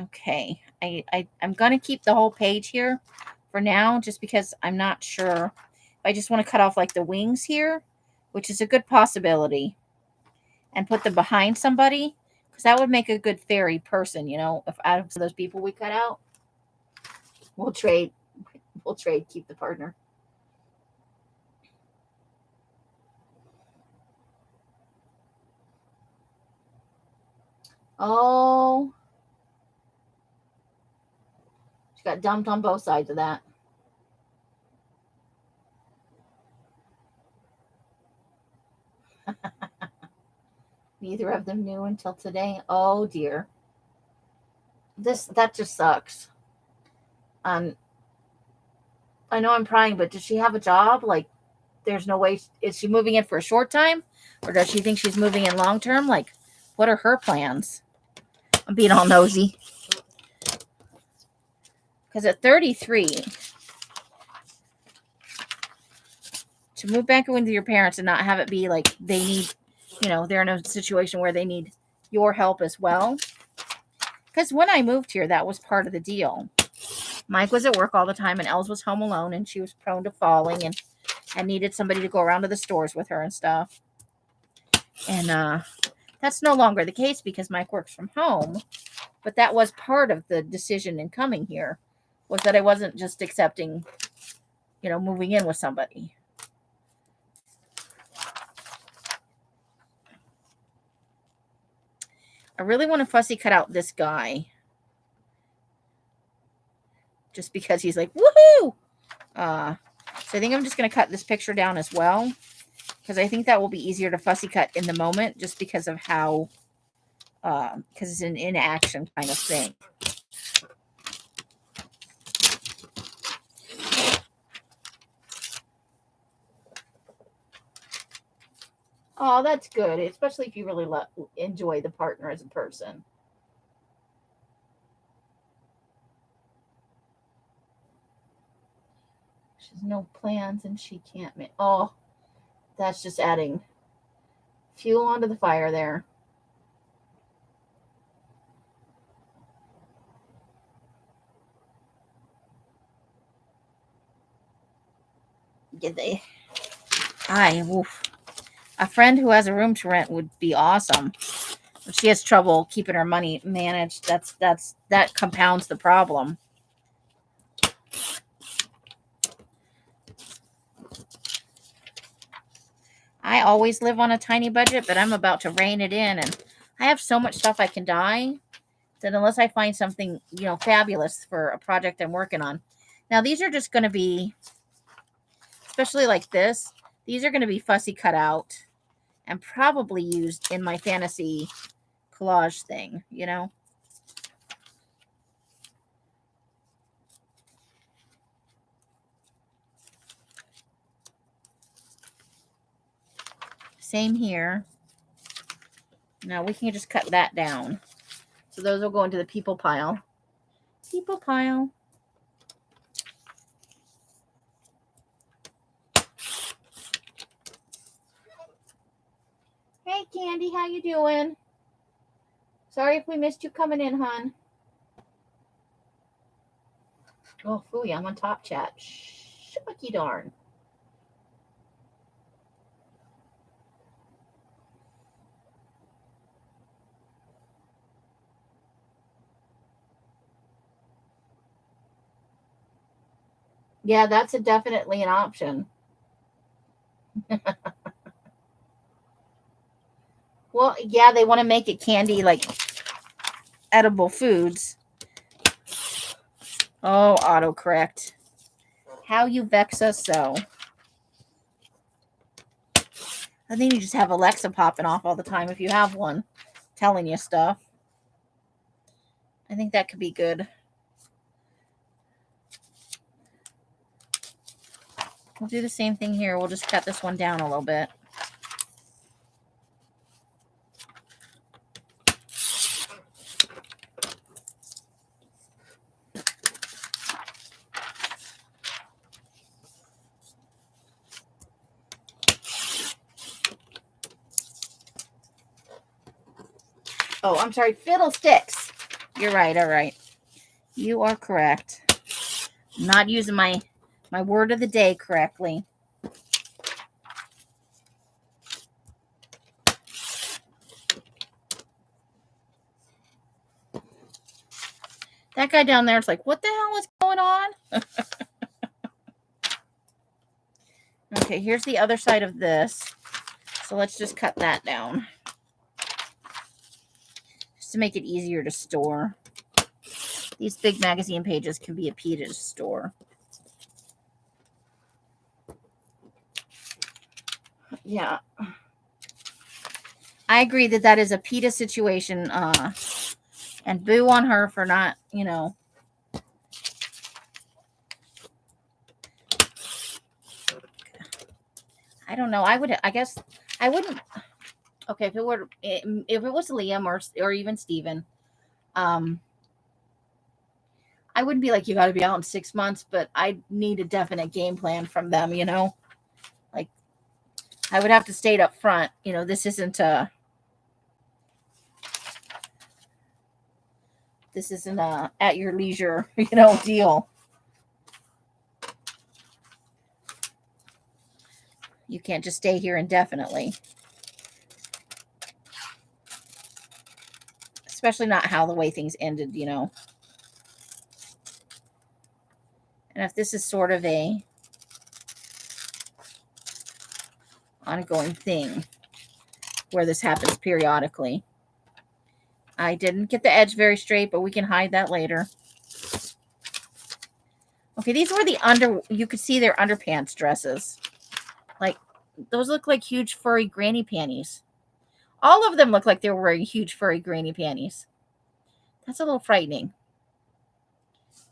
Okay, I'm going to keep the whole page here for now, just because I'm not sure. I just want to cut off like the wings here, which is a good possibility, and put them behind somebody, because that would make a good fairy person, if out of those people we cut out, we'll trade, keep the partner. Oh, she got dumped on both sides of that. Neither of them knew until today. Oh dear. That just sucks. I know I'm prying, but does she have a job? Like, there's no way. Is she moving in for a short time, or does she think she's moving in long term? Like, what are her plans? I'm being all nosy. Because at 33, to move back in with your parents and not have it be like they need, they're in a situation where they need your help as well. Because when I moved here, that was part of the deal. Mike was at work all the time, and Els was home alone, and she was prone to falling and needed somebody to go around to the stores with her and stuff. And that's no longer the case because Mike works from home. But that was part of the decision in coming here, was that I wasn't just accepting, moving in with somebody. I really want to fussy cut out this guy. Just because he's like, woohoo! So I think I'm just going to cut this picture down as well, because I think that will be easier to fussy cut in the moment, just because of how, because it's an inaction kind of thing. Oh, that's good, especially if you really enjoy the partner as a person. She has no plans and she can't make. Oh, that's just adding fuel onto the fire there. A friend who has a room to rent would be awesome. If she has trouble keeping her money managed, that compounds the problem. I always live on a tiny budget, but I'm about to rein it in, and I have so much stuff I can dye that unless I find something, fabulous for a project I'm working on. Now, these are just going to be, especially like this, these are going to be fussy cut out and probably used in my fantasy collage thing, Same here. Now we can just cut that down. So those will go into the people pile. People pile. Hey, Candy, how you doing? Sorry if we missed you coming in, hon. Oh, phooey, I'm on top chat. Shucky darn. Yeah, that's definitely an option. Well, yeah, they want to make it candy, like edible foods. Oh, autocorrect. How you vex us so. I think you just have Alexa popping off all the time if you have one telling you stuff. I think that could be good. We'll do the same thing here. We'll just cut this one down a little bit. Oh, I'm sorry. Fiddlesticks. You're right. All right. You are correct. I'm not using my word of the day correctly. That guy down there is like, what the hell is going on? Okay, here's the other side of this. So let's just cut that down. Just to make it easier to store. These big magazine pages can be a pea to store. Yeah. I agree that is a PETA situation. And boo on her for not, you know. I don't know. I guess I wouldn't. Okay, if it was Liam or even Steven, I wouldn't be like, you got to be out in 6 months, but I need a definite game plan from them, you know. Like, I would have to state up front, you know, this isn't a at your leisure, you know, deal. You can't just stay here indefinitely. Especially not how the way things ended, you know. And if this is sort of a ongoing thing where this happens periodically. I didn't get the edge very straight, but we can hide that later. Okay, these were you could see their underpants dresses. Like, those look like huge furry granny panties. All of them look like they were wearing huge furry granny panties. That's a little frightening.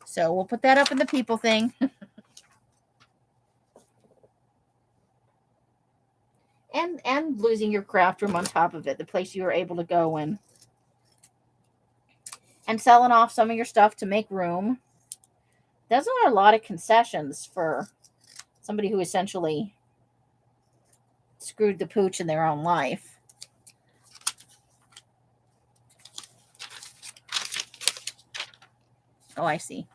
So we'll put that up in the people thing. and losing your craft room on top of it, the place you were able to go and selling off some of your stuff to make room. Those are a lot of concessions for somebody who essentially screwed the pooch in their own life. Oh, I see.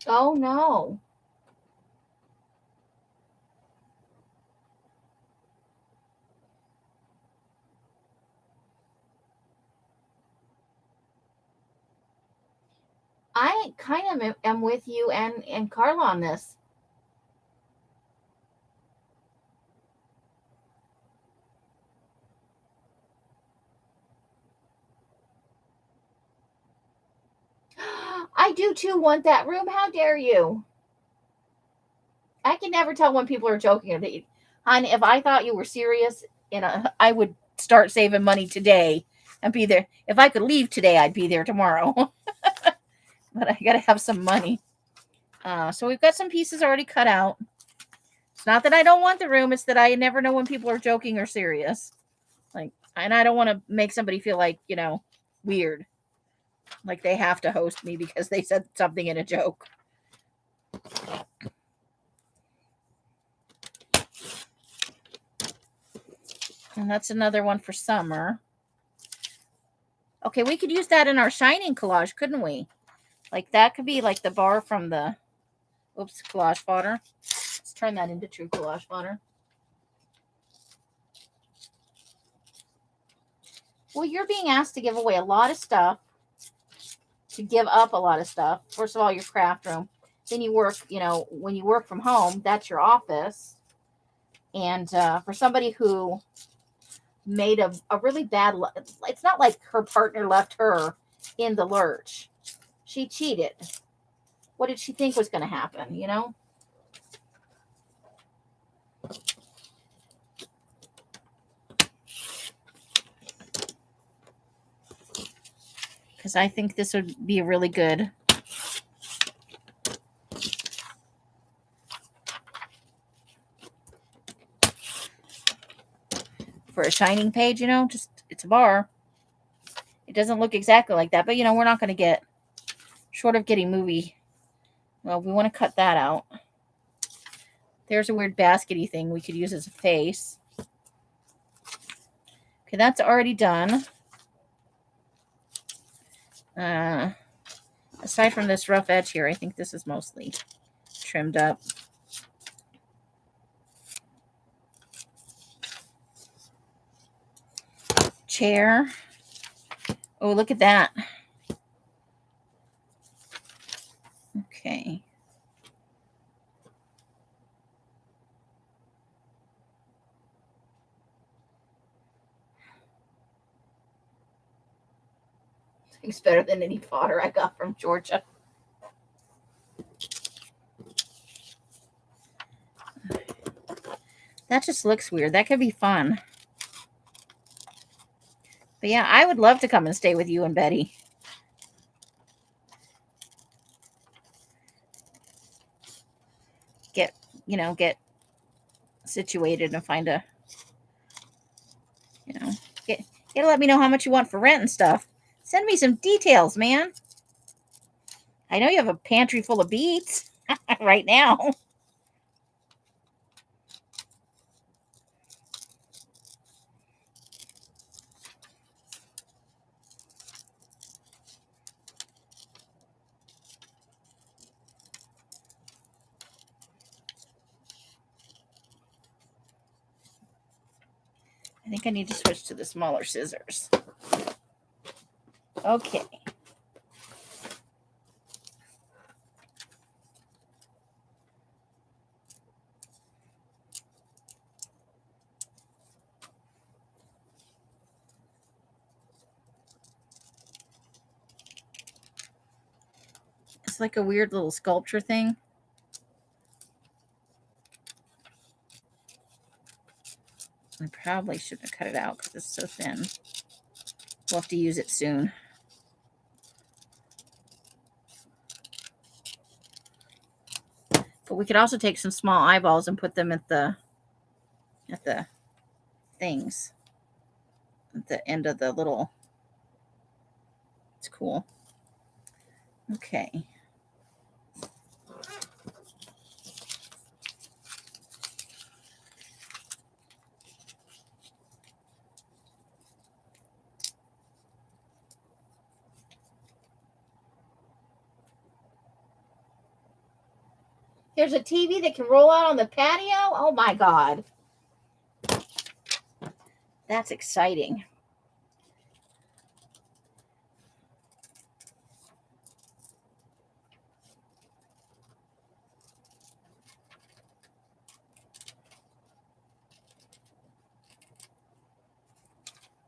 Oh, no. I kind of am with you and Karla on this. I do too want that room. How dare you? I can never tell when people are joking. Hon, if I thought you were serious, I would start saving money today and be there. If I could leave today, I'd be there tomorrow. But I got to have some money. So we've got some pieces already cut out. It's not that I don't want the room. It's that I never know when people are joking or serious. And I don't want to make somebody feel like, you know, weird. Like they have to host me because they said something in a joke. And that's another one for summer. Okay, we could use that in our shining collage, couldn't we? Like that could be like the bar from the collage fodder. Let's turn that into true collage fodder. Well, you're being asked to give away a lot of stuff, to give up a lot of stuff. First of all, your craft room. Then you work, when you work from home, that's your office. And for somebody who made a really bad, it's not like her partner left her in the lurch. She cheated. What did she think was going to happen, Because I think this would be really good. For a shining page, just it's a bar. It doesn't look exactly like that, but we're not going to get, short of getting movie. Well, we want to cut that out. There's a weird baskety thing we could use as a face. Okay, that's already done. Aside from this rough edge here, I think this is mostly trimmed up. Chair. Oh, look at that. Okay. It's better than any fodder I got from Georgia. That just looks weird. That could be fun. But yeah, I would love to come and stay with you and Betty. Get situated and find a, get to let me know how much you want for rent and stuff. Send me some details, man. I know you have a pantry full of beets right now. I think I need to switch to the smaller scissors. Okay. It's like a weird little sculpture thing. I probably shouldn't have cut it out because it's so thin. We'll have to use it soon. But we could also take some small eyeballs and put them at the things. At the end of the little. It's cool. Okay. There's a TV that can roll out on the patio? Oh my God. That's exciting.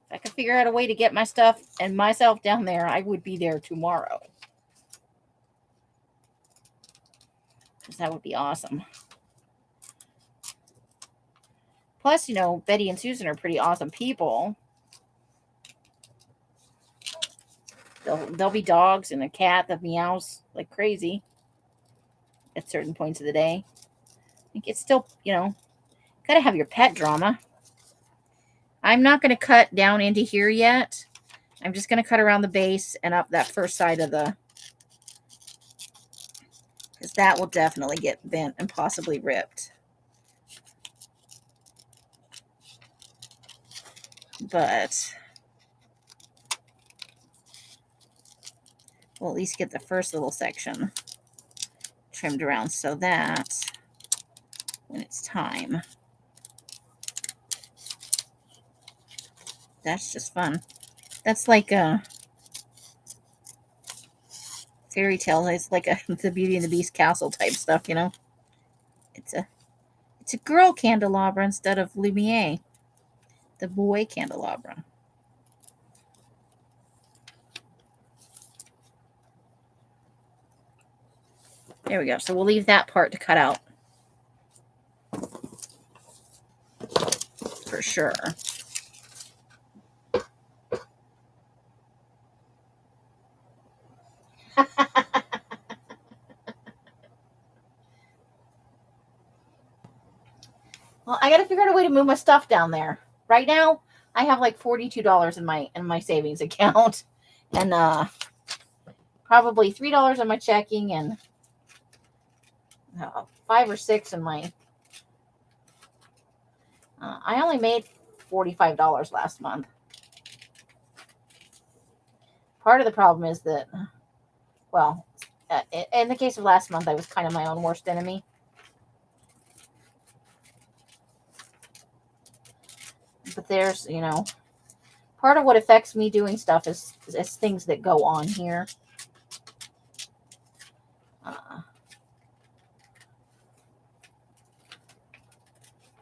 If I could figure out a way to get my stuff and myself down there, I would be there tomorrow. Because that would be awesome. Plus, Betty and Susan are pretty awesome people. There'll be dogs and a cat that meows like crazy at certain points of the day. I think it's still, gotta have your pet drama. I'm not going to cut down into here yet. I'm just going to cut around the base and up that first side of the, because that will definitely get bent and possibly ripped. But we'll at least get the first little section trimmed around so that when it's time, that's just fun. That's like a fairy tale. It's like the Beauty and the Beast castle type stuff, you know. It's a girl candelabra instead of Lumiere, the boy candelabra. There we go. So we'll leave that part to cut out for sure. Well, I got to figure out a way to move my stuff down there. Right now, I have like $42 in my savings account, and probably $3 in my checking, and 5 or 6 in my. I only made $45 last month. Part of the problem is that, well, in the case of last month, I was kind of my own worst enemy. But there's, you know, part of what affects me doing stuff is things that go on here.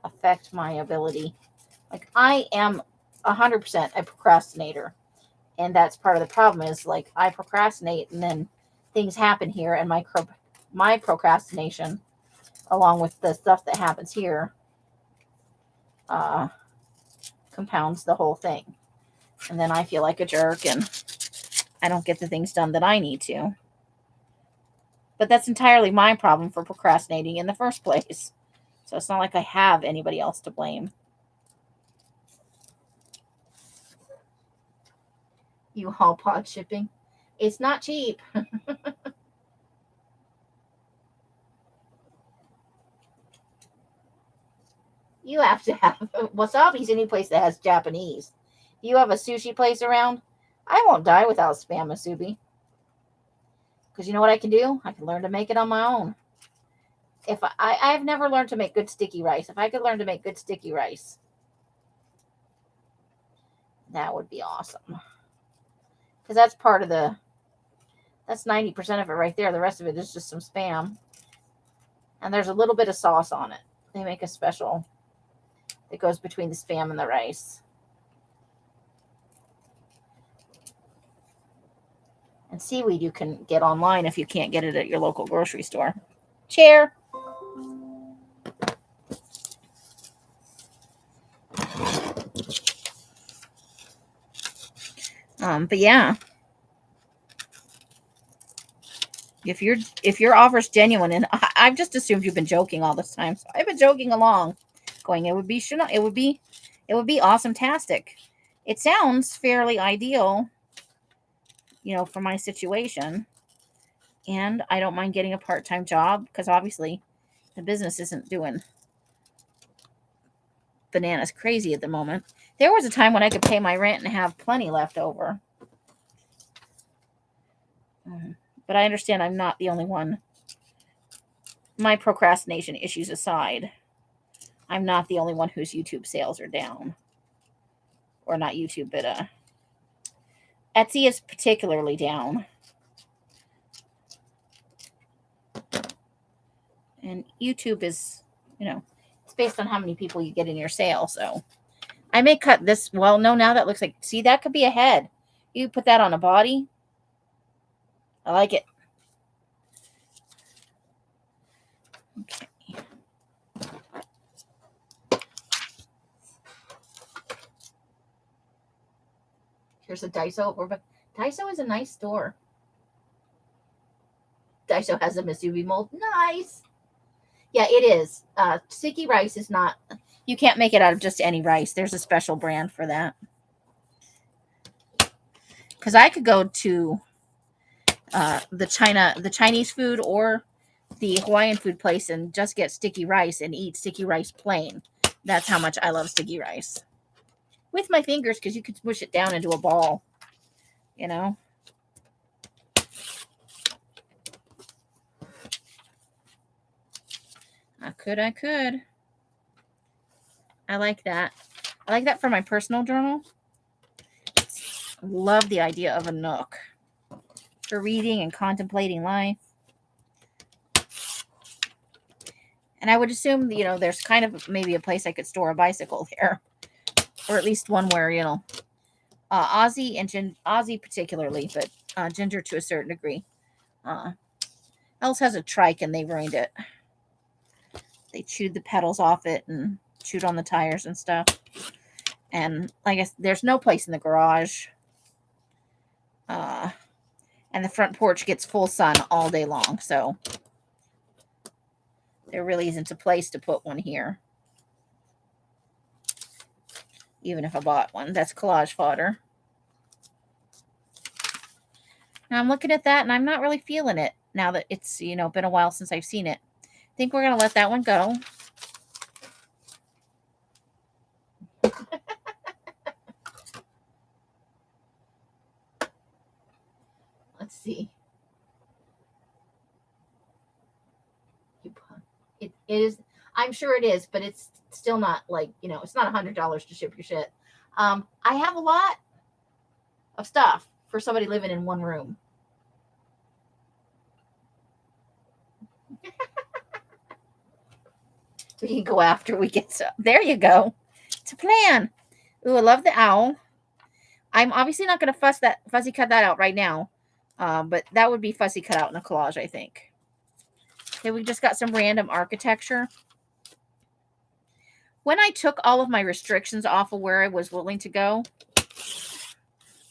Affect my ability. Like, I am 100% a procrastinator. And that's part of the problem is, like, I procrastinate and then things happen here, and my procrastination, along with the stuff that happens here, compounds the whole thing. And then I feel like a jerk and I don't get the things done that I need to. But that's entirely my problem for procrastinating in the first place. So it's not like I have anybody else to blame. U-Haul pod shipping. It's not cheap. You have to have wasabi's any place that has Japanese. You have a sushi place around, I won't die without spam musubi. Because you know what I can do? I can learn to make it on my own. If I've never learned to make good sticky rice. If I could learn to make good sticky rice, that would be awesome. Because that's part of that's 90% of it right there. The rest of it is just some spam. And there's a little bit of sauce on it. They make a special that goes between the spam and the rice. And seaweed you can get online if you can't get it at your local grocery store. Chair. But yeah, if your offer's genuine, and I've just assumed you've been joking all this time, so I've been joking along, going, it would be awesome-tastic. It sounds fairly ideal, you know, for my situation, and I don't mind getting a part-time job because obviously the business isn't doing bananas crazy at the moment. There was a time when I could pay my rent and have plenty left over. But I understand I'm not the only one. My procrastination issues aside, I'm not the only one whose YouTube sales are down. Or not YouTube, but Etsy is particularly down. And YouTube is, you know, it's based on how many people you get in your sale. So I may cut this. Well, no, now that looks like, see, that could be a head. You put that on a body. I like it. Okay. Here's a Daiso. Daiso is a nice store. Daiso has a Musubi mold. Nice. Yeah, it is. Sticky rice is not. You can't make it out of just any rice. There's a special brand for that. Because I could go to the Chinese food or the Hawaiian food place and just get sticky rice and eat sticky rice plain. That's how much I love sticky rice. With my fingers, because you could smush it down into a ball. You know? I could. I like that. I like that for my personal journal. love the idea of a nook for reading and contemplating life. And I would assume, there's kind of maybe a place I could store a bicycle there, or at least one where, Ozzy and Ozzy particularly, but Ginger to a certain degree. Else has a trike and they ruined it. They chewed the pedals off it and chewed on the tires and stuff. And I guess there's no place in the garage. And the front porch gets full sun all day long. So there really isn't a place to put one here. Even if I bought one. That's collage fodder. Now I'm looking at that and I'm not really feeling it now that it's, been a while since I've seen it. I think we're going to let that one go. Let's see. It is, I'm sure it is, but it's still not like, it's not $100 to ship your shit. I have a lot of stuff for somebody living in one room. We can go after we get some. There you go. It's a plan. Ooh, I love the owl. I'm obviously not going to fussy cut that out right now. But that would be fussy cut out in a collage, I think. Okay, we just got some random architecture. When I took all of my restrictions off of where I was willing to go,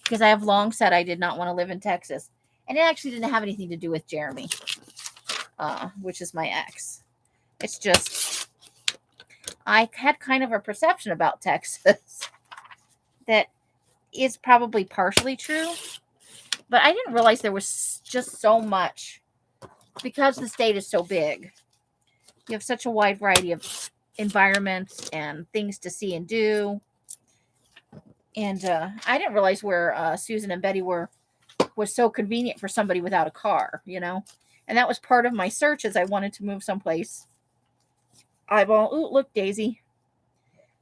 because I have long said I did not want to live in Texas. And it actually didn't have anything to do with Jeremy, which is my ex. It's just, I had kind of a perception about Texas that is probably partially true. But I didn't realize there was just so much, because the state is so big. You have such a wide variety of environments and things to see and do. And I didn't realize where Susan and Betty was so convenient for somebody without a car, And that was part of my search, as I wanted to move someplace. Ooh, look, Daisy.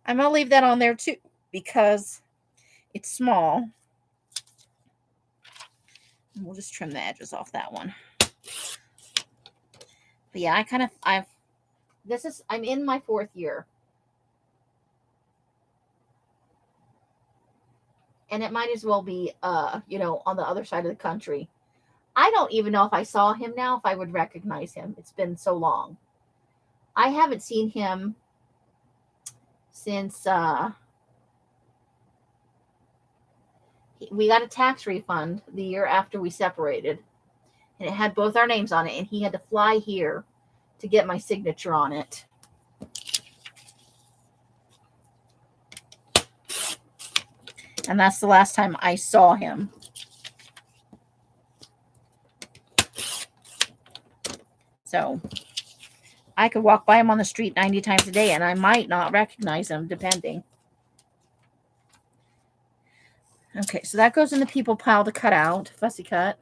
I'm going to leave that on there too, because it's small. And we'll just trim the edges off that one. But yeah, I'm in my 4th year. And it might as well be, on the other side of the country. I don't even know if I saw him now, if I would recognize him. It's been so long. I haven't seen him since we got a tax refund the year after we separated. And it had both our names on it. And he had to fly here to get my signature on it. And that's the last time I saw him. So I could walk by him on the street 90 times a day and I might not recognize him, depending. Okay, so that goes in the people pile to cut out, fussy cut.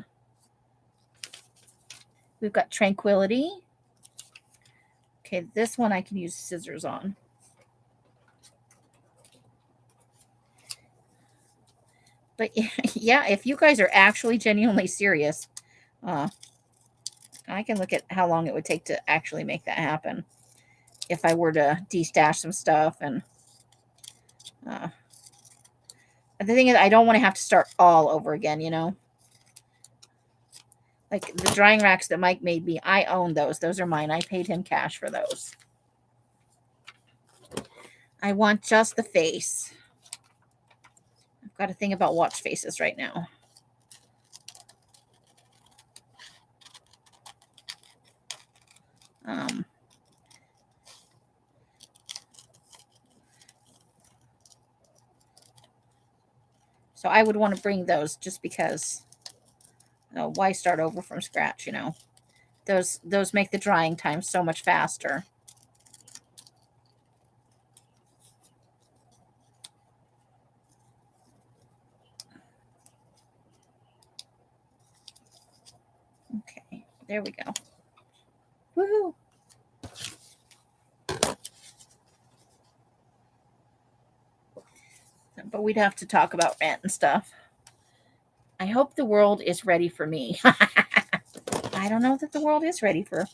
We've got Tranquility. Okay, this one I can use scissors on. But yeah, if you guys are actually genuinely serious, I can look at how long it would take to actually make that happen. If I were to destash some stuff. And the thing is, I don't want to have to start all over again, Like the drying racks that Mike made me, I own those. Those are mine. I paid him cash for those. I want just the face. I've got a thing about watch faces right now. So I would want to bring those just because, why start over from scratch, Those make the drying time so much faster. Okay, there we go. Woohoo! But we'd have to talk about rent and stuff. I hope the world is ready for me. I don't know that the world is ready for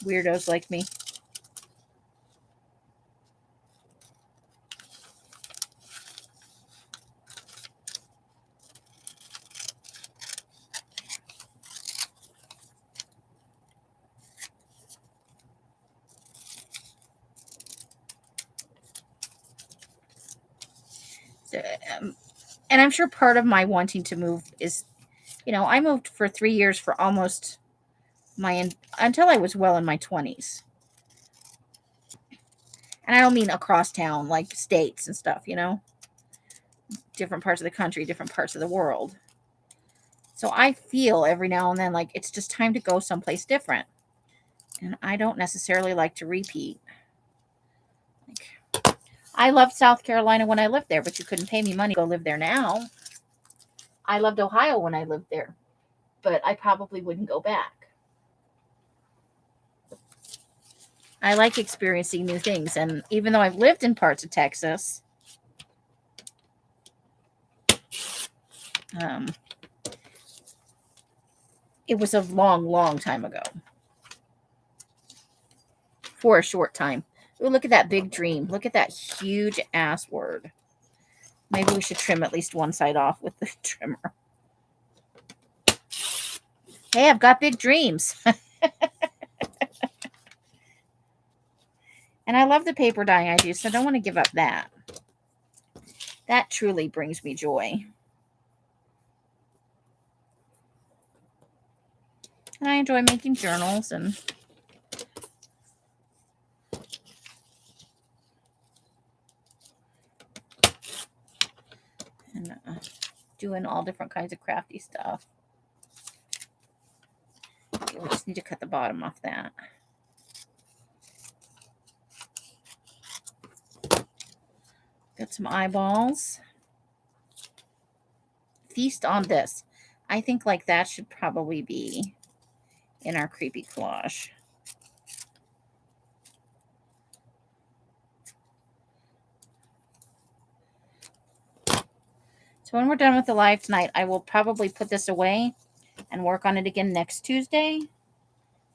weirdos like me. So, and I'm sure part of my wanting to move is, I moved for 3 years for almost until I was well in my 20s. And I don't mean across town, like states and stuff, different parts of the country, different parts of the world. So I feel every now and then like it's just time to go someplace different. And I don't necessarily like to repeat. I loved South Carolina when I lived there, but you couldn't pay me money to go live there now. I loved Ohio when I lived there, but I probably wouldn't go back. I like experiencing new things. And even though I've lived in parts of Texas, it was a long, long time ago. For a short time. Ooh, look at that big dream. Look at that huge ass word. Maybe we should trim at least one side off with the trimmer. Hey, I've got big dreams. And I love the paper dyeing I do, so I don't want to give up that. That truly brings me joy. And I enjoy making journals and doing all different kinds of crafty stuff. Okay, we just need to cut the bottom off that. Got some eyeballs. Feast on this. I think like that should probably be in our creepy collage. So when we're done with the live tonight, I will probably put this away and work on it again next Tuesday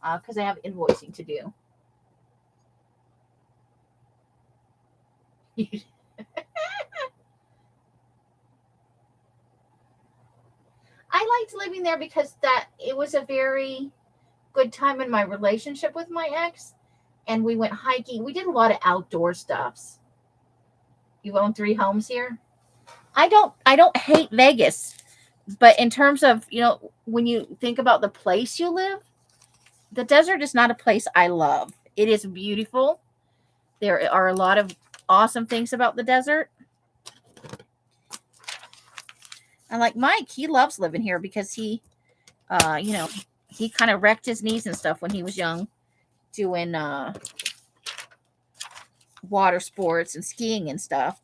because I have invoicing to do. I liked living there because it was a very good time in my relationship with my ex, and we went hiking. We did a lot of outdoor stuffs. You own 3 homes here? I don't hate Vegas, but in terms of, when you think about the place you live, the desert is not a place I love. It is beautiful. There are a lot of awesome things about the desert. And like Mike, he loves living here because he he kind of wrecked his knees and stuff when he was young doing water sports and skiing and stuff.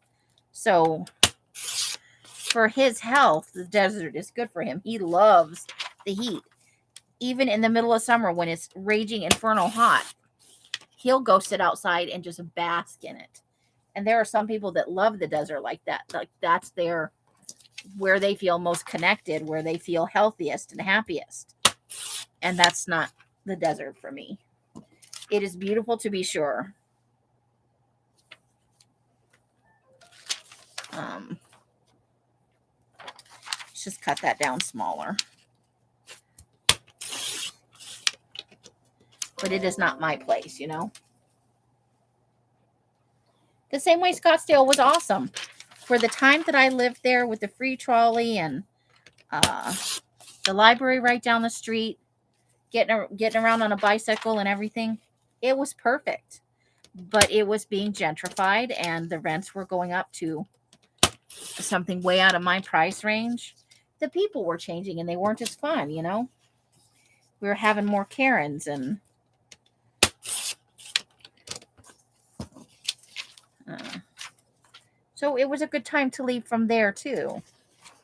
So for his health, the desert is good for him. He loves the heat. Even in the middle of summer when it's raging infernal hot, he'll go sit outside and just bask in it. And there are some people that love the desert like that. Like that's where they feel most connected, where they feel healthiest and happiest. And that's not the desert for me. It is beautiful to be sure. Let's just cut that down smaller. But it is not my place, The same way Scottsdale was awesome. For the time that I lived there with the free trolley and the library right down the street, getting around on a bicycle and everything, it was perfect. But it was being gentrified and the rents were going up to something way out of my price range. The people were changing and they weren't as fun, We were having more Karens and so it was a good time to leave from there too. All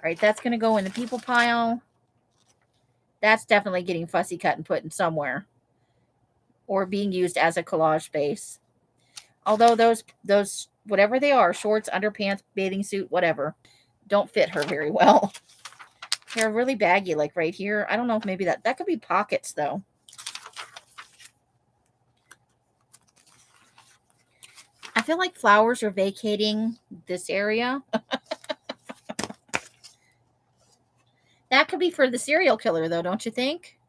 right, that's going to go in the people pile. That's definitely getting fussy cut and put in somewhere or being used as a collage space. Although those whatever they are, shorts, underpants, bathing suit, whatever, don't fit her very well. They're really baggy, like right here. I don't know if maybe that could be pockets, though. I feel like flowers are vacating this area. That could be for the serial killer, though, don't you think?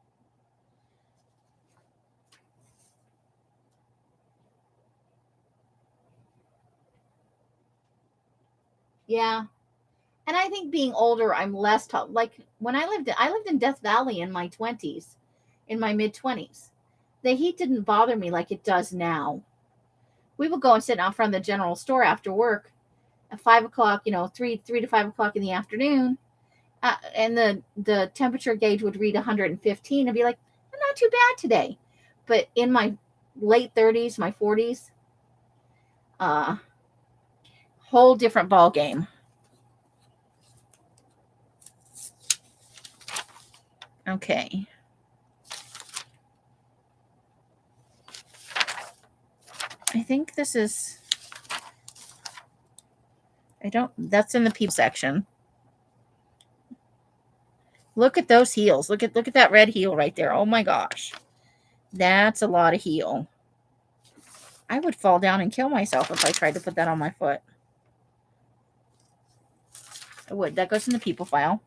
Yeah. And I think being older, I'm less like when I lived in Death Valley in my 20s, in my mid 20s. The heat didn't bother me like it does now. We would go and sit out front of the general store after work at 5 o'clock, 3 to 5 o'clock in the afternoon, and the temperature gauge would read 115. I'd be like, not too bad today. But in my late 30s, my 40s, whole different ball game. Okay. I think this is, that's in the people section. Look at those heels. Look at that red heel right there. Oh my gosh. That's a lot of heel. I would fall down and kill myself if I tried to put that on my foot. I would. That goes in the people file.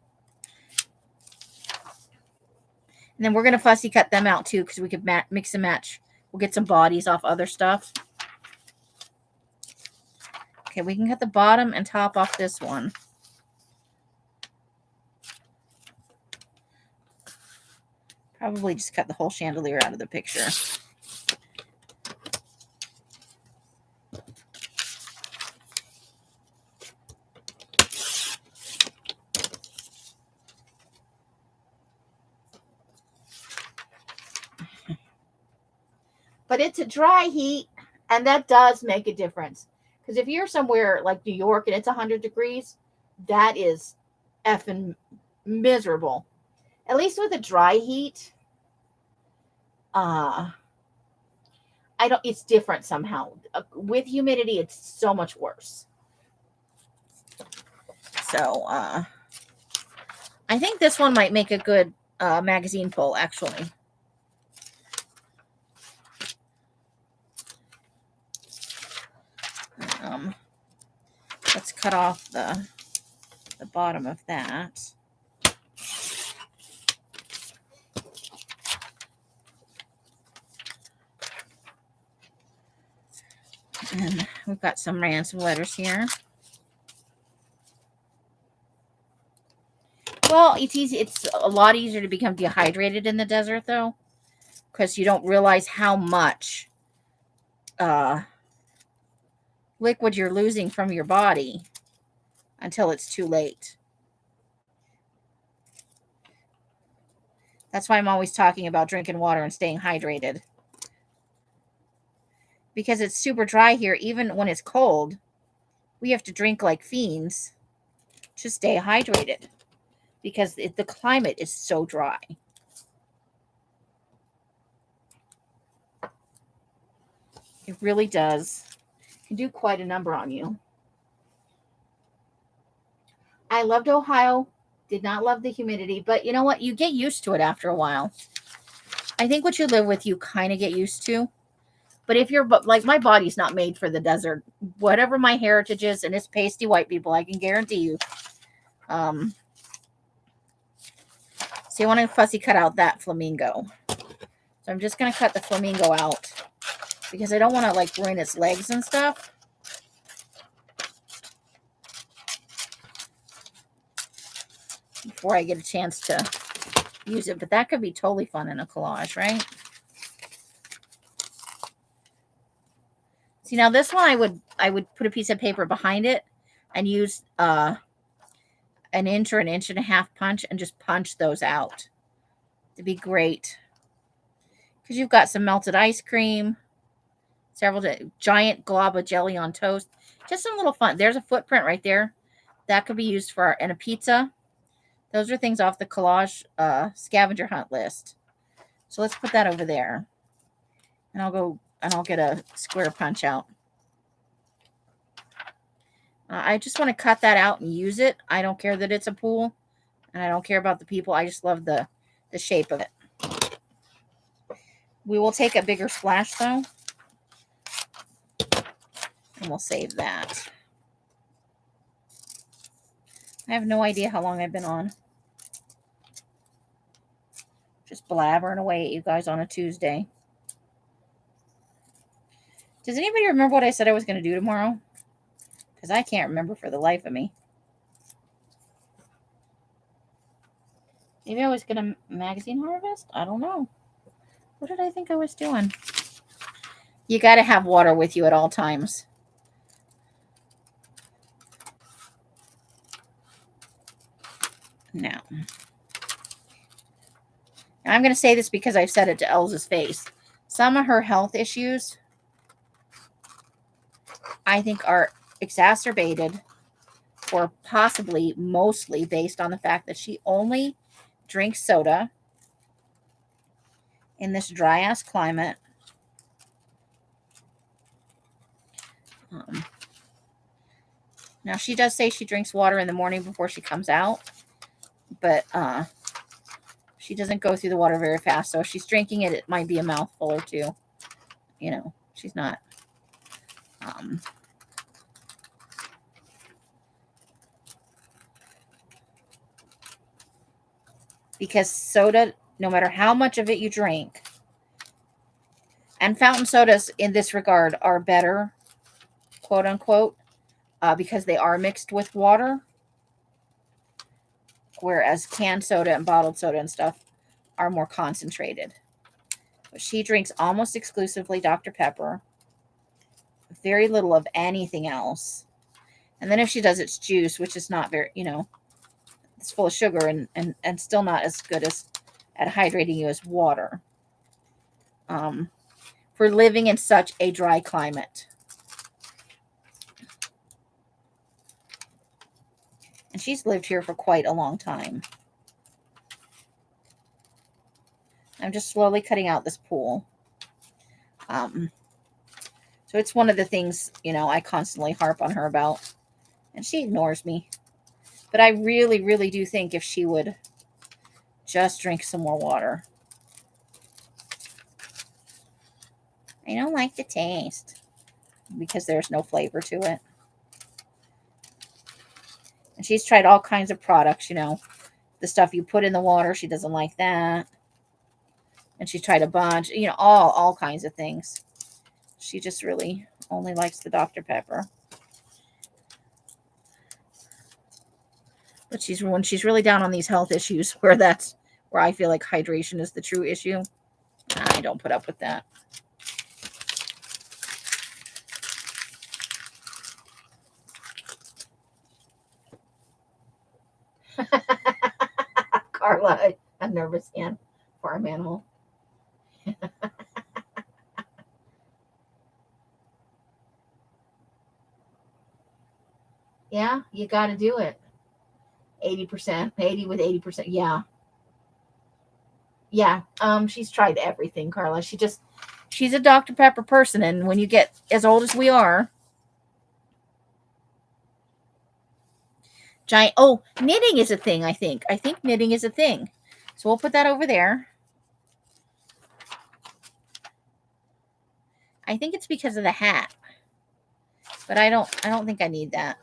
And then we're going to fussy cut them out too, because we could mix and match. We'll get some bodies off other stuff. Okay, we can cut the bottom and top off this one. Probably just cut the whole chandelier out of the picture. But it's a dry heat, and that does make a difference. Because if you're somewhere like New York and it's 100 degrees, that is effing miserable. At least with a dry heat, it's different somehow. With humidity, it's so much worse. So, I think this one might make a good magazine pull, actually. Let's cut off the bottom of that. And we've got some ransom letters here. Well, it's easy. It's a lot easier to become dehydrated in the desert, though, because you don't realize how much liquid you're losing from your body until it's too late. That's why I'm always talking about drinking water and staying hydrated. Because it's super dry here, even when it's cold, we have to drink like fiends to stay hydrated. Because the climate is so dry. It really does. It can do quite a number on you. I loved Ohio. Did not love the humidity. But you know what? You get used to it after a while. I think what you live with, you kind of get used to. But if you're like, my body's not made for the desert. Whatever my heritage is, and it's pasty white people, I can guarantee you. So you want to fussy cut out that flamingo. So I'm just going to cut the flamingo out because I don't want to like ruin its legs and stuff. Before I get a chance to use it. But that could be totally fun in a collage, right? See, now this one I would put a piece of paper behind it and use an inch or an inch and a half punch and just punch those out. It'd be great. Because you've got some melted ice cream, several giant glob of jelly on toast. Just some little fun. There's a footprint right there. That could be used for and a pizza. Those are things off the collage scavenger hunt list. So let's put that over there. And I'll get a square punch out. I just want to cut that out and use it. I don't care that it's a pool. And I don't care about the people. I just love the shape of it. We will take a bigger splash though. And we'll save that. I have no idea how long I've been on. Just blabbering away at you guys on a Tuesday. Does anybody remember what I said I was going to do tomorrow? Because I can't remember for the life of me. Maybe I was going to magazine harvest? I don't know. What did I think I was doing? You got to have water with you at all times. Now, I'm going to say this because I've said it to Elsa's face. Some of her health issues, I think, are exacerbated or possibly mostly based on the fact that she only drinks soda in this dry-ass climate. Now, she does say she drinks water in the morning before she comes out, but she doesn't go through the water very fast. So if she's drinking it, it might be a mouthful or two. You know, she's not. Because soda, no matter how much of it you drink, and fountain sodas in this regard are better, quote unquote, because they are mixed with water. Whereas canned soda and bottled soda and stuff are more concentrated. But she drinks almost exclusively Dr. Pepper. Very little of anything else. And then if she does, it's juice, which is not very, you know, it's full of sugar and still not as good as at hydrating you as water. For living in such a dry climate. And she's lived here for quite a long time. I'm just slowly cutting out this pool. So it's one of the things, you know, I constantly harp on her about. And she ignores me. But I really, really do think if she would just drink some more water. I don't like the taste. Because there's no flavor to it. And she's tried all kinds of products, you know. The stuff you put in the water, she doesn't like that. And she tried a bunch, you know, all kinds of things. She just really only likes the Dr. Pepper. But when she's really down on these health issues, where I feel like hydration is the true issue, I don't put up with that. Karla, a nervous farm animal. Yeah, you got to do it. 80%, 80 with 80%. Yeah. Yeah. She's tried everything, Karla. She's a Dr. Pepper person. And when you get as old as we are, knitting is a thing, I think. I think knitting is a thing. So we'll put that over there. I think it's because of the hat. But I don't think I need that.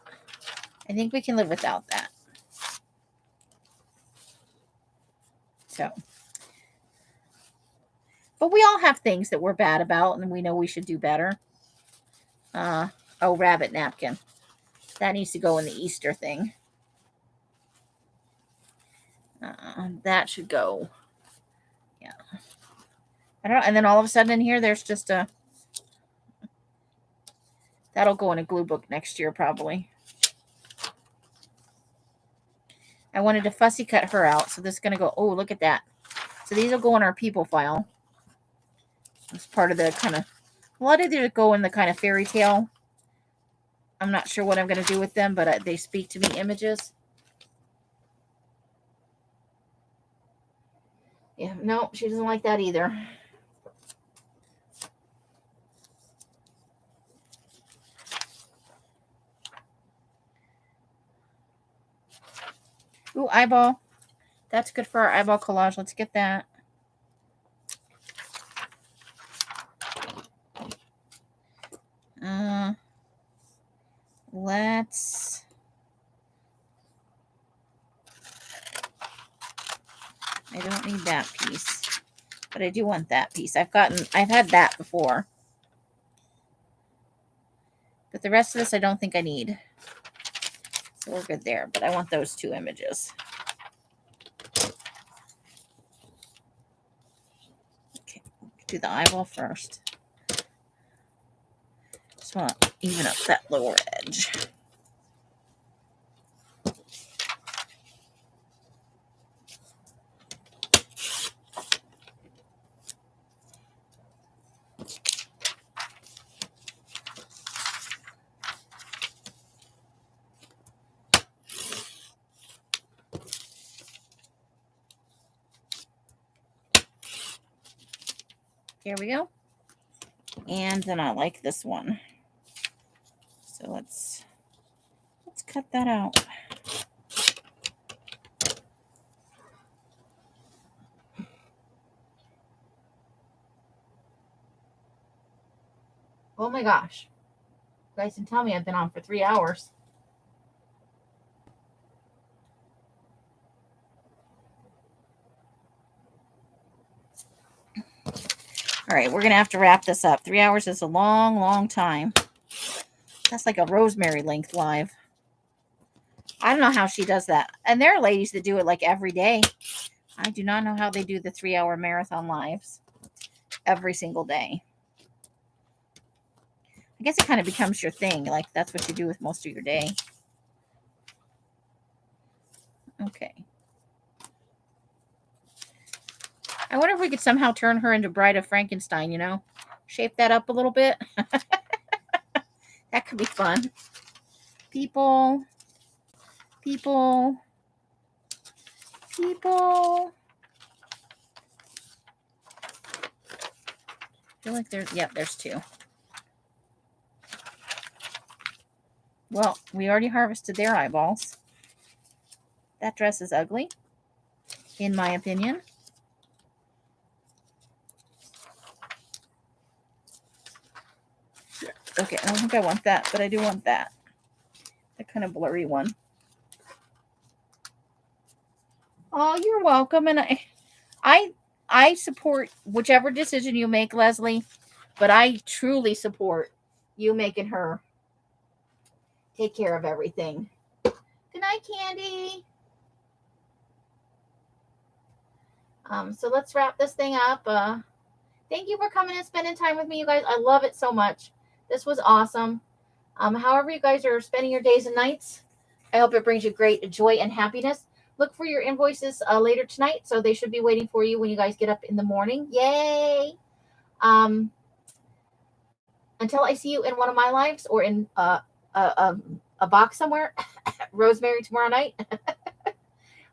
I think we can live without that. So. But we all have things that we're bad about and we know we should do better. Rabbit napkin. That needs to go in the Easter thing. That should go. Yeah. I don't know. And then all of a sudden in here, there's just that'll go in a glue book next year, probably. I wanted to fussy cut her out. So this is going to go, oh, look at that. So these will go in our people file. It's part of the kind of, a lot of these go in the kind of fairy tale. I'm not sure what I'm going to do with them, but they speak to me images. Yeah, no, she doesn't like that either. Ooh, eyeball. That's good for our eyeball collage. Let's get that. Let's. I don't need that piece, but I do want that piece. I've had that before. But the rest of this I don't think I need. So we're good there, but I want those 2 images. Okay, do the eyeball first. Just want to even up that lower edge. Here we go. And then I like this one. So let's cut that out. Oh my gosh. You guys can tell me I've been on for 3 hours. All right, we're going to have to wrap this up. 3 hours is a long, long time. That's like a Rosemary length live. I don't know how she does that. And there are ladies that do it like every day. I do not know how they do the 3-hour marathon lives every single day. I guess it kind of becomes your thing. Like that's what you do with most of your day. Okay. I wonder if we could somehow turn her into Bride of Frankenstein, you know? Shape that up a little bit. That could be fun. People. I feel like there's 2. Well, we already harvested their eyeballs. That dress is ugly, in my opinion. Okay, I don't think I want that, but I do want that. The kind of blurry one. Oh, you're welcome. And I support whichever decision you make, Leslie, but I truly support you making her take care of everything. Good night, Candy. So let's wrap this thing up. Thank you for coming and spending time with me, you guys. I love it so much. This was awesome. However you guys are spending your days and nights, I hope it brings you great joy and happiness. Look for your invoices later tonight, so they should be waiting for you when you guys get up in the morning. Yay! Until I see you in one of my lives or in a box somewhere, Rosemary tomorrow night,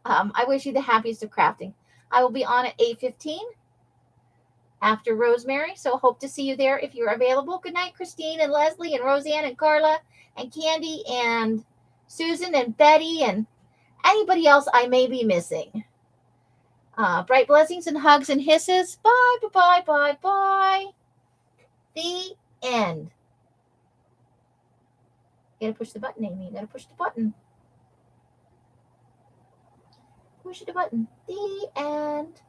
I wish you the happiest of crafting. I will be on at 8:15 after Rosemary, so hope to see you there if you're available. Good night, Christine and Leslie and Roseanne and Karla and Candy and Susan and Betty and anybody else I may be missing. Bright blessings and hugs and hisses. Bye, bye, bye, bye, bye. The end. You gotta push the button, Amy. You gotta push the button. Push the button. The end.